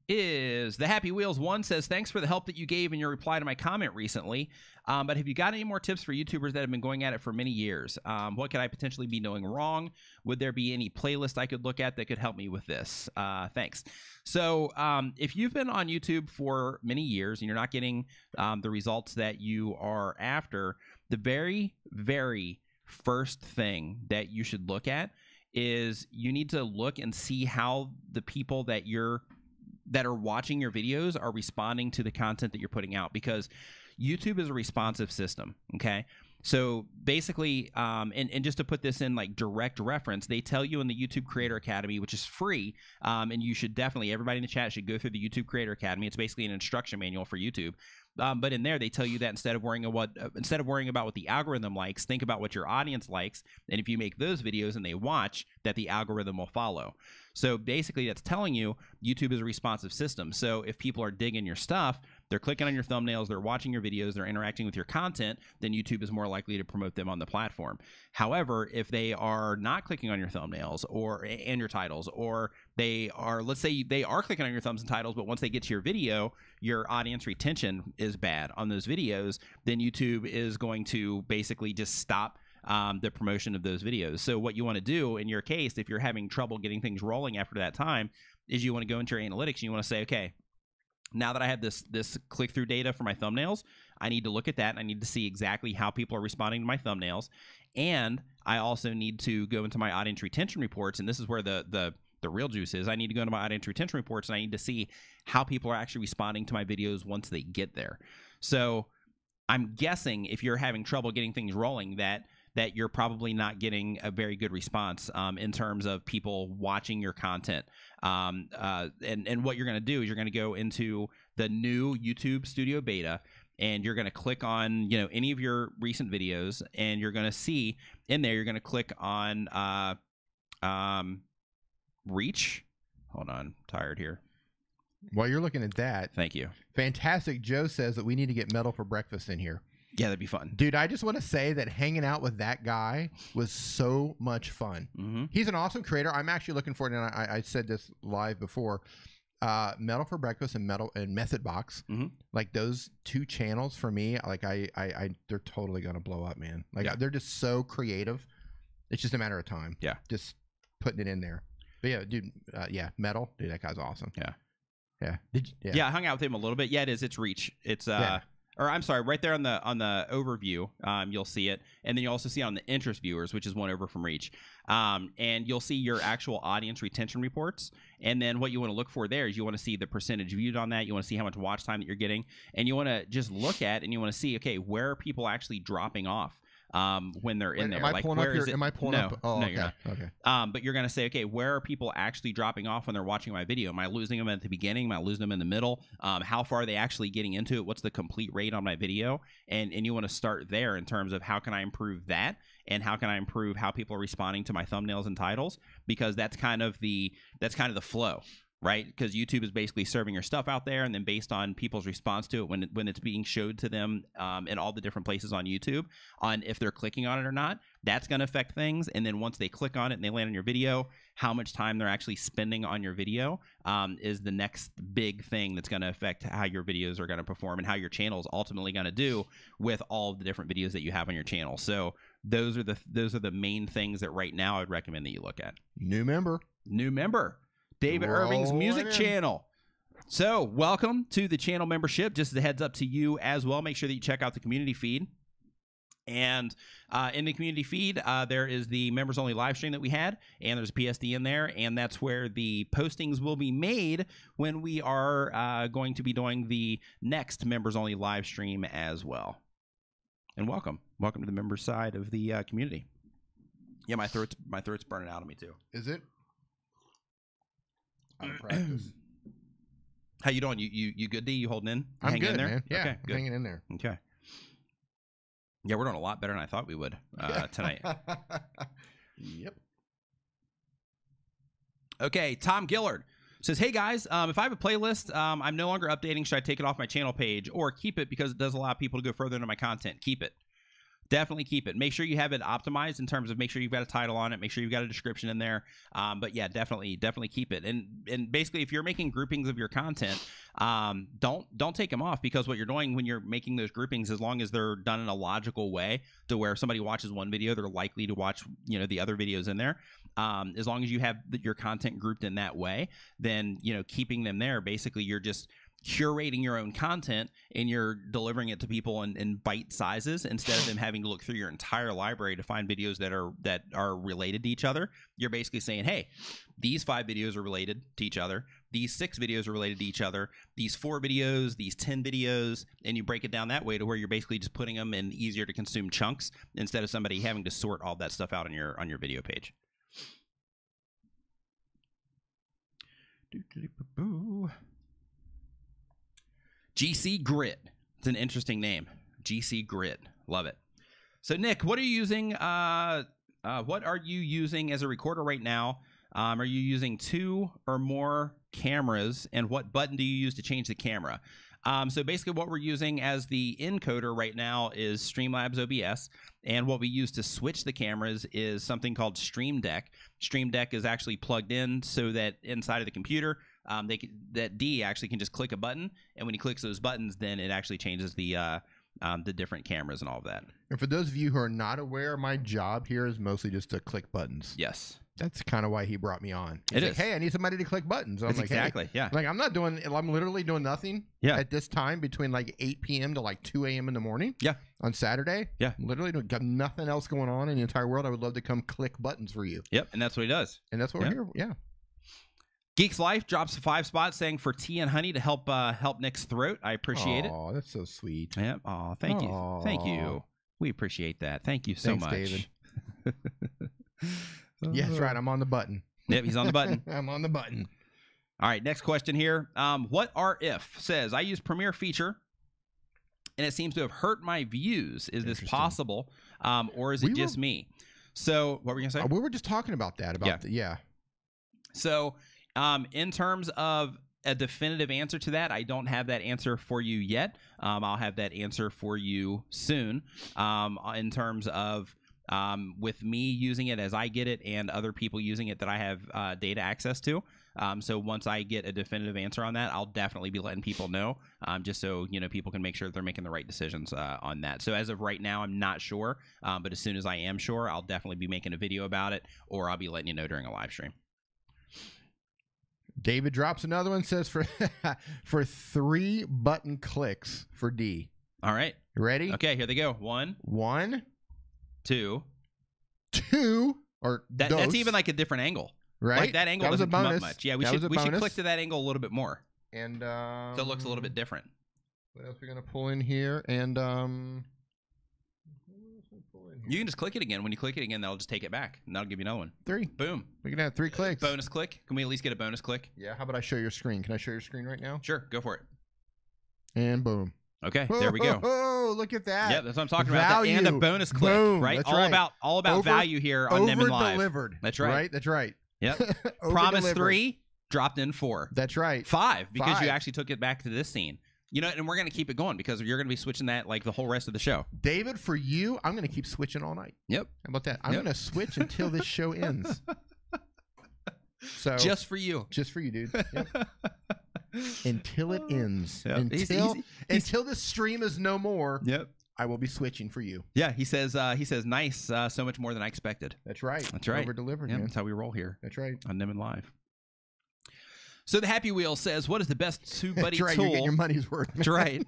Speaker 1: is the Happy Wheels 1 says, thanks for the help that you gave in your reply to my comment recently. But have you got any more tips for YouTubers that have been going at it for many years? What could I potentially be doing wrong? Would there be any playlist I could look at that could help me with this? Thanks. So if you've been on YouTube for many years and you're not getting the results that you are after, the very, very first thing that you should look at is you need to look and see how the people that are watching your videos are responding to the content that you're putting out, because YouTube is a responsive system. Okay. So basically, and just to put this in like direct reference, they tell you in the YouTube Creator Academy, which is free, and you should definitely, everybody in the chat should go through the YouTube Creator Academy. It's basically an instruction manual for YouTube. But in there, they tell you that instead of worrying about what the algorithm likes, think about what your audience likes, and if you make those videos and they watch, that the algorithm will follow. So basically, that's telling you YouTube is a responsive system. So if people are digging your stuff, they're clicking on your thumbnails, they're watching your videos, they're interacting with your content, then YouTube is more likely to promote them on the platform. However, if they are not clicking on your thumbnails and your titles, or they are, let's say they are clicking on your thumbs and titles, but once they get to your video, your audience retention is bad on those videos, then YouTube is going to basically just stop the promotion of those videos. So what you want to do in your case, if you're having trouble getting things rolling after that time, is you want to go into your analytics and you want to say, okay, now that I have this click-through data for my thumbnails, I need to look at that and I need to see exactly how people are responding to my thumbnails. And I also need to go into my audience retention reports, and this is where the real juice is. I need to go into my audience retention reports and I need to see how people are actually responding to my videos once they get there. So I'm guessing if you're having trouble getting things rolling, that you're probably not getting a very good response in terms of people watching your content. And what you're going to do is you're going to go into the new YouTube Studio Beta, and you're going to click on any of your recent videos, and you're going to see in there, you're going to click on reach. Hold on, tired here.
Speaker 2: While you're looking at that,
Speaker 1: Thank you.
Speaker 2: Fantastic Joe says that we need to get Metal for Breakfast in here.
Speaker 1: Yeah, that'd be fun.
Speaker 2: Dude, I just want to say that hanging out with that guy was so much fun.
Speaker 1: Mm-hmm.
Speaker 2: He's an awesome creator. I'm actually looking forward, and I said this live before, Metal for Breakfast and Method Box,
Speaker 1: Mm-hmm.
Speaker 2: like those two channels for me, like they're totally going to blow up, man. Like
Speaker 1: Yeah.
Speaker 2: they're just so creative. It's just a matter of time.
Speaker 1: Yeah.
Speaker 2: Just putting it in there. But yeah, dude, Metal, dude, that guy's awesome.
Speaker 1: Yeah.
Speaker 2: Yeah.
Speaker 1: Yeah, I hung out with him a little bit. Yeah, it's reach. It's or I'm sorry, right there on the overview, you'll see it, and then you also see it on the interest viewers, which is one over from reach, and you'll see your actual audience retention reports. And then what you want to look for there is you want to see the percentage viewed on that. You want to see how much watch time that you're getting, and you want to just look at and you want to see, okay, where are people actually dropping off when they're in
Speaker 2: Wait,
Speaker 1: there.
Speaker 2: Am I
Speaker 1: Like,
Speaker 2: pulling
Speaker 1: where
Speaker 2: up
Speaker 1: is
Speaker 2: your,
Speaker 1: it?
Speaker 2: Am I pulling
Speaker 1: No,
Speaker 2: up? Oh,
Speaker 1: no,
Speaker 2: okay.
Speaker 1: you're not.
Speaker 2: Okay.
Speaker 1: But you're going to say, okay, where are people actually dropping off when they're watching my video? Am I losing them at the beginning? Am I losing them in the middle? How far are they actually getting into it? What's the complete rate on my video? And you want to start there in terms of how can I improve that, and how can I improve how people are responding to my thumbnails and titles, because that's kind of the flow. Right, because YouTube is basically serving your stuff out there, and then based on people's response to it when it's being showed to them in all the different places on YouTube, on if they're clicking on it or not, that's going to affect things. And then once they click on it and they land on your video, how much time they're actually spending on your video is the next big thing that's going to affect how your videos are going to perform and how your channel is ultimately going to do with all of the different videos that you have on your channel. So those are the main things that right now I'd recommend that you look at.
Speaker 2: New member.
Speaker 1: David Irving's music
Speaker 2: in.
Speaker 1: channel. So welcome to the channel membership. Just as a heads up to you as well, make sure that you check out the community feed. And in the community feed, there is the members only live stream that we had, and there's a PSD in there, and that's where the postings will be made when we are going to be doing the next members only live stream as well. And welcome to the member side of the community. Yeah, my throat's burning out on me too.
Speaker 2: Is it? Out of practice.
Speaker 1: How you doing? You good, D? You holding in?
Speaker 2: I'm
Speaker 1: hanging
Speaker 2: good,
Speaker 1: in there?
Speaker 2: man. Yeah,
Speaker 1: okay, good.
Speaker 2: hanging in there.
Speaker 1: Okay. Yeah, we're doing a lot better than I thought we would tonight.
Speaker 2: Yep.
Speaker 1: Okay, Tom Gillard says, hey guys, if I have a playlist I'm no longer updating, should I take it off my channel page or keep it because it does allow people to go further into my content? Keep it. Definitely keep it. Make sure you have it optimized in terms of make sure you've got a title on it. Make sure you've got a description in there. But yeah, definitely keep it. And basically, if you're making groupings of your content, don't take them off, because what you're doing when you're making those groupings, as long as they're done in a logical way to where if somebody watches one video, they're likely to watch the other videos in there. As long as you have your content grouped in that way, then keeping them there, basically you're just curating your own content and you're delivering it to people in bite sizes instead of them having to look through your entire library to find videos that are related to each other. You're basically saying, hey, these 5 videos are related to each other, these 6 videos are related to each other, these 4 videos, these 10 videos, and you break it down that way to where you're basically just putting them in easier to consume chunks instead of somebody having to sort all that stuff out on your video page. GC Grit. It's an interesting name. GC Grit. Love it. So Nick, what are you using? What are you using as a recorder right now? Are you using 2 or more cameras, and what button do you use to change the camera? So basically what we're using as the encoder right now is Streamlabs OBS, and what we use to switch the cameras is something called Stream Deck. Stream Deck is actually plugged in so that inside of the computer, that D actually can just click a button, and when he clicks those buttons, then it actually changes the different cameras and all of that.
Speaker 2: And for those of you who are not aware, my job here is mostly just to click buttons.
Speaker 1: Yes.
Speaker 2: That's kind of why he brought me on.
Speaker 1: It
Speaker 2: He's
Speaker 1: is.
Speaker 2: like, hey, I need somebody to click buttons. I'm
Speaker 1: That's
Speaker 2: like,
Speaker 1: exactly,
Speaker 2: hey.
Speaker 1: yeah.
Speaker 2: Like, I'm literally doing nothing at this time between like 8 p.m. to like 2 a.m. in the morning.
Speaker 1: Yeah.
Speaker 2: On Saturday.
Speaker 1: Yeah.
Speaker 2: Literally got nothing else going on in the entire world. I would love to come click buttons for you.
Speaker 1: Yep, and that's what he does.
Speaker 2: And that's what we're here. Yeah.
Speaker 1: Geeks Life drops 5 spots saying for tea and honey to help Nick's throat. I appreciate it.
Speaker 2: Oh, that's so sweet.
Speaker 1: Yep. Oh, thank you. Thank you. We appreciate that. Thank you so
Speaker 2: Thanks,
Speaker 1: much.
Speaker 2: David. Yeah, that's right. I'm on the button.
Speaker 1: Yep, he's on the button.
Speaker 2: I'm on the button.
Speaker 1: All right, next question here. What are if says I use Premiere Feature and it seems to have hurt my views. Is this possible, or is it just me? So what were you gonna say?
Speaker 2: We were just talking about that. Yeah.
Speaker 1: So in terms of a definitive answer to that, I don't have that answer for you yet. I'll have that answer for you soon. In terms of with me using it as I get it and other people using it that I have data access to. So once I get a definitive answer on that, I'll definitely be letting people know, just so people can make sure they're making the right decisions on that. So as of right now, I'm not sure, but as soon as I am sure, I'll definitely be making a video about it, or I'll be letting you know during a live stream.
Speaker 2: David drops another one, says for 3 button clicks for D.
Speaker 1: All right.
Speaker 2: You ready?
Speaker 1: Okay, here they go. 1, 2,
Speaker 2: or
Speaker 1: that's even like a different angle.
Speaker 2: Right?
Speaker 1: Like that angle doesn't come up much. Yeah, we should click to that angle a little bit more.
Speaker 2: And
Speaker 1: so it looks a little bit different.
Speaker 2: What else are we gonna pull in here? And what else are we pull in here.
Speaker 1: You can just click it again. When you click it again, that'll just take it back, and that'll give you another one.
Speaker 2: 3.
Speaker 1: Boom.
Speaker 2: We can have 3 clicks.
Speaker 1: Bonus click. Can we at least get a bonus click?
Speaker 2: Yeah. How about I show your screen? Can I show your screen right now?
Speaker 1: Sure. Go for it.
Speaker 2: And boom.
Speaker 1: Okay. There we go.
Speaker 2: Oh, look at that.
Speaker 1: Yeah, that's what I'm talking about. That and a
Speaker 2: Value.
Speaker 1: bonus click,
Speaker 2: Boom.
Speaker 1: right?
Speaker 2: That's
Speaker 1: all
Speaker 2: right.
Speaker 1: about value here on Nim and Live.
Speaker 2: Over-delivered.
Speaker 1: That's right.
Speaker 2: That's right.
Speaker 1: Yep. Promise 3, dropped in 4.
Speaker 2: That's right.
Speaker 1: 5 because
Speaker 2: 5.
Speaker 1: you actually took it back to this scene. You know, and we're going to keep it going because you're going to be switching that like the whole rest of the show.
Speaker 2: David, for you, I'm going to keep switching all night.
Speaker 1: Yep.
Speaker 2: How about that? I'm
Speaker 1: Yep.
Speaker 2: going to switch until this show ends. So
Speaker 1: Just for you.
Speaker 2: just for you, dude. Yep. Until it ends.
Speaker 1: Yep.
Speaker 2: Until the stream is no more,
Speaker 1: Yep.
Speaker 2: I will be switching for you.
Speaker 1: Yeah, he says nice, so much more than I expected.
Speaker 2: That's right.
Speaker 1: That's right.
Speaker 2: Over-delivered,
Speaker 1: Yeah,
Speaker 2: man.
Speaker 1: that's how we roll here
Speaker 2: That's right.
Speaker 1: on Nim and Live. So the Happy Wheel says, what is the best TubeBuddy
Speaker 2: That's right.
Speaker 1: tool?
Speaker 2: You're getting your money's worth.
Speaker 1: That's right.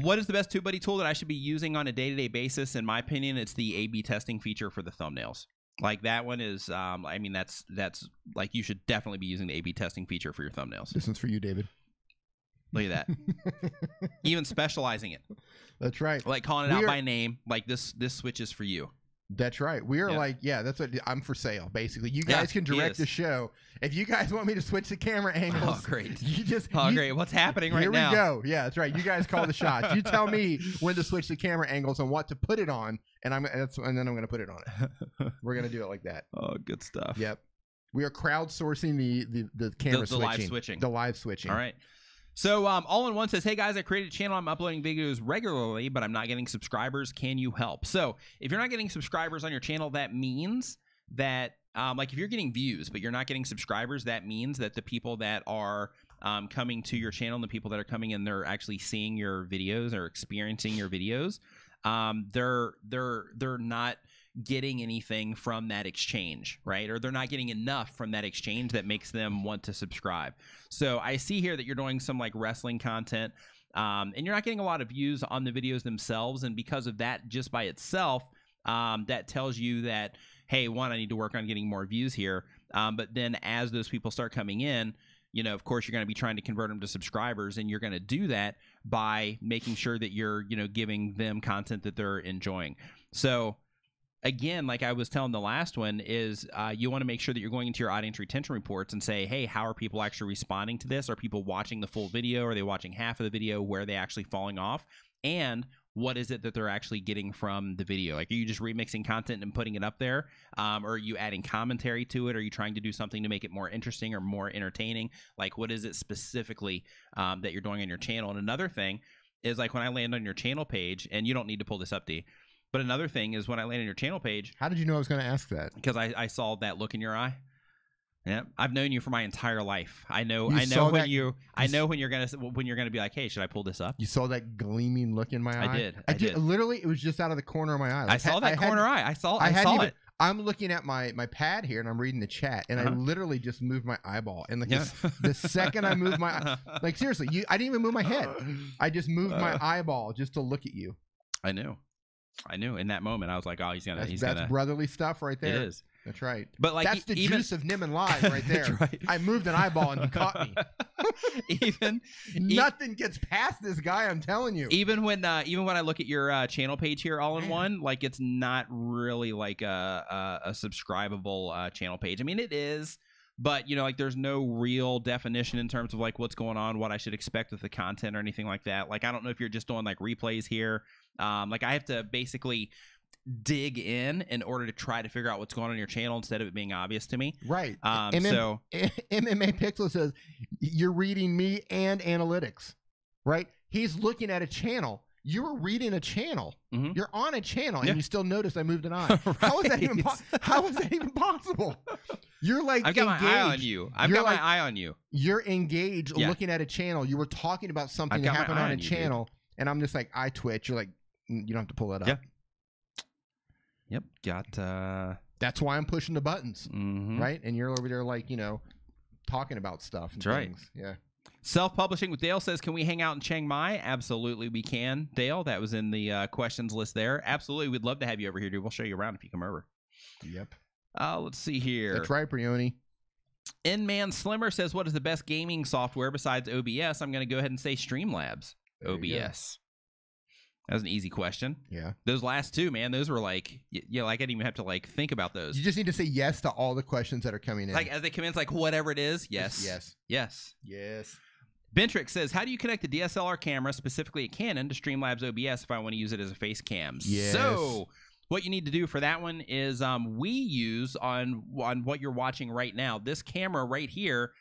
Speaker 1: What is the best TubeBuddy tool that I should be using on a day-to-day basis? In my opinion, it's the A/B testing feature for the thumbnails. Like that one is, I mean, that's like you should definitely be using the A/B testing feature for your thumbnails.
Speaker 2: This one's for you, David.
Speaker 1: Look at that. Even specializing it,
Speaker 2: That's right.
Speaker 1: like calling it out by name. Like this switch is for you.
Speaker 2: That's right. We are
Speaker 1: Yeah.
Speaker 2: like, yeah, that's what I'm for sale, basically. You
Speaker 1: Yeah,
Speaker 2: guys can
Speaker 1: he
Speaker 2: direct
Speaker 1: is.
Speaker 2: the show. If you guys want me to switch the camera angles,
Speaker 1: Oh, great.
Speaker 2: You just
Speaker 1: Oh,
Speaker 2: you-
Speaker 1: great. What's happening right
Speaker 2: Here
Speaker 1: now?
Speaker 2: we go. Yeah, that's right. You guys call the shots. You tell me when to switch the camera angles and what to put it on, and then I'm going to put it on it. We're going to do it like that.
Speaker 1: Oh, good stuff.
Speaker 2: Yep. We are crowdsourcing the camera
Speaker 1: The live switching.
Speaker 2: The live switching.
Speaker 1: All right. So All in One says, hey guys, I created a channel. I'm uploading videos regularly, but I'm not getting subscribers. Can you help? So if you're not getting subscribers on your channel, that means that like if you're getting views, but you're not getting subscribers, that means that the people that are coming to your channel and the people that are coming in, they're actually seeing your videos or experiencing your videos. They're not getting anything from that exchange, right? Or they're not getting enough from that exchange that makes them want to subscribe. So I see here that you're doing some like wrestling content, and you're not getting a lot of views on the videos themselves. And because of that, just by itself, that tells you that, hey, one, I need to work on getting more views here. But then as those people start coming in, you know, of course, you're going to be trying to convert them to subscribers, and you're going to do that by making sure that you're, you know, giving them content that they're enjoying. So again, like I was telling the last one, is you want to make sure that you're going into your audience retention reports and say, hey, how are people actually responding to this? Are people watching the full video? Are they watching half of the video? Where are they actually falling off? And what is it that they're actually getting from the video? Like, are you just remixing content and putting it up there? Or are you adding commentary to it? Are you trying to do something to make it more interesting or more entertaining? Like, what is it specifically that you're doing on your channel? And another thing is, like, when I land on your channel page, and you don't need to pull this up, D, but another thing is when I land on your channel page,
Speaker 2: How did you know I was going to ask that?
Speaker 1: because I saw that look in your eye. Yeah, I've known you for my entire life. I know
Speaker 2: saw
Speaker 1: when
Speaker 2: that-
Speaker 1: when you're gonna be like, hey, should I pull this up?
Speaker 2: You saw that gleaming look in my eye?
Speaker 1: I did.
Speaker 2: Literally, it was just out of the corner of my eye.
Speaker 1: I saw that corner eye. I saw it.
Speaker 2: I'm looking at my pad here, and I'm reading the chat, and I literally just moved my eyeball. And like
Speaker 1: Yeah.
Speaker 2: the second I moved my like seriously, I didn't even move my head. I just moved my eyeball just to look at you.
Speaker 1: I knew. In that moment, I was like, oh, he's
Speaker 2: That's
Speaker 1: gonna.
Speaker 2: brotherly stuff right there.
Speaker 1: It is.
Speaker 2: That's right.
Speaker 1: But like,
Speaker 2: that's the
Speaker 1: even,
Speaker 2: juice of Nim and Live right there.
Speaker 1: That's right.
Speaker 2: I moved an eyeball and you caught me.
Speaker 1: even
Speaker 2: Nothing gets past this guy. I'm telling you.
Speaker 1: even when I look at your channel page here, all in one, like it's not really like a subscribable channel page. I mean, it is, but you know, like there's no real definition in terms of like what's going on, what I should expect with the content or anything like that. Like, I don't know if you're just doing like replays here. Like I have to basically dig in order to try to figure out what's going on your channel instead of it being obvious to me.
Speaker 2: Right.
Speaker 1: So
Speaker 2: MMA Pixel says you're reading me and analytics, right? He's looking at a channel. You're reading a channel.
Speaker 1: Mhm.
Speaker 2: You're on a channel,
Speaker 1: Yeah.
Speaker 2: and you still notice I moved an eye. How is that even?
Speaker 1: Right.
Speaker 2: How is that even possible? You're like
Speaker 1: I've got
Speaker 2: engaged.
Speaker 1: my eye on you. I've
Speaker 2: You're
Speaker 1: got
Speaker 2: like-
Speaker 1: my eye on you.
Speaker 2: You're engaged,
Speaker 1: Yeah.
Speaker 2: looking at a channel. You were talking about something
Speaker 1: I've
Speaker 2: that
Speaker 1: got my
Speaker 2: happened
Speaker 1: eye
Speaker 2: on a
Speaker 1: on you, dude.
Speaker 2: channel, and I'm just like, I twitch. You're like, you don't have to pull that up.
Speaker 1: Yeah. Yep. Got.
Speaker 2: That's why I'm pushing the buttons,
Speaker 1: Mhm.
Speaker 2: right? And you're over there like, talking about stuff. And
Speaker 1: That's right.
Speaker 2: things. Yeah.
Speaker 1: Self-publishing with Dale says, can we hang out in Chiang Mai? Absolutely, we can. Dale, that was in the questions list there. Absolutely, we'd love to have you over here, dude. We'll show you around if you come over.
Speaker 2: Yep.
Speaker 1: Let's see here.
Speaker 2: That's right, Brioni.
Speaker 1: N-Man Slimmer says, what is the best gaming software besides OBS? I'm going to go ahead and say Streamlabs
Speaker 2: There you go.
Speaker 1: OBS. That was an easy question.
Speaker 2: Yeah.
Speaker 1: Those last two, man, those were like, like I didn't even have to like think about those.
Speaker 2: You just need to say yes to all the questions that are coming in.
Speaker 1: Like as they come in, it's like whatever it is. Yes.
Speaker 2: Yes.
Speaker 1: Yes.
Speaker 2: Yes.
Speaker 1: Bentrick says, how do you connect a DSLR camera, specifically a Canon, to Streamlabs OBS if I want to use it as a face cam?
Speaker 2: Yes.
Speaker 1: So what you need to do for that one is we use on what you're watching right now. This camera right here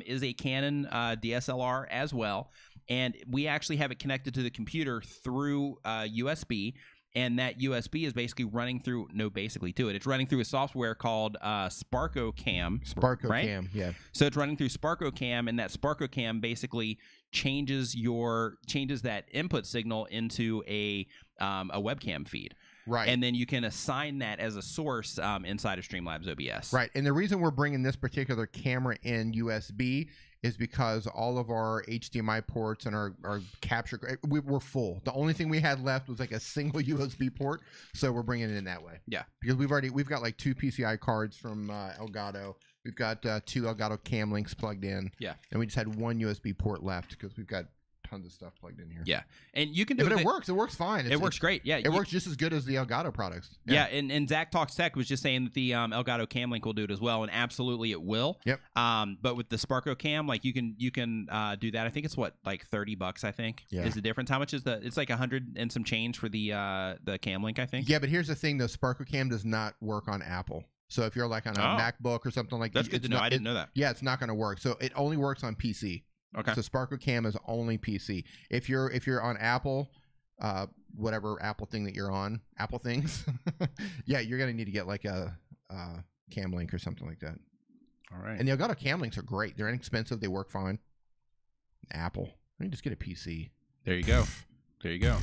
Speaker 1: is a Canon DSLR as well. And we actually have it connected to the computer through USB. And that USB is basically running through, it's running through a software called SparkoCam.
Speaker 2: SparkoCam, yeah.
Speaker 1: So it's running through SparkoCam, and that SparkoCam basically changes that input signal into a webcam feed.
Speaker 2: Right.
Speaker 1: And then you can assign that as a source inside of Streamlabs OBS.
Speaker 2: Right. And the reason we're bringing this particular camera in USB is because all of our HDMI ports and our capture, we're full. The only thing we had left was like a single USB port. So we're bringing it in that way.
Speaker 1: Yeah.
Speaker 2: Because we've got like 2 PCI cards from Elgato. We've got 2 Elgato cam links plugged in.
Speaker 1: Yeah.
Speaker 2: And we just had 1 USB port left because we've got tons of stuff plugged in here.
Speaker 1: Yeah. And you can do
Speaker 2: but
Speaker 1: it.
Speaker 2: it works. It works fine.
Speaker 1: It works great. Yeah.
Speaker 2: It works just as good as the Elgato products.
Speaker 1: Yeah. And Zach Talks Tech was just saying that the Elgato Cam Link will do it as well, and absolutely it will.
Speaker 2: Yep.
Speaker 1: But with the Sparko Cam, like you can do that. I think it's like $30. I think is the difference. How much is the? It's like 100 and some change for the Cam Link. I think.
Speaker 2: Yeah, but here's the thing: though, SparkoCam does not work on Apple. So if you're like on a MacBook or something like that,
Speaker 1: that's good to know. I didn't know that.
Speaker 2: Yeah, it's not going to work. So it only works on PC.
Speaker 1: Okay.
Speaker 2: So SparkoCam is only PC. If you're on Apple, whatever Apple thing that you're on, Apple things, yeah, you're gonna need to get like a Cam Link or something like that.
Speaker 1: All right.
Speaker 2: And the Elgato Cam Links are great. They're inexpensive. They work fine. Apple, I mean, just get a PC.
Speaker 1: There you go. There you go.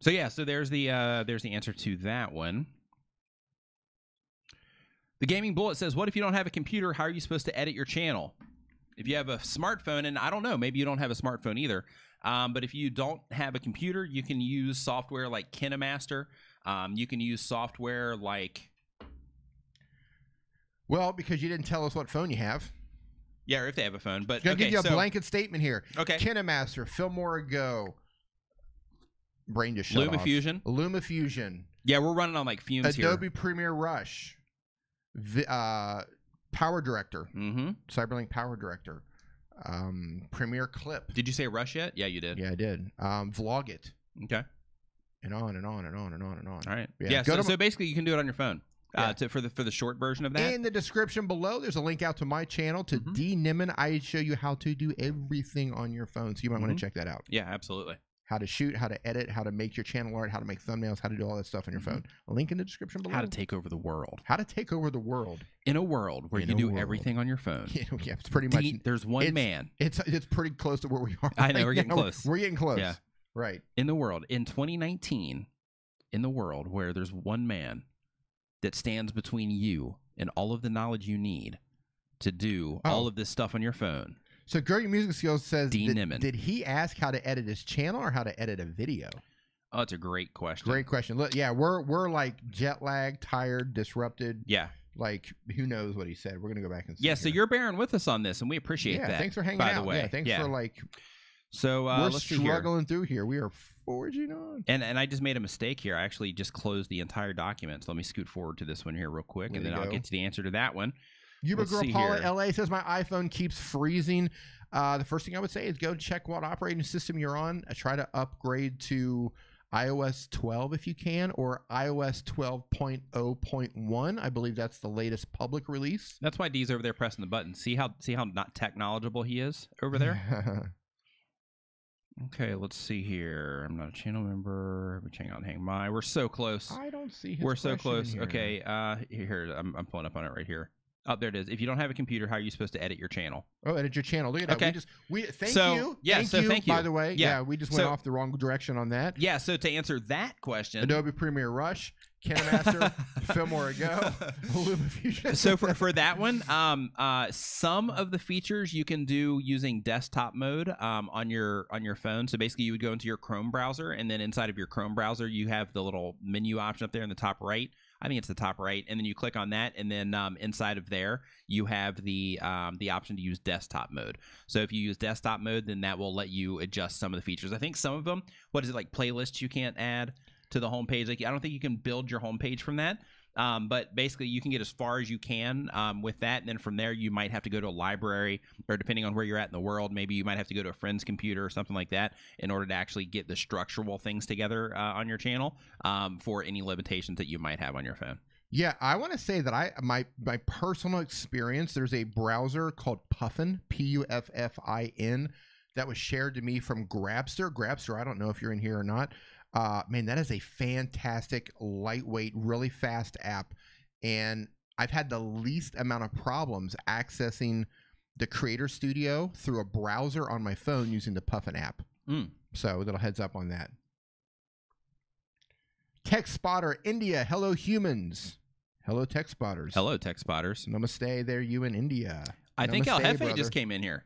Speaker 1: So yeah, so there's the answer to that one. The Gaming Bullet says, what if you don't have a computer? How are you supposed to edit your channel? If you have a smartphone, and I don't know, maybe you don't have a smartphone either, but if you don't have a computer, you can use software like KineMaster. You can use software like...
Speaker 2: Well, because you didn't tell us what phone you have.
Speaker 1: Yeah, or if they have a phone. But
Speaker 2: I'm going to give you a blanket statement here.
Speaker 1: Okay.
Speaker 2: KineMaster, Filmora Go. Brain just shut off.
Speaker 1: LumaFusion.
Speaker 2: LumaFusion.
Speaker 1: Yeah, we're running on like fumes here.
Speaker 2: Adobe Premiere Rush. Power Director.
Speaker 1: Mm-hmm.
Speaker 2: Cyberlink Power Director. Premiere Clip.
Speaker 1: Did you say Rush yet? Yeah, you did.
Speaker 2: Yeah, I did. Vlogit.
Speaker 1: Okay.
Speaker 2: And on and on and on and on and on.
Speaker 1: All right.
Speaker 2: Yeah,
Speaker 1: so basically you can do it on your phone. For the short version of that.
Speaker 2: In the description below, there's a link out to my channel, to D Nimmin. I show you how to do everything on your phone. So you might want to check that out.
Speaker 1: Yeah, absolutely.
Speaker 2: How to shoot, how to edit, how to make your channel art, how to make thumbnails, how to do all that stuff on your phone. A link in the description below.
Speaker 1: How to take over the world.
Speaker 2: How to take over the world.
Speaker 1: In a world where you can do everything on your phone.
Speaker 2: Yeah, it's pretty much.
Speaker 1: There's one man.
Speaker 2: It's pretty close to where we are.
Speaker 1: I know, we're getting close.
Speaker 2: We're getting close.
Speaker 1: Yeah.
Speaker 2: Right.
Speaker 1: In the world, in 2019, in the world where there's one man that stands between you and all of the knowledge you need to do all of this stuff on your phone.
Speaker 2: So Grow Your Music Skills says,
Speaker 1: did
Speaker 2: he ask how to edit his channel or how to edit a video?
Speaker 1: Oh, it's a great question.
Speaker 2: Great question. Look, yeah, we're like jet lagged, tired, disrupted.
Speaker 1: Yeah.
Speaker 2: Like, who knows what he said? We're gonna go back and see.
Speaker 1: Yeah, so you're bearing with us on this, and we appreciate that.
Speaker 2: Thanks for hanging
Speaker 1: out.
Speaker 2: By the way, yeah, thanks for like.
Speaker 1: So
Speaker 2: we're
Speaker 1: let's
Speaker 2: struggling through here. We are forging on.
Speaker 1: And I just made a mistake here. I actually just closed the entire document. So let me scoot forward to this one here real quick, and then I'll get to the answer to that one.
Speaker 2: Yuba Girl Paula LA says my iPhone keeps freezing. The first thing I would say is go check what operating system you're on. Try to upgrade to iOS 12 if you can, or iOS 12.0.1. I believe that's the latest public release.
Speaker 1: That's why D's over there pressing the button. See how not tech knowledgeable he is over there? Okay, let's see here. I'm not a channel member. Hang my. We're so close.
Speaker 2: I don't see his
Speaker 1: We're so close.
Speaker 2: here.
Speaker 1: Okay, here I'm pulling up on it right here. Oh, there it is. If you don't have a computer, how are you supposed to edit your channel?
Speaker 2: Oh, edit your channel. Look at that.
Speaker 1: Okay.
Speaker 2: Thank you.
Speaker 1: Yeah, thank you.
Speaker 2: By the way, yeah, we just went off the wrong direction on that.
Speaker 1: Yeah, so to answer that question,
Speaker 2: Adobe Premiere Rush, KineMaster, Filmora Go, LumaFusion.
Speaker 1: So for that one, some of the features you can do using desktop mode on your phone. So basically, you would go into your Chrome browser, and then inside of your Chrome browser, you have the little menu option up there in the top right. I think it's the top right, and then you click on that, and then inside of there you have the option to use desktop mode. So if you use desktop mode, then that will let you adjust some of the features. I think some of them, what is it, like playlists you can't add to the homepage? Like I don't think you can build your homepage from that. But basically, you can get as far as you can with that, and then from there, you might have to go to a library, or depending on where you're at in the world, maybe you might have to go to a friend's computer or something like that in order to actually get the structural things together on your channel for any limitations that you might have on your phone.
Speaker 2: Yeah, I want to say that my personal experience, there's a browser called Puffin, Puffin, that was shared to me from Grabster. Grabster, I don't know if you're in here or not. Man, that is a fantastic, lightweight, really fast app. And I've had the least amount of problems accessing the Creator Studio through a browser on my phone using the Puffin app. So little heads up on that. Tech Spotter India, hello humans. Hello Tech Spotters.
Speaker 1: Hello Tech Spotters.
Speaker 2: Namaste there, you in India.
Speaker 1: I think El Jefe
Speaker 2: brother.
Speaker 1: just came in here.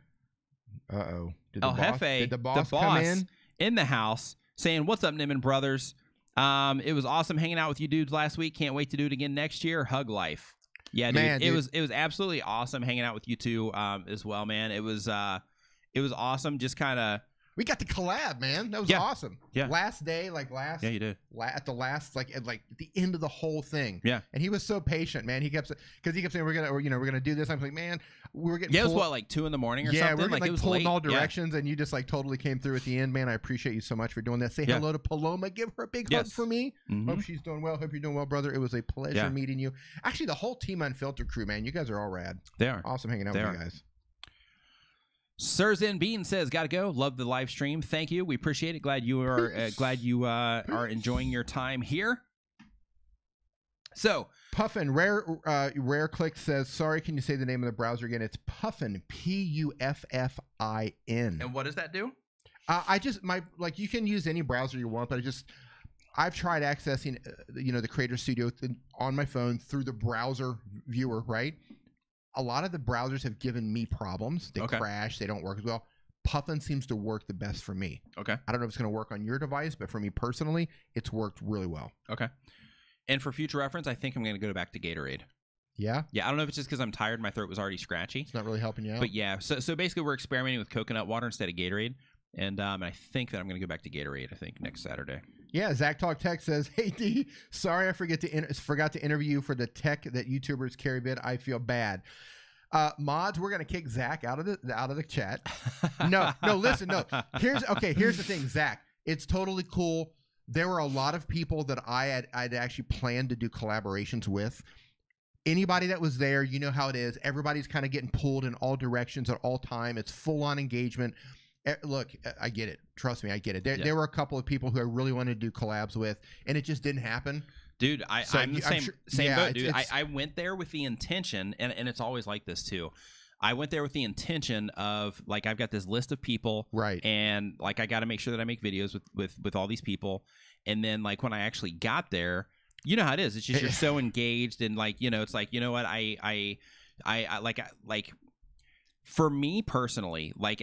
Speaker 2: Uh-oh.
Speaker 1: El Jefe,
Speaker 2: did the boss come
Speaker 1: in the house, saying, "What's up, Niman brothers? It was awesome hanging out with you dudes last week. Can't wait to do it again next year. Hug life." Yeah, dude.
Speaker 2: Man,
Speaker 1: it was absolutely awesome hanging out with you two as well, man. It was awesome. Just kind of.
Speaker 2: We got the collab, man. That was awesome.
Speaker 1: Yeah.
Speaker 2: Last day, like last.
Speaker 1: Yeah, you did.
Speaker 2: At the last, like at the end of the whole thing.
Speaker 1: Yeah.
Speaker 2: And he was so patient, man. He kept saying we're gonna do this. I'm like, man, we were getting.
Speaker 1: Yeah, it was what, like 2 a.m. or something.
Speaker 2: Yeah, we're
Speaker 1: like
Speaker 2: like
Speaker 1: it was
Speaker 2: pulled
Speaker 1: late.
Speaker 2: in all directions, and you just like totally came through at the end, man. I appreciate you so much for doing that. Say hello to Paloma. Give her a big hug for me. Hope she's doing well. Hope you're doing well, brother. It was a pleasure meeting you. Actually, the whole Team Unfiltered crew, man. You guys are all rad.
Speaker 1: They are
Speaker 2: awesome hanging out with you guys.
Speaker 1: Sirzin Bean says, "Gotta go. Love the live stream. Thank you. We appreciate it. Glad you are enjoying your time here." So
Speaker 2: Puffin Rare Click says, "Sorry, can you say the name of the browser again?" It's Puffin, Puffin.
Speaker 1: And what does that do?
Speaker 2: You can use any browser you want, but I've tried accessing the Creator Studio on my phone through the browser viewer, right? A lot of the browsers have given me problems. They crash. They don't work as well. Puffin seems to work the best for me.
Speaker 1: Okay.
Speaker 2: I don't know if it's going to work on your device, but for me personally, it's worked really well.
Speaker 1: Okay. And for future reference, I think I'm going to go back to Gatorade.
Speaker 2: Yeah?
Speaker 1: Yeah, I don't know if it's just because I'm tired. My throat was already scratchy.
Speaker 2: It's not really helping you out.
Speaker 1: But yeah, so basically we're experimenting with coconut water instead of Gatorade. And I think that I'm going to go back to Gatorade, I think, next Saturday.
Speaker 2: Yeah, Zach Talk Tech says, "Hey, D, sorry I forgot to interview you for the tech that YouTubers carry bid. I feel bad." Mods, we're gonna kick Zach out of the chat. No, listen, no. Here's the thing, Zach. It's totally cool. There were a lot of people that I'd actually planned to do collaborations with. Anybody that was there, you know how it is. Everybody's kind of getting pulled in all directions at all time. It's full on engagement. Look, I get it. Trust me, I get it. There were a couple of people who I really wanted to do collabs with, and it just didn't happen.
Speaker 1: Dude, I'm the same boat, dude. I went there with the intention, and it's always like this too. I went there with the intention of, like, I've got this list of people,
Speaker 2: right? And
Speaker 1: like, I got to make sure that I make videos with all these people, and then like when I actually got there, you know how it is. It's just you're so engaged, and like, it's like, you know what, I like. For me personally, like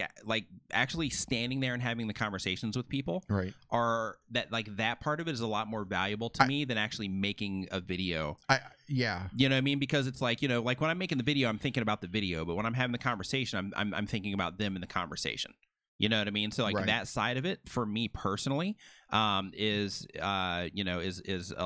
Speaker 1: actually standing there and having the conversations with people,
Speaker 2: right,
Speaker 1: are that part of it is a lot more valuable to me than actually making a video.
Speaker 2: Yeah,
Speaker 1: you know what I mean? Because it's like, like when I'm making the video, I'm thinking about the video, but when I'm having the conversation, I'm thinking about them in the conversation. You know what I mean? So like that side of it for me personally is a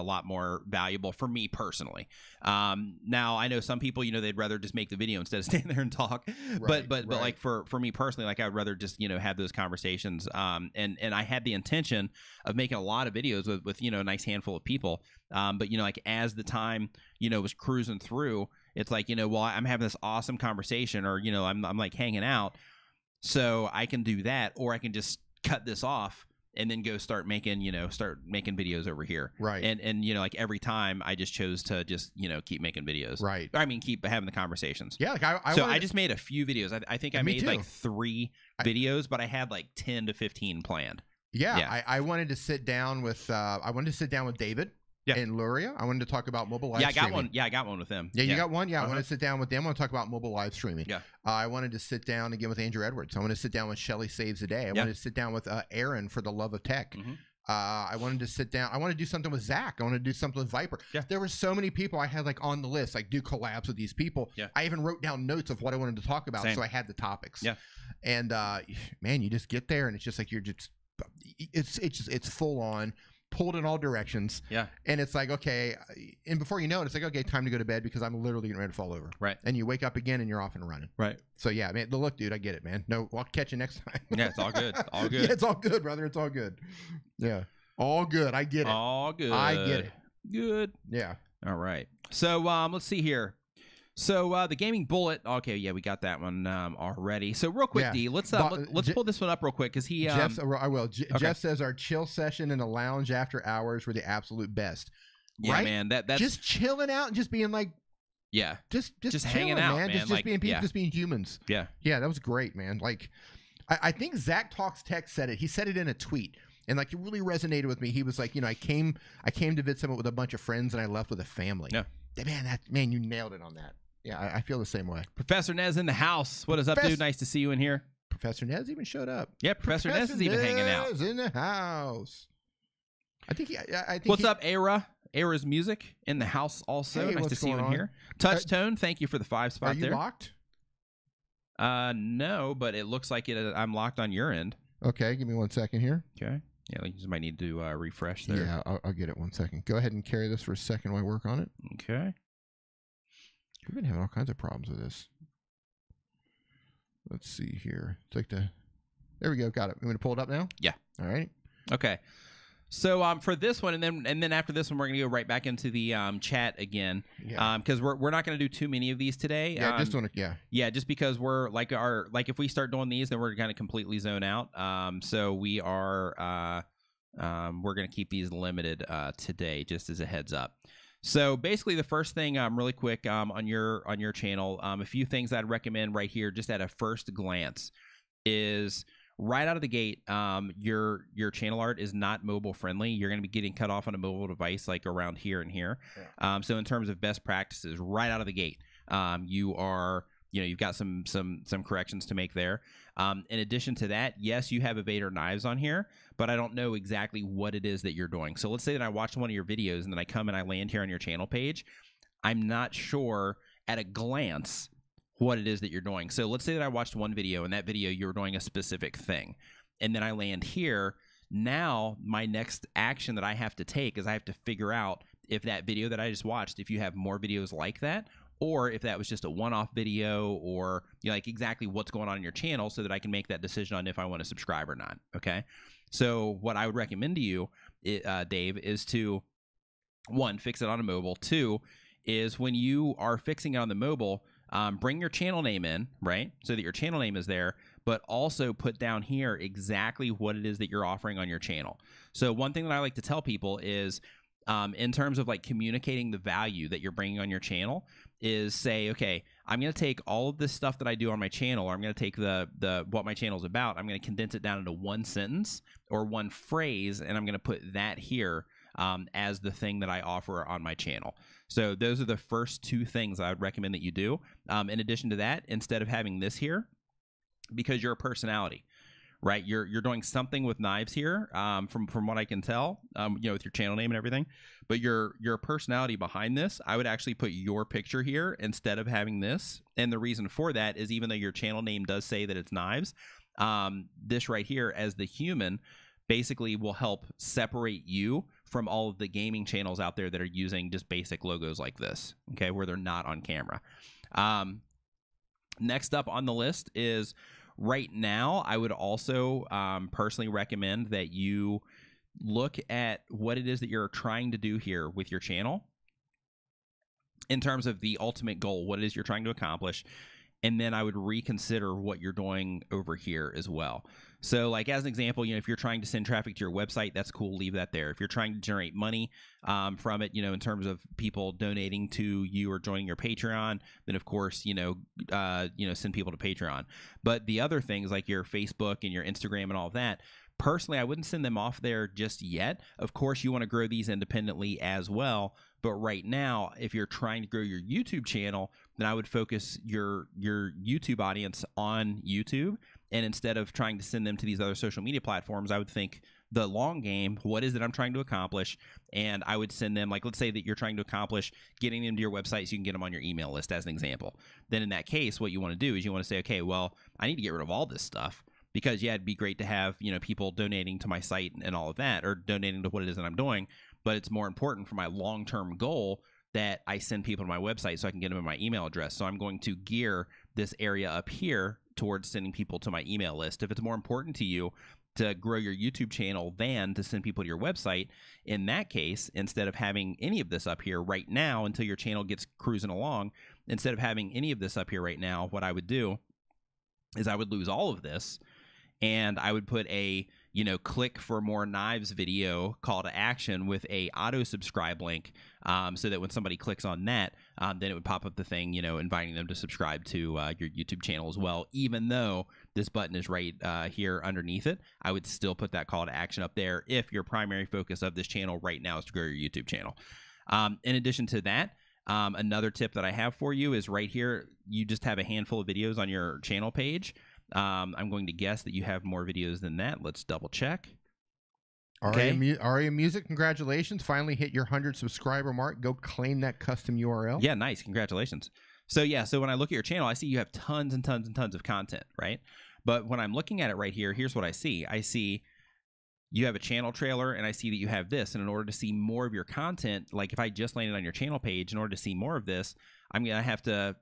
Speaker 1: lot more valuable for me personally. Now I know some people, they'd rather just make the video instead of stand there and talk. But like for me personally, like I'd rather just, have those conversations. And I had the intention of making a lot of videos with a nice handful of people. But like as the time, was cruising through, it's like, well, I'm having this awesome conversation, or, I'm like hanging out. So I can do that, or I can just cut this off and then go start making videos over here.
Speaker 2: Right.
Speaker 1: And like every time I just chose to just, keep making videos.
Speaker 2: Right.
Speaker 1: I mean, keep having the conversations.
Speaker 2: Yeah. Like
Speaker 1: I just made a few videos. I think I made like 3 videos, but I had like 10 to 15 planned.
Speaker 2: Yeah. I wanted to sit down with David. And Luria. I wanted to talk about mobile live streaming.
Speaker 1: I got one with them.
Speaker 2: Yeah, you got one? Yeah, I want to sit down with them. I want to talk about mobile live streaming.
Speaker 1: Yeah.
Speaker 2: I wanted to sit down again with Andrew Edwards. I want to sit down with Shelly Saves the Day. I wanted to sit down with Aaron for the Love of Tech. I wanted to sit down. I want to do something with Zach. I want to do something with Viper.
Speaker 1: Yeah.
Speaker 2: There were so many people I had like on the list, like do collabs with these people.
Speaker 1: Yeah.
Speaker 2: I even wrote down notes of what I wanted to talk about,
Speaker 1: Same.
Speaker 2: so I had the topics.
Speaker 1: Yeah.
Speaker 2: And man, you just get there, and it's just like you're just, it's full on, pulled in all directions.
Speaker 1: Yeah.
Speaker 2: And it's like, okay, and before you know it, it's like, okay, time to go to bed because I'm literally getting ready to fall over.
Speaker 1: Right.
Speaker 2: And you wake up again and you're off and running.
Speaker 1: Right.
Speaker 2: So yeah, man, look, dude, I get it, man. No, I'll catch you next time.
Speaker 1: Yeah, it's all good. All good.
Speaker 2: Yeah, it's all good, brother. It's all good. Yeah. All good. I get it.
Speaker 1: All good.
Speaker 2: I get it.
Speaker 1: Good.
Speaker 2: Yeah.
Speaker 1: All right. So let's see here. So the gaming bullet. Okay, yeah, we got that one already. So real quick,
Speaker 2: Yeah.
Speaker 1: D, let's
Speaker 2: But,
Speaker 1: pull this one up real quick because he.
Speaker 2: Jeff's, I will.
Speaker 1: okay.
Speaker 2: Jeff says our chill session in the lounge after hours were the absolute best.
Speaker 1: Yeah,
Speaker 2: right?
Speaker 1: man. That's
Speaker 2: just chilling out and just being like,
Speaker 1: yeah.
Speaker 2: just
Speaker 1: hanging
Speaker 2: chilling,
Speaker 1: out,
Speaker 2: man.
Speaker 1: man.
Speaker 2: Just
Speaker 1: Like,
Speaker 2: being people,
Speaker 1: yeah.
Speaker 2: just being humans.
Speaker 1: Yeah.
Speaker 2: Yeah, that was great, man. Like, I think Zach Talks Tech said it. He said it in a tweet, and like it really resonated with me. He was like, I came to VidSummit with a bunch of friends, and I left with a family.
Speaker 1: Yeah.
Speaker 2: Man, you nailed it on that. Yeah, I feel the same way.
Speaker 1: Professor Nez in the house. What is up, dude? Nice to see you in here.
Speaker 2: Professor Nez even showed up.
Speaker 1: Yeah, Professor Nez is even hanging out.
Speaker 2: Nez in the house. I think.
Speaker 1: What's up, Era? Era's music in the house also.
Speaker 2: Hey,
Speaker 1: nice to
Speaker 2: what's
Speaker 1: see you in
Speaker 2: going on?
Speaker 1: here. Touch Tone, thank you for the 5 spot
Speaker 2: Are you
Speaker 1: there.
Speaker 2: locked?
Speaker 1: No, but it looks like I'm locked on your end.
Speaker 2: Okay, give me 1 second here.
Speaker 1: Okay. Yeah, you just might need to refresh there.
Speaker 2: Yeah, I'll get it 1 second. Go ahead and carry this for a second while I work on it.
Speaker 1: Okay.
Speaker 2: We've been having all kinds of problems with this. Let's see here. There we go. Got it. You want me to pull it up now?
Speaker 1: Yeah.
Speaker 2: All right.
Speaker 1: Okay. So for this one, and then after this one, we're gonna go right back into the chat again.
Speaker 2: Yeah.
Speaker 1: Because we're not gonna do too many of these today.
Speaker 2: Yeah. Just want to. Yeah.
Speaker 1: Yeah, just because we're like if we start doing these, then we're gonna completely zone out. So we are we're gonna keep these limited today, just as a heads up. So basically, the first thing, really quick, on your channel, a few things I'd recommend right here, just at a first glance, is right out of the gate, your channel art is not mobile friendly. You're going to be getting cut off on a mobile device like around here and here. Yeah. So in terms of best practices, right out of the gate, you've got some corrections to make there. In addition to that, yes, you have Evader knives on here, but I don't know exactly what it is that you're doing. So let's say that I watched one of your videos and then I come and I land here on your channel page. I'm not sure at a glance what it is that you're doing. So let's say that I watched one video, and that video you were doing a specific thing, and then I land here. Now my next action that I have to take is I have to figure out if that video that I just watched, if you have more videos like that, or if that was just a one-off video, or like exactly what's going on in your channel, so that I can make that decision on if I want to subscribe or not. Okay. So what I would recommend to you, Dave, is to, 1, fix it on a mobile. 2 is when you are fixing it on the mobile, bring your channel name in, right? So that your channel name is there, but also put down here exactly what it is that you're offering on your channel. So one thing that I like to tell people is, in terms of like communicating the value that you're bringing on your channel, is say, okay, I'm going to take all of this stuff that I do on my channel, or I'm going to take the what my channel is about, I'm going to condense it down into one sentence or one phrase, and I'm going to put that here as the thing that I offer on my channel. So those are the first 2 things I would recommend that you do. In addition to that, instead of having this here, because you're a personality, right? You're doing something with knives here, from what I can tell, with your channel name and everything. But your personality behind this, I would actually put your picture here instead of having this. And the reason for that is, even though your channel name does say that it's knives, this right here as the human basically will help separate you from all of the gaming channels out there that are using just basic logos like this, okay, where they're not on camera. Next up on the list is, right now, I would also personally recommend that you look at what it is that you're trying to do here with your channel in terms of the ultimate goal, what it is you're trying to accomplish. And then I would reconsider what you're doing over here as well. So like, as an example, if you're trying to send traffic to your website, that's cool. Leave that there. If you're trying to generate money from it, in terms of people donating to you or joining your Patreon, then of course, send people to Patreon. But the other things like your Facebook and your Instagram and all of that, personally, I wouldn't send them off there just yet. Of course, you want to grow these independently as well. But right now, if you're trying to grow your YouTube channel, then I would focus your YouTube audience on YouTube. And instead of trying to send them to these other social media platforms, I would think the long game, what is it I'm trying to accomplish, and I would send them, like, let's say that you're trying to accomplish getting them to your website so you can get them on your email list as an example. Then in that case, what you want to do is you want to say, okay, well, I need to get rid of all this stuff because, yeah, it'd be great to have, you know, people donating to my site and all of that, or donating to what it is that I'm doing, but it's more important for my long-term goal that I send people to my website so I can get them in my email address. So I'm going to gear this area up here towards sending people to my email list. If it's more important to you to grow your YouTube channel than to send people to your website, in that case, instead of having any of this up here right now until your channel gets cruising along, instead of having any of this up here right now, what I would do is I would lose all of this, and I would put a, you know, click for more knives video call to action with a auto subscribe link, so that when somebody clicks on that, then it would pop up the thing, you know, inviting them to subscribe to your YouTube channel as well. Even though this button is right here underneath it, I would still put that call to action up there if your primary focus of this channel right now is to grow your YouTube channel. In addition to that, another tip that I have for you is right here. You just have a handful of videos on your channel page. I'm going to guess that you have more videos than that. Let's double check. Okay.
Speaker 2: Aria Music, congratulations. Finally hit your 100 subscriber mark. Go claim that custom URL.
Speaker 1: Yeah, nice. Congratulations. So yeah, so when I look at your channel, I see you have tons and tons and tons of content, right? But when I'm looking at it right here, here's what I see. I see you have a channel trailer, and I see that you have this. And in order to see more of your content, like if I just landed on your channel page, in order to see more of this, I'm going to have to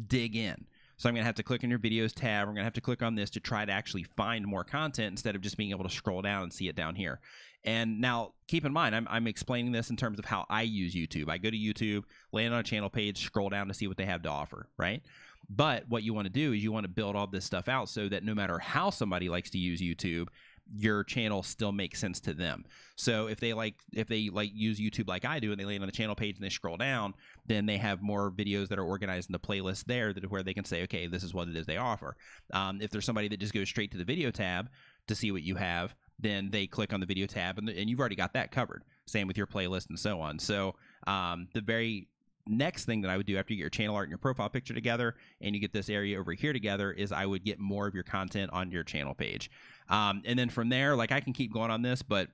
Speaker 1: dig in. So I'm going to have to click on your videos tab. I'm going to have to click on this to try to actually find more content instead of just being able to scroll down and see it down here. And now keep in mind, I'm explaining this in terms of how I use YouTube. I go to YouTube, land on a channel page, scroll down to see what they have to offer, right? But what you want to do is you want to build all this stuff out so that no matter how somebody likes to use YouTube, your channel still makes sense to them. So if they use YouTube like I do, and they land on the channel page and they scroll down, then they have more videos that are organized in the playlist there where they can say, okay, this is what it is they offer. If there's somebody that just goes straight to the video tab to see what you have, then they click on the video tab, and you've already got that covered. Same with your playlist and so on. So the very next thing that I would do after you get your channel art and your profile picture together and you get this area over here together is I would get more of your content on your channel page. And then from there, like, I can keep going on this, but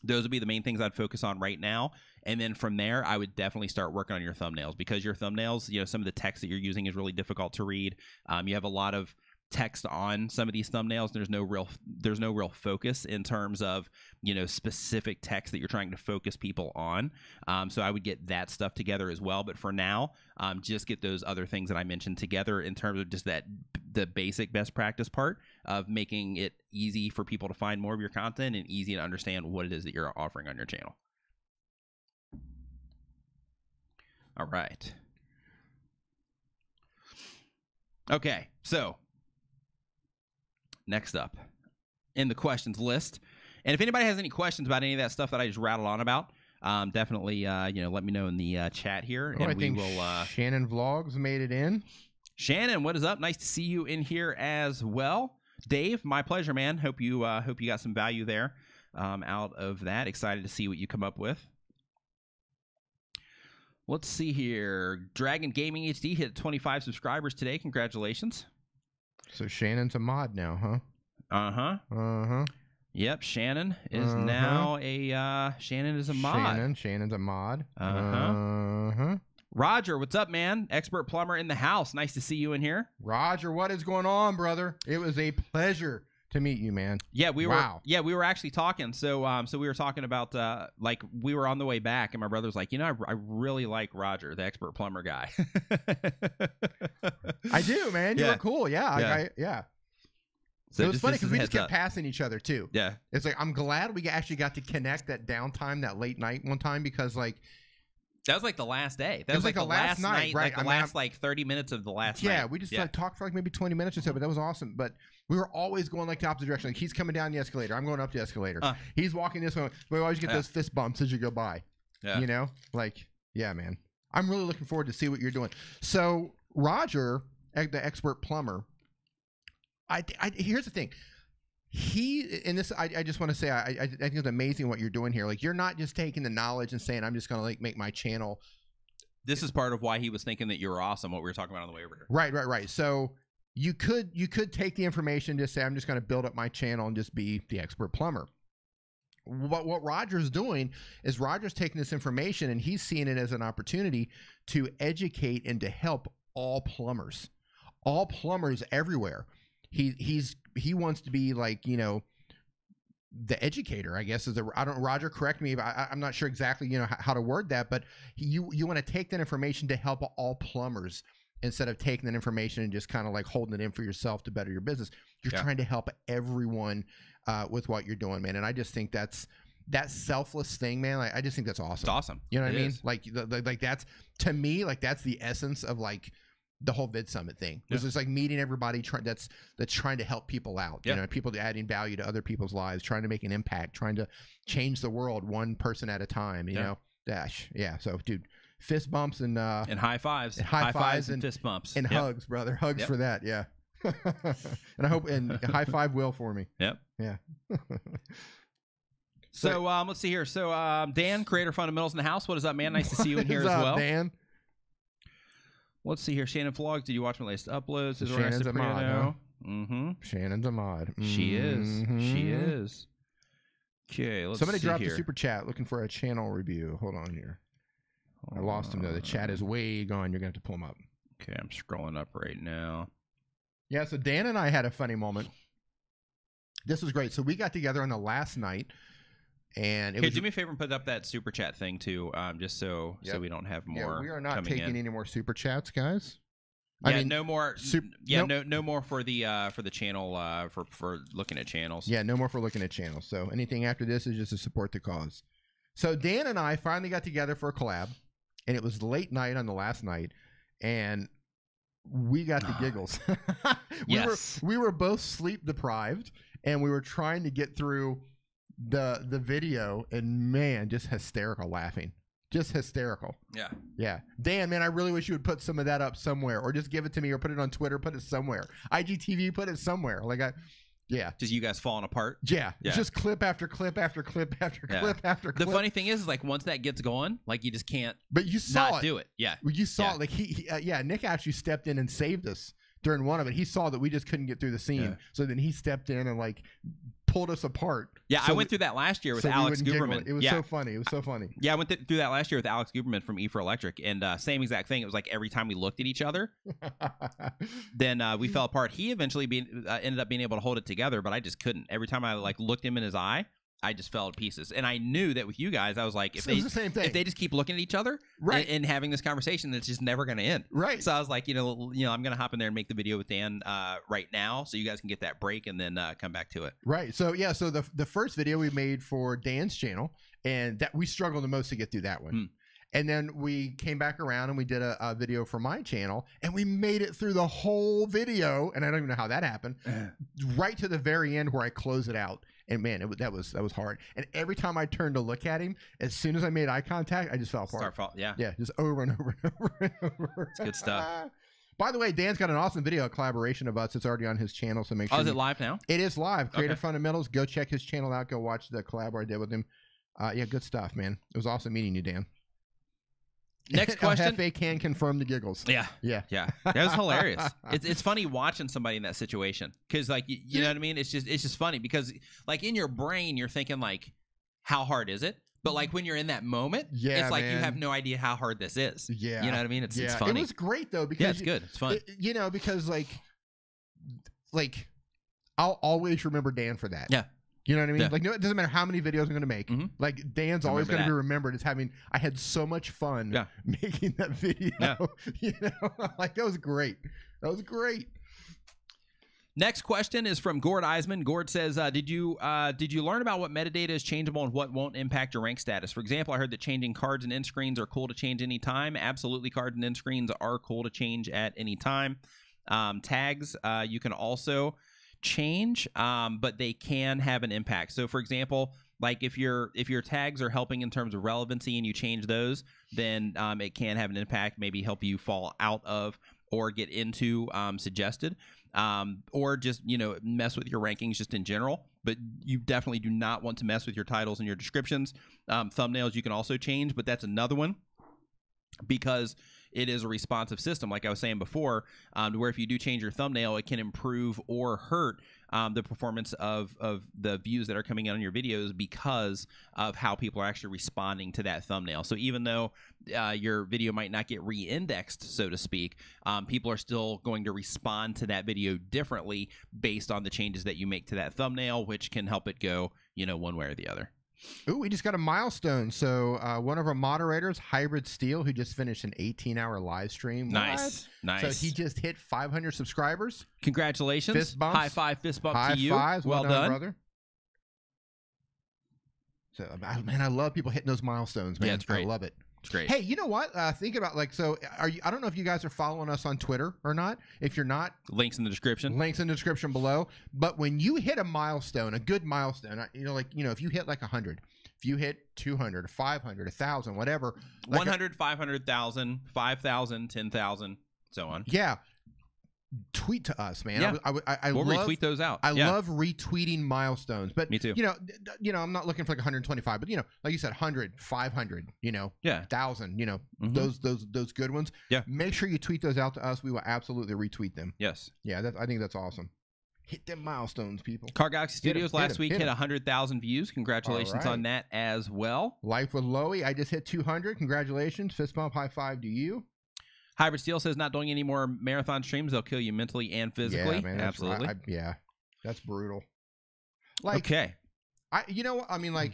Speaker 1: those would be the main things I'd focus on right now. And then from there, I would definitely start working on your thumbnails, because your thumbnails, you know, some of the text that you're using is really difficult to read. You have a lot of text on some of these thumbnails. There's no real focus in terms of, you know, specific text that you're trying to focus people on. So I would get that stuff together as well. But for now, just get those other things that I mentioned together in terms of just the basic best practice part of making it easy for people to find more of your content and easy to understand what it is that you're offering on your channel. All right. Okay, so next up in the questions list, and if anybody has any questions about any of that stuff that I just rattled on about, definitely you know, let me know in the chat here, and we will.
Speaker 2: Shannon Vlogs made it in.
Speaker 1: Shannon, what is up? Nice to see you in here as well. Dave, my pleasure, man. Hope you got some value there out of that. Excited to see what you come up with. Let's see here. Dragon Gaming HD hit 25 subscribers today. Congratulations.
Speaker 2: So Shannon's a mod now, huh?
Speaker 1: Uh-huh.
Speaker 2: Uh-huh.
Speaker 1: Yep, Shannon is now a Shannon is a mod.
Speaker 2: Shannon's a mod.
Speaker 1: Uh-huh. Roger, what's up, man? Expert plumber in the house. Nice to see you in here.
Speaker 2: Roger, what is going on, brother? It was a pleasure to meet you, man.
Speaker 1: Yeah, we were actually talking. So we were talking about like, we were on the way back, and my brother's like, you know, I really like Roger, the expert plumber guy.
Speaker 2: I do, man. You were cool. Yeah. Yeah. So it was funny because we just kept passing each other too.
Speaker 1: Yeah.
Speaker 2: It's like, I'm glad we actually got to connect that downtime, that late night one time, because like,
Speaker 1: that was like the last day. That was like the last night, right? Like the last like 30 minutes of the last night.
Speaker 2: Yeah, we just like talked for like maybe 20 minutes or so, but that was awesome. But we were always going like the opposite direction. Like, he's coming down the escalator, I'm going up the escalator. He's walking this way. We always get those fist bumps as you go by. Yeah. You know, like, yeah, man. I'm really looking forward to see what you're doing. So Roger, the expert plumber, here's the thing. I just want to say, I think it's amazing what you're doing here. Like, you're not just taking the knowledge and saying, I'm just going to like make my channel.
Speaker 1: This is part of why he was thinking that you were awesome, what we were talking about on the way over here.
Speaker 2: Right. So you could take the information, just say, I'm just going to build up my channel and just be the expert plumber. what Roger's doing is Roger's taking this information and he's seeing it as an opportunity to educate and to help all plumbers everywhere. He wants to be like, you know, the educator, I guess, Roger, correct me if I'm not sure exactly, you know, how to word that, but you want to take that information to help all plumbers instead of taking that information and just kind of like holding it in for yourself to better your business. You're trying to help everyone with what you're doing, man. And I just think that selfless thing, man. Like, I just think that's awesome.
Speaker 1: It's awesome.
Speaker 2: You know what I mean? Like, like that's, to me, like that's the essence of like the whole Vid Summit thing. It's just like meeting everybody that's trying to help people out. You know, people adding value to other people's lives, trying to make an impact, trying to change the world one person at a time. You know, So, dude, fist bumps and
Speaker 1: high fives,
Speaker 2: high fives
Speaker 1: and fist bumps
Speaker 2: and hugs, brother. Hugs for that. Yeah. And I hope and high five Will for me.
Speaker 1: Yep.
Speaker 2: Yeah.
Speaker 1: So let's see here. So Dan, Creator Fundamentals in the house. What is up, man? Nice to see you in here as well.
Speaker 2: Dan.
Speaker 1: Let's see here. Shannon Vlogs. Did you watch my latest uploads?
Speaker 2: So Shannon's a mod, huh?
Speaker 1: Mm-hmm.
Speaker 2: Shannon's a mod.
Speaker 1: She is. She is. Okay, let's
Speaker 2: Somebody
Speaker 1: see
Speaker 2: dropped
Speaker 1: here.
Speaker 2: a super chat looking for a channel review. Hold on here. I lost him though. The chat is way gone. You're gonna have to pull him up.
Speaker 1: Okay, I'm scrolling up right now.
Speaker 2: Yeah, so Dan and I had a funny moment. This was great. So we got together on the last night, and it was.
Speaker 1: Do me a favor and put up that super chat thing too, just so we don't have more.
Speaker 2: Yeah, we are not
Speaker 1: coming
Speaker 2: taking
Speaker 1: in.
Speaker 2: any more super chats, guys.
Speaker 1: Yeah,
Speaker 2: I mean,
Speaker 1: no more.
Speaker 2: nope.
Speaker 1: no more for the channel for looking at channels.
Speaker 2: Yeah, no more for looking at channels. So anything after this is just to support the cause. So Dan and I finally got together for a collab, and it was late night on the last night, and we got the giggles. we were both sleep deprived, and we were trying to get through the video, and man, just hysterical laughing. Just hysterical. Yeah. Dan, man, I really wish you would put some of that up somewhere, or just give it to me, or put it on Twitter, put it somewhere. IGTV, put it somewhere. Just you guys falling apart. Yeah. Just clip after clip after clip after clip after clip.
Speaker 1: The funny thing is like once that gets going, like you just can't.
Speaker 2: But you saw
Speaker 1: do it. Yeah.
Speaker 2: You saw it. Like Nick actually stepped in and saved us during one of it. He saw that we just couldn't get through the scene, so then he stepped in and like pulled us apart.
Speaker 1: Yeah, I went through that last year with Alex Guberman.
Speaker 2: It was so funny. It was so funny.
Speaker 1: Yeah, I went through that last year with Alex Guberman from E4 Electric, and same exact thing. It was like every time we looked at each other, then we fell apart. He eventually ended up being able to hold it together, but I just couldn't. Every time I like looked him in his eye, I just fell to pieces. And I knew that with you guys, I was like, if they just keep looking at each other and having this conversation, it's just never going to end.
Speaker 2: Right.
Speaker 1: So I was like, I'm going to hop in there and make the video with Dan right now so you guys can get that break and then come back to it.
Speaker 2: Right. So, yeah. So the first video we made for Dan's channel, and that we struggled the most to get through that one. And then we came back around and we did a video for my channel, and we made it through the whole video. And I don't even know how that happened. Right to the very end where I close it out. And man, that was hard. And every time I turned to look at him, as soon as I made eye contact, I just fell apart.
Speaker 1: Yeah,
Speaker 2: just over and over and over and over.
Speaker 1: It's good stuff.
Speaker 2: By the way, Dan's got an awesome video collaboration of us. It's already on his channel, so make sure.
Speaker 1: Oh, is it live now?
Speaker 2: It is live. Creator Fundamentals. Go check his channel out. Go watch the collab I did with him. Yeah, good stuff, man. It was awesome meeting you, Dan.
Speaker 1: Next question.
Speaker 2: Hefe can confirm the giggles.
Speaker 1: Yeah. That was hilarious. It's funny watching somebody in that situation because, like, you know what I mean. It's just funny because, like, in your brain, you're thinking like, how hard is it? But like when you're in that moment, it's like you have no idea how hard this is.
Speaker 2: Yeah,
Speaker 1: you know what I mean. It's funny.
Speaker 2: It was great though because
Speaker 1: it's good. It's fun.
Speaker 2: Because like I'll always remember Dan for that.
Speaker 1: Yeah.
Speaker 2: You know what I mean? Like, no, it doesn't matter how many videos I'm going to make. Like, Dan's always going to be remembered as having. I had so much fun making that video. Like that was great. That was great.
Speaker 1: Next question is from Gord Eisman. Gord says, "Did you learn about what metadata is changeable and what won't impact your rank status? For example, I heard that changing cards and end screens are cool to change any time. Absolutely, cards and end screens are cool to change at any time. Tags, you can also." Change, but they can have an impact. So for example, like if your tags are helping in terms of relevancy and you change those, then it can have an impact, maybe help you fall out of or get into suggested, or just mess with your rankings just in general. But you definitely do not want to mess with your titles and your descriptions. Thumbnails you can also change, but that's another one because it is a responsive system, like I was saying before, where if you do change your thumbnail, it can improve or hurt the performance of the views that are coming in on your videos because of how people are actually responding to that thumbnail. So even though your video might not get re-indexed, so to speak, people are still going to respond to that video differently based on the changes that you make to that thumbnail, which can help it go, one way or the other.
Speaker 2: Ooh, we just got a milestone. So one of our moderators, Hybrid Steel, who just finished an 18-hour live stream.
Speaker 1: Nice.
Speaker 2: So he just hit 500 subscribers.
Speaker 1: Congratulations.
Speaker 2: Fist bumps.
Speaker 1: High five, fist bump
Speaker 2: High
Speaker 1: to you.
Speaker 2: fives.
Speaker 1: Well done,
Speaker 2: brother. So, man, I love people hitting those milestones, man.
Speaker 1: Yeah, it's great.
Speaker 2: I love it.
Speaker 1: It's great.
Speaker 2: Hey, you know what? Think about I don't know if you guys are following us on Twitter or not. If you're not,
Speaker 1: Links in the description.
Speaker 2: links in the description below. But when you hit a milestone, a good milestone, if you hit like 100, if you hit 200, 500, 1,000, whatever,
Speaker 1: 100, 500,000, 5,000, 10,000, so on.
Speaker 2: Yeah. Tweet to us, man.
Speaker 1: Yeah.
Speaker 2: I
Speaker 1: We'll
Speaker 2: love,
Speaker 1: retweet those out.
Speaker 2: I
Speaker 1: Yeah.
Speaker 2: love retweeting milestones, but
Speaker 1: Me too.
Speaker 2: I'm not looking for like 125, but like you said, 100, 500,
Speaker 1: Yeah.
Speaker 2: 1,000,
Speaker 1: Mhm.
Speaker 2: those good ones.
Speaker 1: Yeah.
Speaker 2: Make sure you tweet those out to us. We will absolutely retweet them.
Speaker 1: Yes.
Speaker 2: Yeah, I think that's awesome. Hit them milestones, people.
Speaker 1: Car Galaxy
Speaker 2: Hit 'em,
Speaker 1: Studios
Speaker 2: hit
Speaker 1: last
Speaker 2: 'em,
Speaker 1: week
Speaker 2: hit
Speaker 1: hit
Speaker 2: 'em.
Speaker 1: 100,000 views. Congratulations
Speaker 2: All right.
Speaker 1: on that as well.
Speaker 2: Life with Loey, I just hit 200. Congratulations. Fist bump, high five to you.
Speaker 1: Hybrid Steel says not doing any more marathon streams. They'll kill you mentally and physically.
Speaker 2: Yeah, man,
Speaker 1: Absolutely.
Speaker 2: yeah, that's brutal.
Speaker 1: Okay.
Speaker 2: You know what? I mean, like,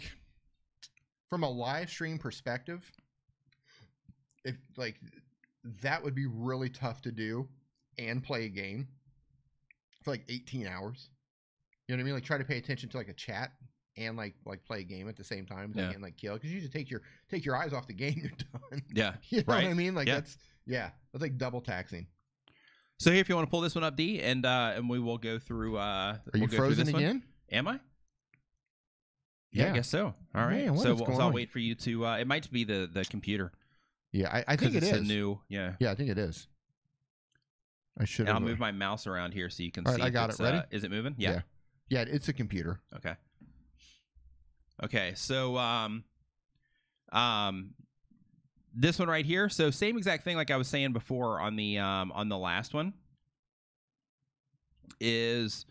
Speaker 2: from a live stream perspective, if that would be really tough to do and play a game for like 18 hours. You know what I mean? Like, try to pay attention to like a chat and like play a game at the same time,
Speaker 1: Yeah.
Speaker 2: and like kill, because you just take your eyes off the game, you're done.
Speaker 1: Yeah.
Speaker 2: You know
Speaker 1: Right.
Speaker 2: what I mean? Like
Speaker 1: Yeah.
Speaker 2: that's like double taxing.
Speaker 1: So here, if you want to pull this one up, D, and we will go through.
Speaker 2: Are you frozen again?
Speaker 1: Am I? Yeah, I guess so. All right.
Speaker 2: Man, what
Speaker 1: so
Speaker 2: is going
Speaker 1: I'll
Speaker 2: on?
Speaker 1: wait for you to. It might be the computer.
Speaker 2: Yeah, I think it
Speaker 1: it's
Speaker 2: is.
Speaker 1: a new. Yeah.
Speaker 2: Yeah, I think it is. I should.
Speaker 1: And I'll move my mouse around here so you can
Speaker 2: All
Speaker 1: see.
Speaker 2: right, I got
Speaker 1: if
Speaker 2: it. Ready?
Speaker 1: Is it moving? Yeah.
Speaker 2: Yeah, it's a computer.
Speaker 1: Okay. Okay. So this one right here. So same exact thing like I was saying before on the last one is.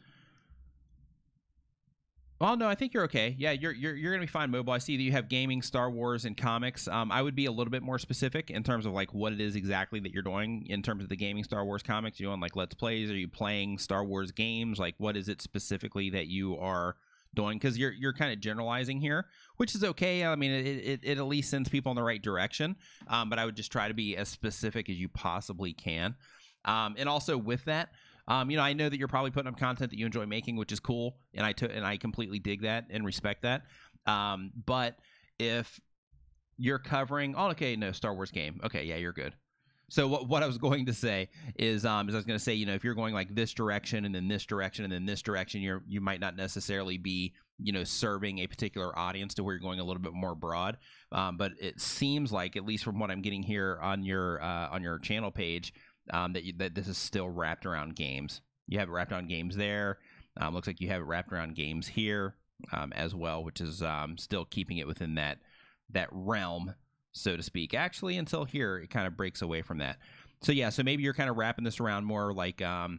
Speaker 1: Well, no, I think you're okay. Yeah, you're gonna be fine, Mobile. I see that you have gaming, Star Wars, and comics. I would be a little bit more specific in terms of like what it is exactly that you're doing in terms of the gaming, Star Wars, comics. You doing like Let's Plays? Are you playing Star Wars games? Like, what is it specifically that you are doing? Because you're kind of generalizing here, which is okay. I mean, it at least sends people in the right direction. But I would just try to be as specific as you possibly can. And also with that. I know that you're probably putting up content that you enjoy making, which is cool, and I completely dig that and respect that. But if you're covering, Star Wars game, okay, yeah, you're good. So what I was going to say is I was going to say, if you're going like this direction and then this direction and then this direction, you might not necessarily be, serving a particular audience to where you're going a little bit more broad. But it seems like, at least from what I'm getting here on your channel page, that this is still wrapped around games. You have it wrapped around games there. Looks like you have it wrapped around games here as well, which is still keeping it within that realm, so to speak. Actually, until here, it kind of breaks away from that. So yeah, so maybe you're kind of wrapping this around more like more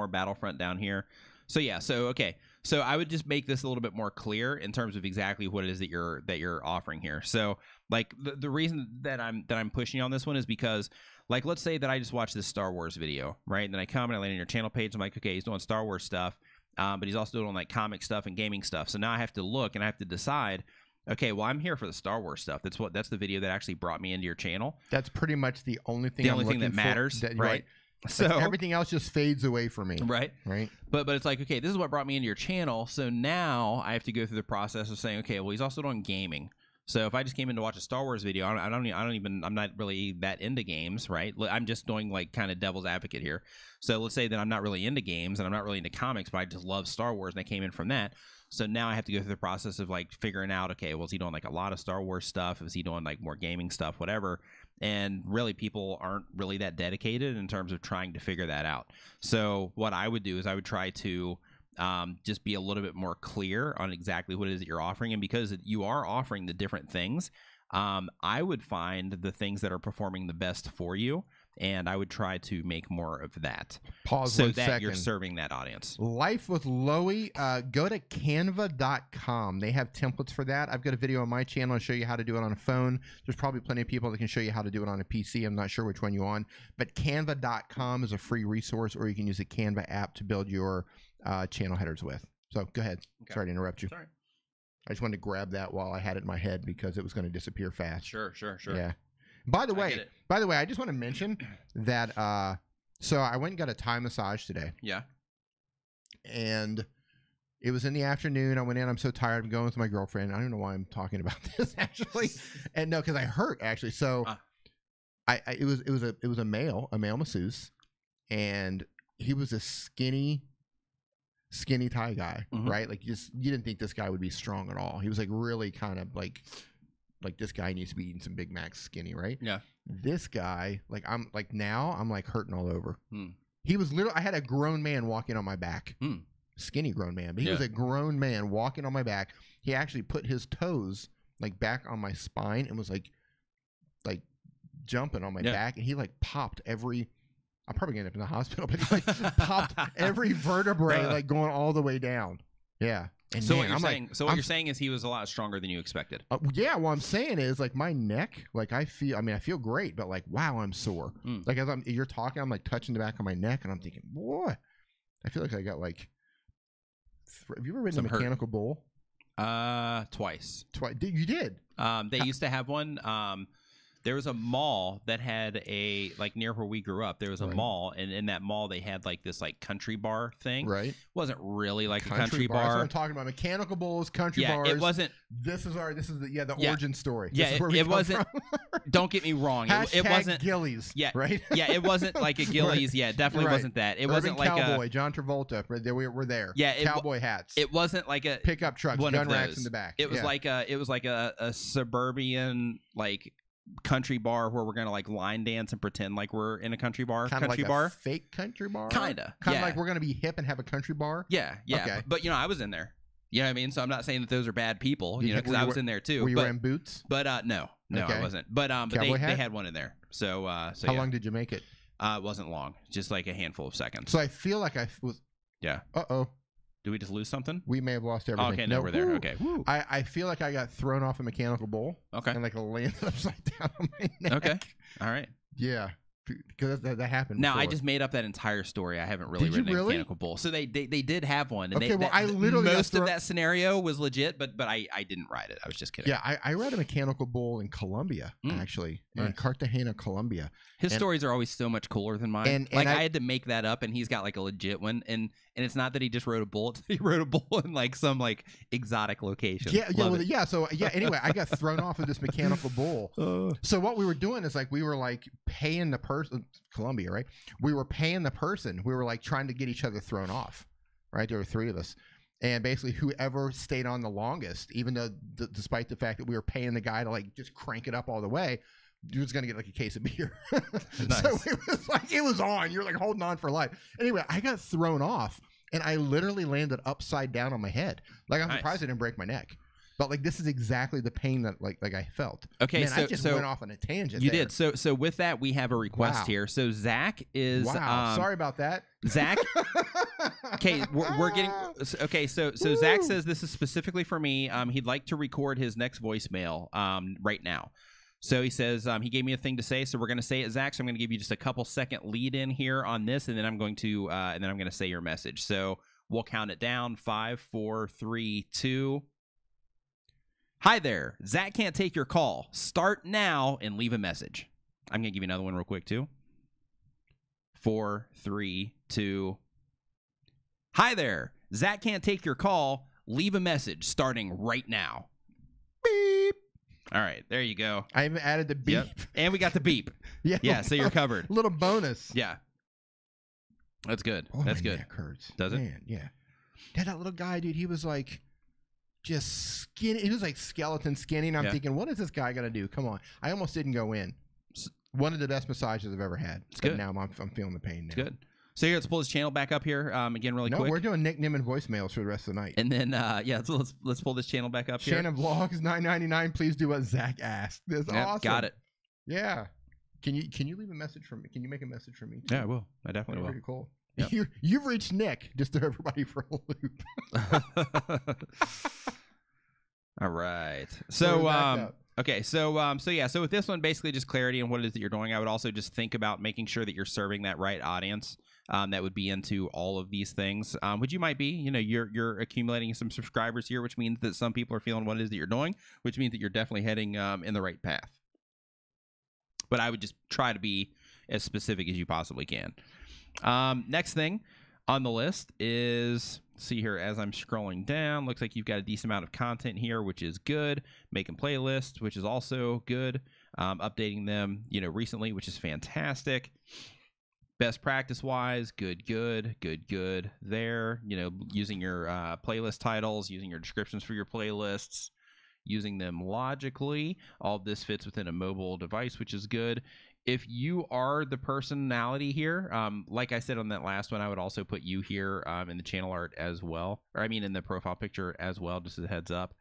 Speaker 1: Battlefront down here. So yeah, okay. So I would just make this a little bit more clear in terms of exactly what it is that you're offering here. So like the reason that I'm pushing you on this one is because, like, let's say that I just watch this Star Wars video, right? And then I come and I land on your channel page. I'm like, okay, he's doing Star Wars stuff, but he's also doing like comic stuff and gaming stuff. So now I have to look and I have to decide, okay, well, I'm here for the Star Wars stuff. That's the video that actually brought me into your channel.
Speaker 2: That's pretty much the only thing.
Speaker 1: The only thing that matters, right? So
Speaker 2: like, everything else just fades away from me.
Speaker 1: Right. But it's like, okay, this is what brought me into your channel. So now I have to go through the process of saying, okay, well, he's also doing gaming. So if I just came in to watch a Star Wars video, I'm not really that into games, right? I'm just doing like kind of devil's advocate here. So let's say that I'm not really into games and I'm not really into comics, but I just love Star Wars and I came in from that. So now I have to go through the process of like figuring out, okay, well, is he doing like a lot of Star Wars stuff? Is he doing like more gaming stuff, whatever? And really, people aren't really that dedicated in terms of trying to figure that out. So what I would do is I would try to just be a little bit more clear on exactly what it is that you're offering. And because you are offering the different things, I would find the things that are performing the best for you and I would try to make more of that.
Speaker 2: Pause
Speaker 1: so
Speaker 2: 1
Speaker 1: that
Speaker 2: second.
Speaker 1: you're serving that audience.
Speaker 2: Life with Loey. Go to canva.com. They have templates for that. I've got a video on my channel to show you how to do it on a phone. There's probably plenty of people that can show you how to do it on a PC. I'm not sure which one you're on, but canva.com is a free resource, or you can use the Canva app to build your channel headers with. So go ahead.
Speaker 1: Okay.
Speaker 2: Sorry to interrupt you.
Speaker 1: Sorry.
Speaker 2: I just wanted to grab that while I had it in my head because it was going to disappear fast.
Speaker 1: Sure.
Speaker 2: Yeah. By the
Speaker 1: I
Speaker 2: way,
Speaker 1: get it.
Speaker 2: I just want to mention that so I went and got a Thai massage today,
Speaker 1: Yeah.
Speaker 2: and it was in the afternoon. I went in. I'm so tired. I'm going with my girlfriend. I don't know why I'm talking about this actually, and no, because I hurt actually. So it was a male masseuse, and he was a skinny Thai guy,
Speaker 1: Mhm.
Speaker 2: right? Like you didn't think this guy would be strong at all. He was like really kind of like this guy needs to be eating some Big Macs skinny, right?
Speaker 1: Yeah.
Speaker 2: This guy, I'm hurting all over.
Speaker 1: Hmm.
Speaker 2: He was literally, I had a grown man walking on my back.
Speaker 1: Hmm.
Speaker 2: Skinny grown man, but he
Speaker 1: Yeah.
Speaker 2: was a grown man walking on my back. He actually put his toes like back on my spine and was like jumping on my
Speaker 1: Yeah.
Speaker 2: back, and he like popped every. I'm probably gonna end up in the hospital, but he like popped every vertebrae, like going all the way down. Yeah. And
Speaker 1: So
Speaker 2: man,
Speaker 1: what you're
Speaker 2: I'm
Speaker 1: saying?
Speaker 2: like,
Speaker 1: So what you're saying is he was a lot stronger than you expected.
Speaker 2: yeah, what I'm saying is like my neck, like I feel great, but like wow, I'm sore.
Speaker 1: Mm.
Speaker 2: Like as you're talking, I'm like touching the back of my neck, and I'm thinking, boy, I feel like I got like. Have you ever ridden
Speaker 1: Some
Speaker 2: a
Speaker 1: hurt.
Speaker 2: mechanical bull?
Speaker 1: Twice.
Speaker 2: Twice. You did.
Speaker 1: They used to have one. There was a mall that had a, like near where we grew up, there was a
Speaker 2: Right.
Speaker 1: mall, and in that mall they had like this like country bar thing.
Speaker 2: Right.
Speaker 1: Wasn't really like a country
Speaker 2: That's what
Speaker 1: bar.
Speaker 2: I'm talking about. Mechanical bulls, country
Speaker 1: Yeah,
Speaker 2: bars.
Speaker 1: it wasn't.
Speaker 2: This is the
Speaker 1: Yeah.
Speaker 2: origin story.
Speaker 1: Yeah,
Speaker 2: This is where we
Speaker 1: it
Speaker 2: come
Speaker 1: wasn't.
Speaker 2: from.
Speaker 1: Don't get me wrong. It
Speaker 2: Hashtag
Speaker 1: wasn't.
Speaker 2: Gillies.
Speaker 1: Yeah,
Speaker 2: Right.
Speaker 1: Yeah, it wasn't like a Gillies. Yeah, it definitely
Speaker 2: Right.
Speaker 1: wasn't that. It
Speaker 2: Urban
Speaker 1: wasn't like
Speaker 2: cowboy, John Travolta. Right there, we're there.
Speaker 1: Yeah,
Speaker 2: cowboy hats.
Speaker 1: It wasn't like a
Speaker 2: Pickup trucks,
Speaker 1: one
Speaker 2: gun
Speaker 1: of
Speaker 2: racks
Speaker 1: those.
Speaker 2: in the back.
Speaker 1: It was
Speaker 2: Yeah.
Speaker 1: like a suburban like country bar where we're gonna like line dance and pretend like we're in a country bar.
Speaker 2: Kinda
Speaker 1: Country
Speaker 2: like
Speaker 1: bar.
Speaker 2: a fake country bar.
Speaker 1: Kinda.
Speaker 2: Kind of
Speaker 1: Yeah.
Speaker 2: like we're gonna be hip and have a country bar.
Speaker 1: Yeah.
Speaker 2: Okay.
Speaker 1: But you know, I was in there. You know what I mean? So I'm not saying that those are bad people.
Speaker 2: You
Speaker 1: You know,
Speaker 2: think-
Speaker 1: because
Speaker 2: were
Speaker 1: I
Speaker 2: you
Speaker 1: was in there too.
Speaker 2: Were you
Speaker 1: but
Speaker 2: wearing boots?
Speaker 1: no,
Speaker 2: Okay.
Speaker 1: I wasn't. But they
Speaker 2: Cowboy hat?
Speaker 1: had one in there. So
Speaker 2: How
Speaker 1: yeah.
Speaker 2: long did you make it?
Speaker 1: It wasn't long. Just like a handful of seconds.
Speaker 2: So I feel like I was.
Speaker 1: Yeah.
Speaker 2: Uh-oh.
Speaker 1: Did we just lose something?
Speaker 2: We may have lost
Speaker 1: Oh,
Speaker 2: everything.
Speaker 1: okay, no, we're there.
Speaker 2: Woo.
Speaker 1: Okay. Woo.
Speaker 2: I feel like I got thrown off a mechanical bull
Speaker 1: Okay.
Speaker 2: and like landed upside down on my neck.
Speaker 1: Okay. All right.
Speaker 2: Yeah. Because that happened.
Speaker 1: Now I
Speaker 2: before.
Speaker 1: just made up that entire story. I haven't really
Speaker 2: Did you
Speaker 1: ridden a
Speaker 2: really?
Speaker 1: mechanical bull. So they did have one. And
Speaker 2: Okay,
Speaker 1: they,
Speaker 2: well, I literally got
Speaker 1: most of
Speaker 2: thrown-
Speaker 1: that scenario was legit, but I didn't ride it. I was just kidding.
Speaker 2: Yeah, I rode a mechanical bull in Colombia, actually, in
Speaker 1: Nice.
Speaker 2: Cartagena, Colombia.
Speaker 1: His
Speaker 2: And-
Speaker 1: stories are always so much cooler than mine.
Speaker 2: And
Speaker 1: like
Speaker 2: I-
Speaker 1: I had to make that up, and he's got like a legit one. And it's not that he just rode a bull; it's that he rode a bull in like some like exotic location.
Speaker 2: Yeah, yeah,
Speaker 1: Love
Speaker 2: well,
Speaker 1: it.
Speaker 2: yeah. So yeah. Anyway, I got thrown off of this mechanical bull. So what we were doing is like we were like paying the person, Colombia, right? We were paying the person. We were like trying to get each other thrown off, right? There were three of us, and basically whoever stayed on the longest, even though despite the fact that we were paying the guy to like just crank it up all the way, you was gonna get like a case of beer.
Speaker 1: Nice.
Speaker 2: So it was like it was on. You're like holding on for life. Anyway, I got thrown off, and I literally landed upside down on my head. Like I'm
Speaker 1: Nice.
Speaker 2: surprised I didn't break my neck. But like this is exactly the pain that like I felt.
Speaker 1: Okay,
Speaker 2: Man,
Speaker 1: so
Speaker 2: I just
Speaker 1: so
Speaker 2: went off on a tangent.
Speaker 1: you
Speaker 2: there.
Speaker 1: did. So with that, we have a request
Speaker 2: Wow.
Speaker 1: here. So Zach is
Speaker 2: Wow. Sorry about that.
Speaker 1: Zach. Okay, we're getting okay. So Zach says this is specifically for me. He'd like to record his next voicemail right now. So he says he gave me a thing to say, so we're going to say it, Zach. So I'm going to give you just a couple second lead in here on this, and then I'm going to say your message. So we'll count it down: 5, 4, 3, 2. Hi there, Zach can't take your call. Start now and leave a message. I'm going to give you another one real quick too. 4, 3, 2. Hi there, Zach can't take your call. Leave a message starting right now.
Speaker 2: Beep.
Speaker 1: All right, there you go.
Speaker 2: I even added the beep.
Speaker 1: Yep. And we got the beep.
Speaker 2: Yeah.
Speaker 1: Yeah, so you're covered.
Speaker 2: Little bonus.
Speaker 1: Yeah. That's good.
Speaker 2: Oh,
Speaker 1: That's
Speaker 2: my
Speaker 1: good.
Speaker 2: neck hurts.
Speaker 1: Does it?
Speaker 2: Man, yeah. Yeah, that little guy, dude, he was like just skinny. He was like skeleton skinny, and I'm
Speaker 1: Yeah.
Speaker 2: thinking, what is this guy gonna do? Come on. I almost didn't go in. One of the best massages I've ever had.
Speaker 1: It's
Speaker 2: But
Speaker 1: good.
Speaker 2: now I'm feeling the pain now.
Speaker 1: It's good. So here, let's pull this channel back up here again really
Speaker 2: No,
Speaker 1: quick.
Speaker 2: we're doing Nick Nimmin voicemails for the rest of the night.
Speaker 1: And then, yeah, so let's pull this channel back up here.
Speaker 2: Shannon Vlogs $9.99. Please do what Zach asked. That's
Speaker 1: Yep,
Speaker 2: awesome.
Speaker 1: got it.
Speaker 2: Yeah. Can you leave a message for me? Can you make a message for me?
Speaker 1: Yeah, I will. I definitely will.
Speaker 2: Pretty cool.
Speaker 1: Yep.
Speaker 2: You've reached Nick. Just throw everybody for a loop.
Speaker 1: All right.
Speaker 2: So we're
Speaker 1: So
Speaker 2: back up.
Speaker 1: okay, so with this one, basically just clarity on what it is that you're doing. I would also just think about making sure that you're serving that right audience that would be into all of these things. Which you might be, you're accumulating some subscribers here, which means that some people are feeling what it is that you're doing, which means that you're definitely heading in the right path. But I would just try to be as specific as you possibly can. Next thing on the list is, see here as I'm scrolling down, looks like you've got a decent amount of content here, which is good. Making playlists, which is also good. Updating them, recently, which is fantastic. Best practice wise, good there. Using your playlist titles, using your descriptions for your playlists, using them logically. All of this fits within a mobile device, which is good. If you are the personality here, like I said on that last one, I would also put you here in the channel art as well. Or I mean in the profile picture as well, just as a heads up.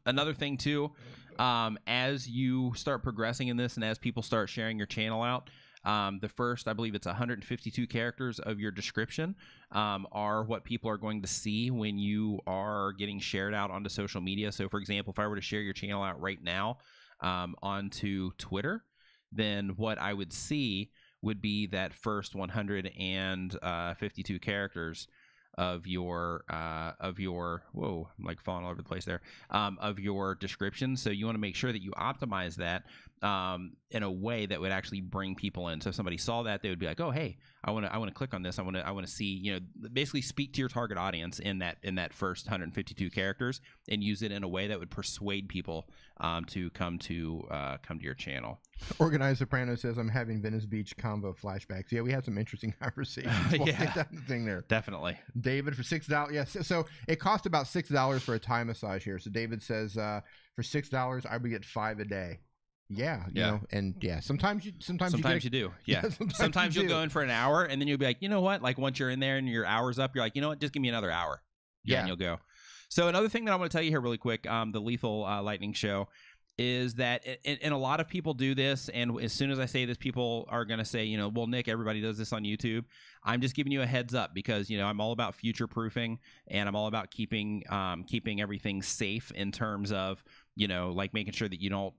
Speaker 1: Another thing too, as you start progressing in this and as people start sharing your channel out, the first, I believe it's 152 characters of your description are what people are going to see when you are getting shared out onto social media. So for example, if I were to share your channel out right now, onto Twitter, then what I would see would be that first 152 characters of your whoa, I'm like falling all over the place there, of your description. So you want to make sure that you optimize that in a way that would actually bring people in. So if somebody saw that, they would be like, oh, hey, I want to click on this. I want to see, basically speak to your target audience in that first 152 characters and use it in a way that would persuade people to come to your channel.
Speaker 2: Organized Soprano says, I'm having Venice Beach convo flashbacks. Yeah, we had some interesting conversations. We'll get that thing there.
Speaker 1: Definitely.
Speaker 2: David, for $6. Yes. So it cost about $6 for a Thai massage here. So David says, for $6, I would get 5 a day. Yeah, sometimes you
Speaker 1: do. Yeah. Sometimes you'll go in for an hour and then you'll be like, you know what? Like once you're in there and your hour's up, you're like, you know what? Just give me another hour. Yeah. And you'll go. So another thing that I want to tell you here really quick, the Lethal Lightning Show, is that, and a lot of people do this, and as soon as I say this, people are going to say, well, Nick, everybody does this on YouTube. I'm just giving you a heads up because, I'm all about future proofing and I'm all about keeping everything safe in terms of, like making sure that you don't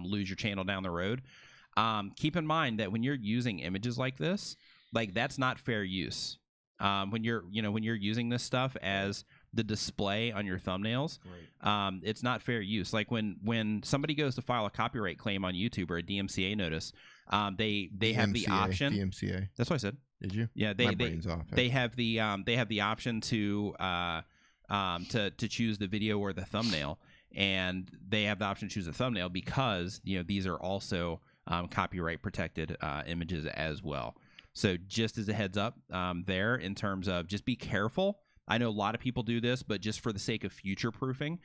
Speaker 1: lose your channel down the road. Keep in mind that when you're using images like this, like that's not fair use. When you're using this stuff as the display on your thumbnails, right. It's not fair use. Like when somebody goes to file a copyright claim on YouTube or a DMCA notice, they have the option.
Speaker 2: DMCA.
Speaker 1: That's what I said.
Speaker 2: Did you?
Speaker 1: Yeah, they have the option to choose the video or the thumbnail, and they have the option to choose the thumbnail because these are also copyright protected images as well. So just as a heads up there in terms of just be careful. I know a lot of people do this, but just for the sake of future proofing,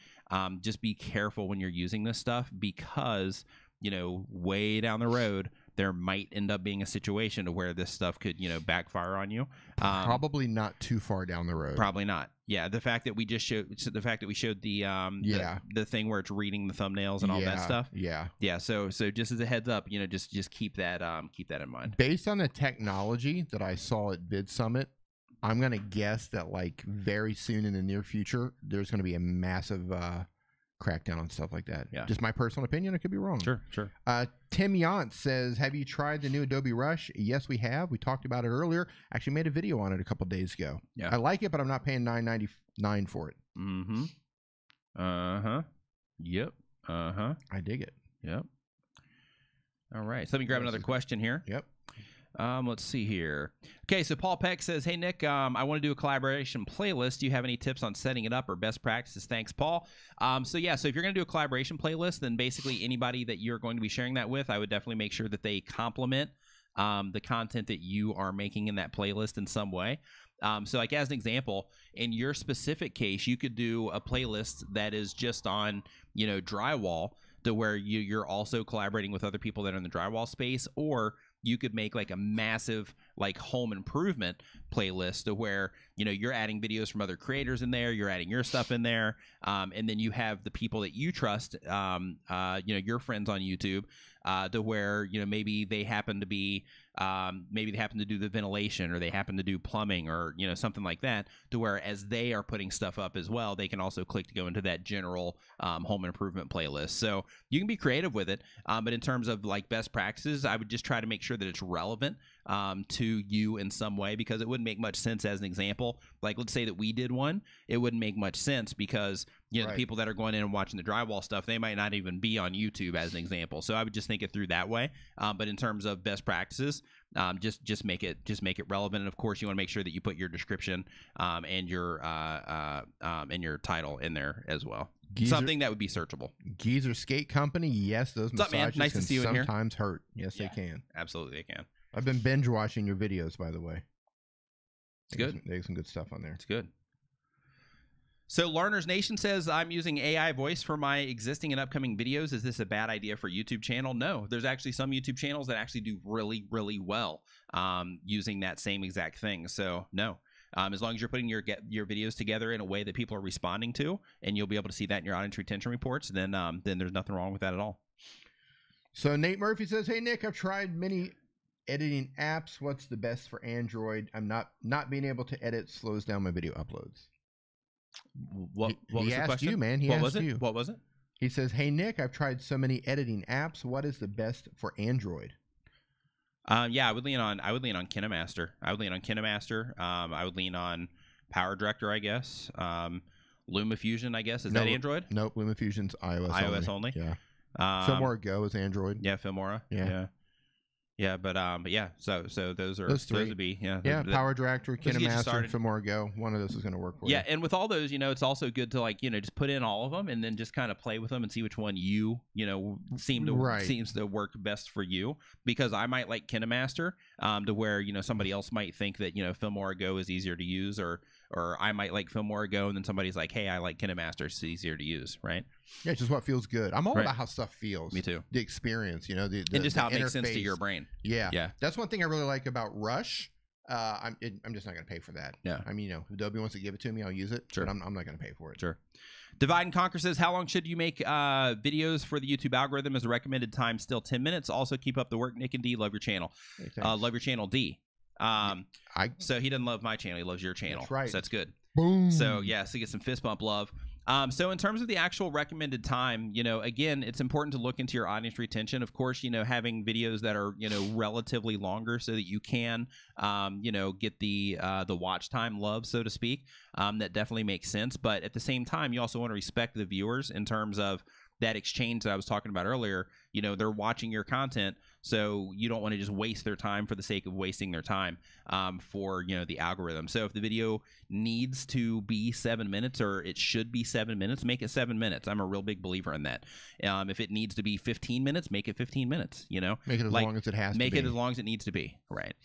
Speaker 1: just be careful when you're using this stuff because, way down the road, there might end up being a situation to where this stuff could, backfire on you.
Speaker 2: Probably not too far down the road.
Speaker 1: Probably not. Yeah. The fact that we showed the thing where it's reading the thumbnails and all that stuff.
Speaker 2: Yeah.
Speaker 1: Yeah. So just as a heads up, just keep that in mind.
Speaker 2: Based on the technology that I saw at Vid Summit, I'm going to guess that like very soon in the near future, there's going to be a massive crackdown on stuff like that.
Speaker 1: Yeah.
Speaker 2: Just my personal opinion. I could be wrong.
Speaker 1: Sure.
Speaker 2: Tim Yant says, have you tried the new Adobe Rush? Yes, we have. We talked about it earlier. Actually made a video on it a couple days ago.
Speaker 1: Yeah.
Speaker 2: I like it, but I'm not paying $9.99 for it.
Speaker 1: Mm-hmm. Uh-huh. Yep. Uh-huh.
Speaker 2: I dig it.
Speaker 1: Yep. All right. So let me grab another question here.
Speaker 2: Yep.
Speaker 1: Let's see here. Okay, so Paul Peck says, hey, Nick, I want to do a collaboration playlist. Do you have any tips on setting it up or best practices? Thanks, Paul. So if you're going to do a collaboration playlist, then basically anybody that you're going to be sharing that with, I would definitely make sure that they complement the content that you are making in that playlist in some way. So like as an example, in your specific case, you could do a playlist that is just on, drywall to where you're also collaborating with other people that are in the drywall space, or you could make like a massive like home improvement playlist to where, you know, you're adding videos from other creators in there, you're adding your stuff in there, and then you have the people that you trust, you know, your friends on YouTube, to where, you know, maybe they happen to be, maybe they happen to do the ventilation, or they happen to do plumbing, or, you know, something like that, to where as they are putting stuff up as well, they can also click to go into that general home improvement playlist. So you can be creative with it, but in terms of like best practices, I would just try to make sure that it's relevant to you in some way, because it wouldn't make much sense. As an example, like let's say that we did one, it wouldn't make much sense because, you know, the people that are going in and watching the drywall stuff, they might not even be on YouTube, as an example. So I would just think it through that way. But in terms of best practices, just make it relevant. And of course, you want to make sure that you put your description and your title in there as well. Something that would be searchable.
Speaker 2: Geezer Skate Company, yes, those
Speaker 1: What's up, man?
Speaker 2: massages
Speaker 1: Nice to
Speaker 2: can
Speaker 1: see you in here.
Speaker 2: sometimes hurt. Yes,
Speaker 1: Yeah.
Speaker 2: they can.
Speaker 1: Absolutely, they can.
Speaker 2: I've been binge watching your videos, by the way.
Speaker 1: It's good.
Speaker 2: There's some good stuff on there.
Speaker 1: It's good. So Larner's Nation says, I'm using AI voice for my existing and upcoming videos. Is this a bad idea for YouTube channel? No, there's actually some YouTube channels that actually do really, really well using that same exact thing. So no, as long as you're putting your videos together in a way that people are responding to, and you'll be able to see that in your audience retention reports, then there's nothing wrong with that at all.
Speaker 2: So Nate Murphy says, hey, Nick, I've tried many editing apps. What's the best for Android? I'm not being able to edit slows down my video uploads.
Speaker 1: What was
Speaker 2: he
Speaker 1: the
Speaker 2: asked
Speaker 1: question?
Speaker 2: you, man. He
Speaker 1: what
Speaker 2: asked
Speaker 1: was it?
Speaker 2: you.
Speaker 1: What was it?
Speaker 2: He says, hey, Nick, I've tried so many editing apps. What is the best for Android?
Speaker 1: Yeah, I would lean on KineMaster. I would lean on Power Director, I guess. LumaFusion, I guess. Is that Android?
Speaker 2: Nope. LumaFusion's iOS.
Speaker 1: iOS only.
Speaker 2: Yeah. Filmora Go is Android.
Speaker 1: Yeah, Filmora. Yeah, but yeah. So those would be
Speaker 2: Power Director,
Speaker 1: Those get you
Speaker 2: KineMaster,
Speaker 1: started.
Speaker 2: Filmora Go. One of those is going to work for you.
Speaker 1: Yeah, and with all those, you know, it's also good to like, you know, just put in all of them and then just kind of play with them and see which one you know seems to work best for you. Because I might like KineMaster, to where, you know, somebody else might think that, you know, Filmora Go is easier to use, or I might like Filmora Go, and then somebody's like, hey, I like KineMaster, it's easier to use, right?
Speaker 2: Yeah, it's just what feels good. I'm all about how stuff feels.
Speaker 1: Me too.
Speaker 2: The experience, you know, and
Speaker 1: just how it makes sense to your brain.
Speaker 2: Yeah. That's one thing I really like about Rush. I'm just not going to pay for that.
Speaker 1: Yeah.
Speaker 2: I mean, you know, if Adobe wants to give it to me, I'll use it.
Speaker 1: Sure.
Speaker 2: But I'm not going to pay for it.
Speaker 1: Sure. Divide and Conquer says, how long should you make videos for the YouTube algorithm? Is the recommended time still 10 minutes? Also, keep up the work, Nick and D. Love your channel.
Speaker 2: Hey,
Speaker 1: love your channel, D. So he doesn't love my channel. He loves your channel.
Speaker 2: That's right.
Speaker 1: So that's good.
Speaker 2: Boom.
Speaker 1: So yeah, so get some fist bump love. So in terms of the actual recommended time, you know, again, it's important to look into your audience retention. Of course, you know, having videos that are, you know, relatively longer so that you can, you know, get the watch time love, so to speak. That definitely makes sense. But at the same time, you also want to respect the viewers in terms of that exchange that I was talking about earlier. You know, they're watching your content, so you don't want to just waste their time for the sake of wasting their time for, you know, the algorithm. So if the video needs to be 7 minutes, or it should be 7 minutes, make it 7 minutes. I'm a real big believer in that. If it needs to be 15 minutes, make it 15 minutes, you know.
Speaker 2: Make it as long as it has to be.
Speaker 1: Make it as long as it needs to be, right.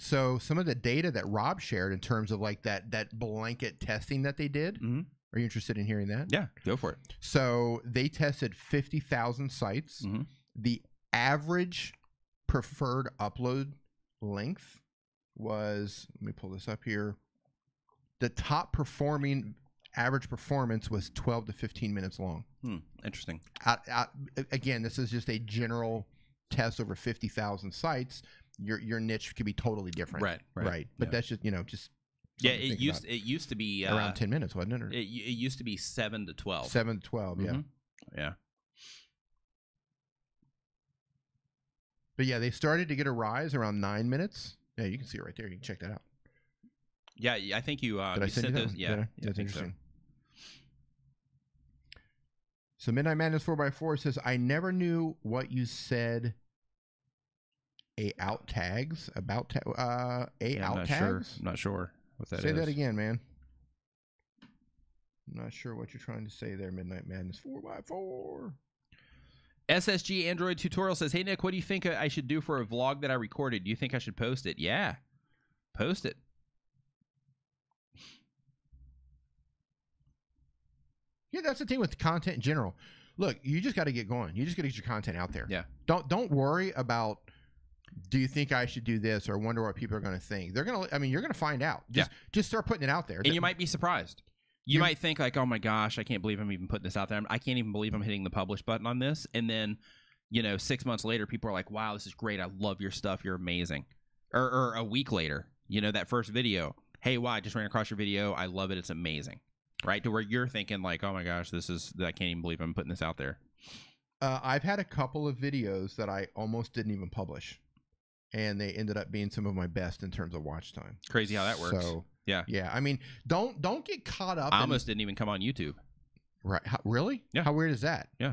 Speaker 2: So some of the data that Rob shared in terms of like that blanket testing that they did, are you interested in hearing that?
Speaker 1: Yeah, go for it.
Speaker 2: So they tested 50,000 sites. The average preferred upload length was, let me pull this up here. The top performing average performance was 12 to 15 minutes long.
Speaker 1: Interesting.
Speaker 2: Again, this is just a general test over 50,000 sites. Your niche could be totally different. Right. But that's just, you know, just
Speaker 1: it used to be
Speaker 2: around 10 minutes, wasn't it? Or?
Speaker 1: It used to be 7 to 12.
Speaker 2: 7 to 12,
Speaker 1: yeah.
Speaker 2: But yeah, they started to get a rise around 9 minutes. Yeah, you can see it right there. You can check that out.
Speaker 1: Yeah, I think you.
Speaker 2: Did I send you that?
Speaker 1: Yeah,
Speaker 2: that's interesting. So Midnight Madness 4x4 says, I never knew what you said. Out tags about out tags.
Speaker 1: I'm not sure what that is.
Speaker 2: Say that again, man. I'm not sure what you're trying to say there. Midnight Madness 4x4.
Speaker 1: SSG Android Tutorial says, hey Nick, what do you think I should do for a vlog that I recorded? Do you think I should post it? Yeah, post it.
Speaker 2: Yeah, that's the thing with content in general. Look, you just got to get going. You just got to get your content out there.
Speaker 1: Yeah.
Speaker 2: Don't worry about do you think I should do this, or wonder what people are going to think? They're going to, I mean, you're going to find out. Just start putting it out there.
Speaker 1: And you might be surprised. You might think like, oh my gosh, I can't believe I'm even putting this out there. I can't even believe I'm hitting the publish button on this. And then, 6 months later, people are like, wow, this is great. I love your stuff. You're amazing. Or a week later, that first video, hey, wow, I just ran across your video. I love it. It's amazing. Right? To where you're thinking like, oh my gosh, I can't even believe I'm putting this out there.
Speaker 2: I've had a couple of videos that I almost didn't even publish, and they ended up being some of my best in terms of watch time.
Speaker 1: Crazy how that works.
Speaker 2: So,
Speaker 1: yeah.
Speaker 2: I mean, don't get caught up.
Speaker 1: I almost didn't even come on YouTube.
Speaker 2: Right? Really?
Speaker 1: Yeah.
Speaker 2: How weird is that?
Speaker 1: Yeah.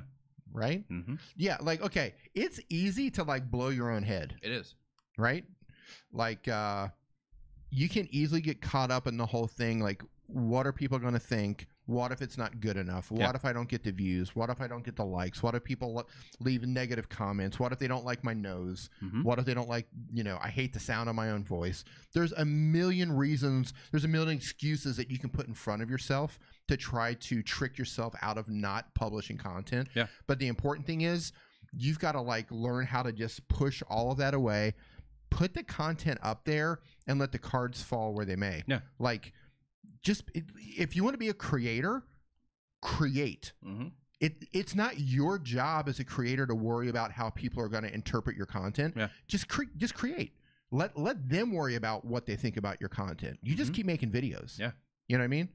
Speaker 2: Right?
Speaker 1: Mm-hmm.
Speaker 2: Yeah. Like, okay, it's easy to like blow your own head.
Speaker 1: It is.
Speaker 2: Right? Like, you can easily get caught up in the whole thing. Like, what are people going to think? What if it's not good enough? What if I don't get the views? What if I don't get the likes? What if people leave negative comments? What if they don't like my nose?
Speaker 1: Mm-hmm.
Speaker 2: What if they don't like, I hate the sound of my own voice? There's a million reasons. There's a million excuses that you can put in front of yourself to try to trick yourself out of not publishing content.
Speaker 1: Yeah.
Speaker 2: But the important thing is you've got to like learn how to just push all of that away, put the content up there, and let the cards fall where they may.
Speaker 1: Yeah.
Speaker 2: Like, if you want to be a creator, create.
Speaker 1: Mm-hmm.
Speaker 2: It's not your job as a creator to worry about how people are going to interpret your content.
Speaker 1: Yeah.
Speaker 2: Just create. Let them worry about what they think about your content. You just keep making videos.
Speaker 1: Yeah.
Speaker 2: You know what I mean?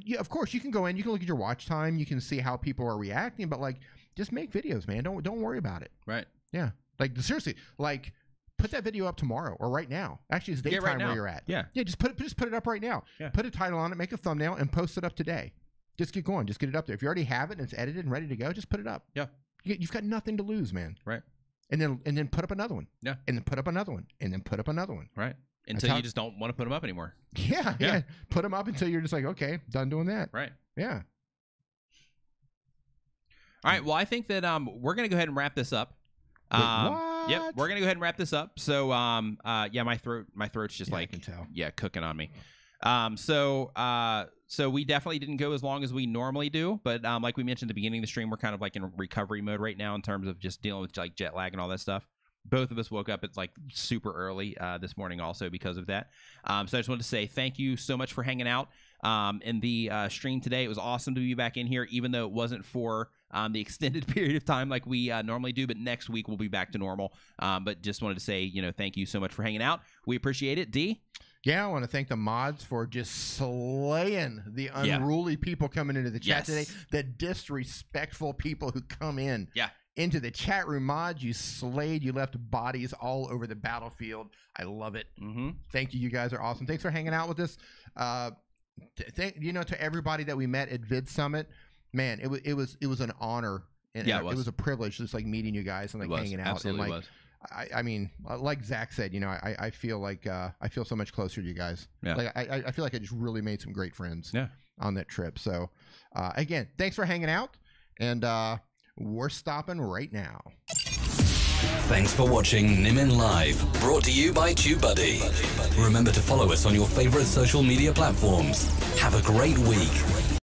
Speaker 2: Yeah, of course you can go in, you can look at your watch time, you can see how people are reacting, but like just make videos, man. Don't worry about it.
Speaker 1: Right.
Speaker 2: Yeah. Like seriously, like put that video up tomorrow or right now. Actually, it's daytime where you're at.
Speaker 1: Yeah.
Speaker 2: Yeah, just put it up right now.
Speaker 1: Yeah.
Speaker 2: Put a title on it, make a thumbnail, and post it up today. Just get going. Just get it up there. If you already have it and it's edited and ready to go, just put it up.
Speaker 1: Yeah.
Speaker 2: You've got nothing to lose, man.
Speaker 1: Right.
Speaker 2: And then put up another one.
Speaker 1: Yeah.
Speaker 2: And then put up another one. And then put up another one.
Speaker 1: Right. Until you just don't want to put them up anymore.
Speaker 2: Yeah. Put them up until you're just like, okay, done doing that.
Speaker 1: Right.
Speaker 2: Yeah.
Speaker 1: All right. Well, I think that we're gonna go ahead and wrap this up.
Speaker 2: What?
Speaker 1: Yep, we're gonna go ahead and wrap this up. So, my throat's just
Speaker 2: I can tell.
Speaker 1: cooking on me. So we definitely didn't go as long as we normally do, but like we mentioned at the beginning of the stream, we're kind of like in recovery mode right now in terms of just dealing with like jet lag and all that stuff. Both of us woke up at like super early this morning also because of that. So I just wanted to say thank you so much for hanging out in the stream today. It was awesome to be back in here, even though it wasn't for the extended period of time like we normally do. But next week we'll be back to normal. But just wanted to say, thank you so much for hanging out. We appreciate it. D?
Speaker 2: Yeah, I want to thank the mods for just slaying the unruly people coming into the chat today. The disrespectful people who come in.
Speaker 1: Yeah.
Speaker 2: Into the chat room. Mods, you slayed. You left bodies all over the battlefield. I love it.
Speaker 1: Mm-hmm.
Speaker 2: Thank you. You guys are awesome. Thanks for hanging out with us. To everybody that we met at Vid Summit, man, it was an honor. And it was a privilege just like meeting you guys and like hanging out.
Speaker 1: Absolutely
Speaker 2: and like, I mean, like Zach said, I feel like I feel so much closer to you guys.
Speaker 1: Yeah.
Speaker 2: Like I feel like I just really made some great friends.
Speaker 1: Yeah.
Speaker 2: On that trip. So again, thanks for hanging out, and we're stopping right now.
Speaker 4: Thanks for watching Nimin Live, brought to you by TubeBuddy. Remember to follow us on your favorite social media platforms. Have a great week.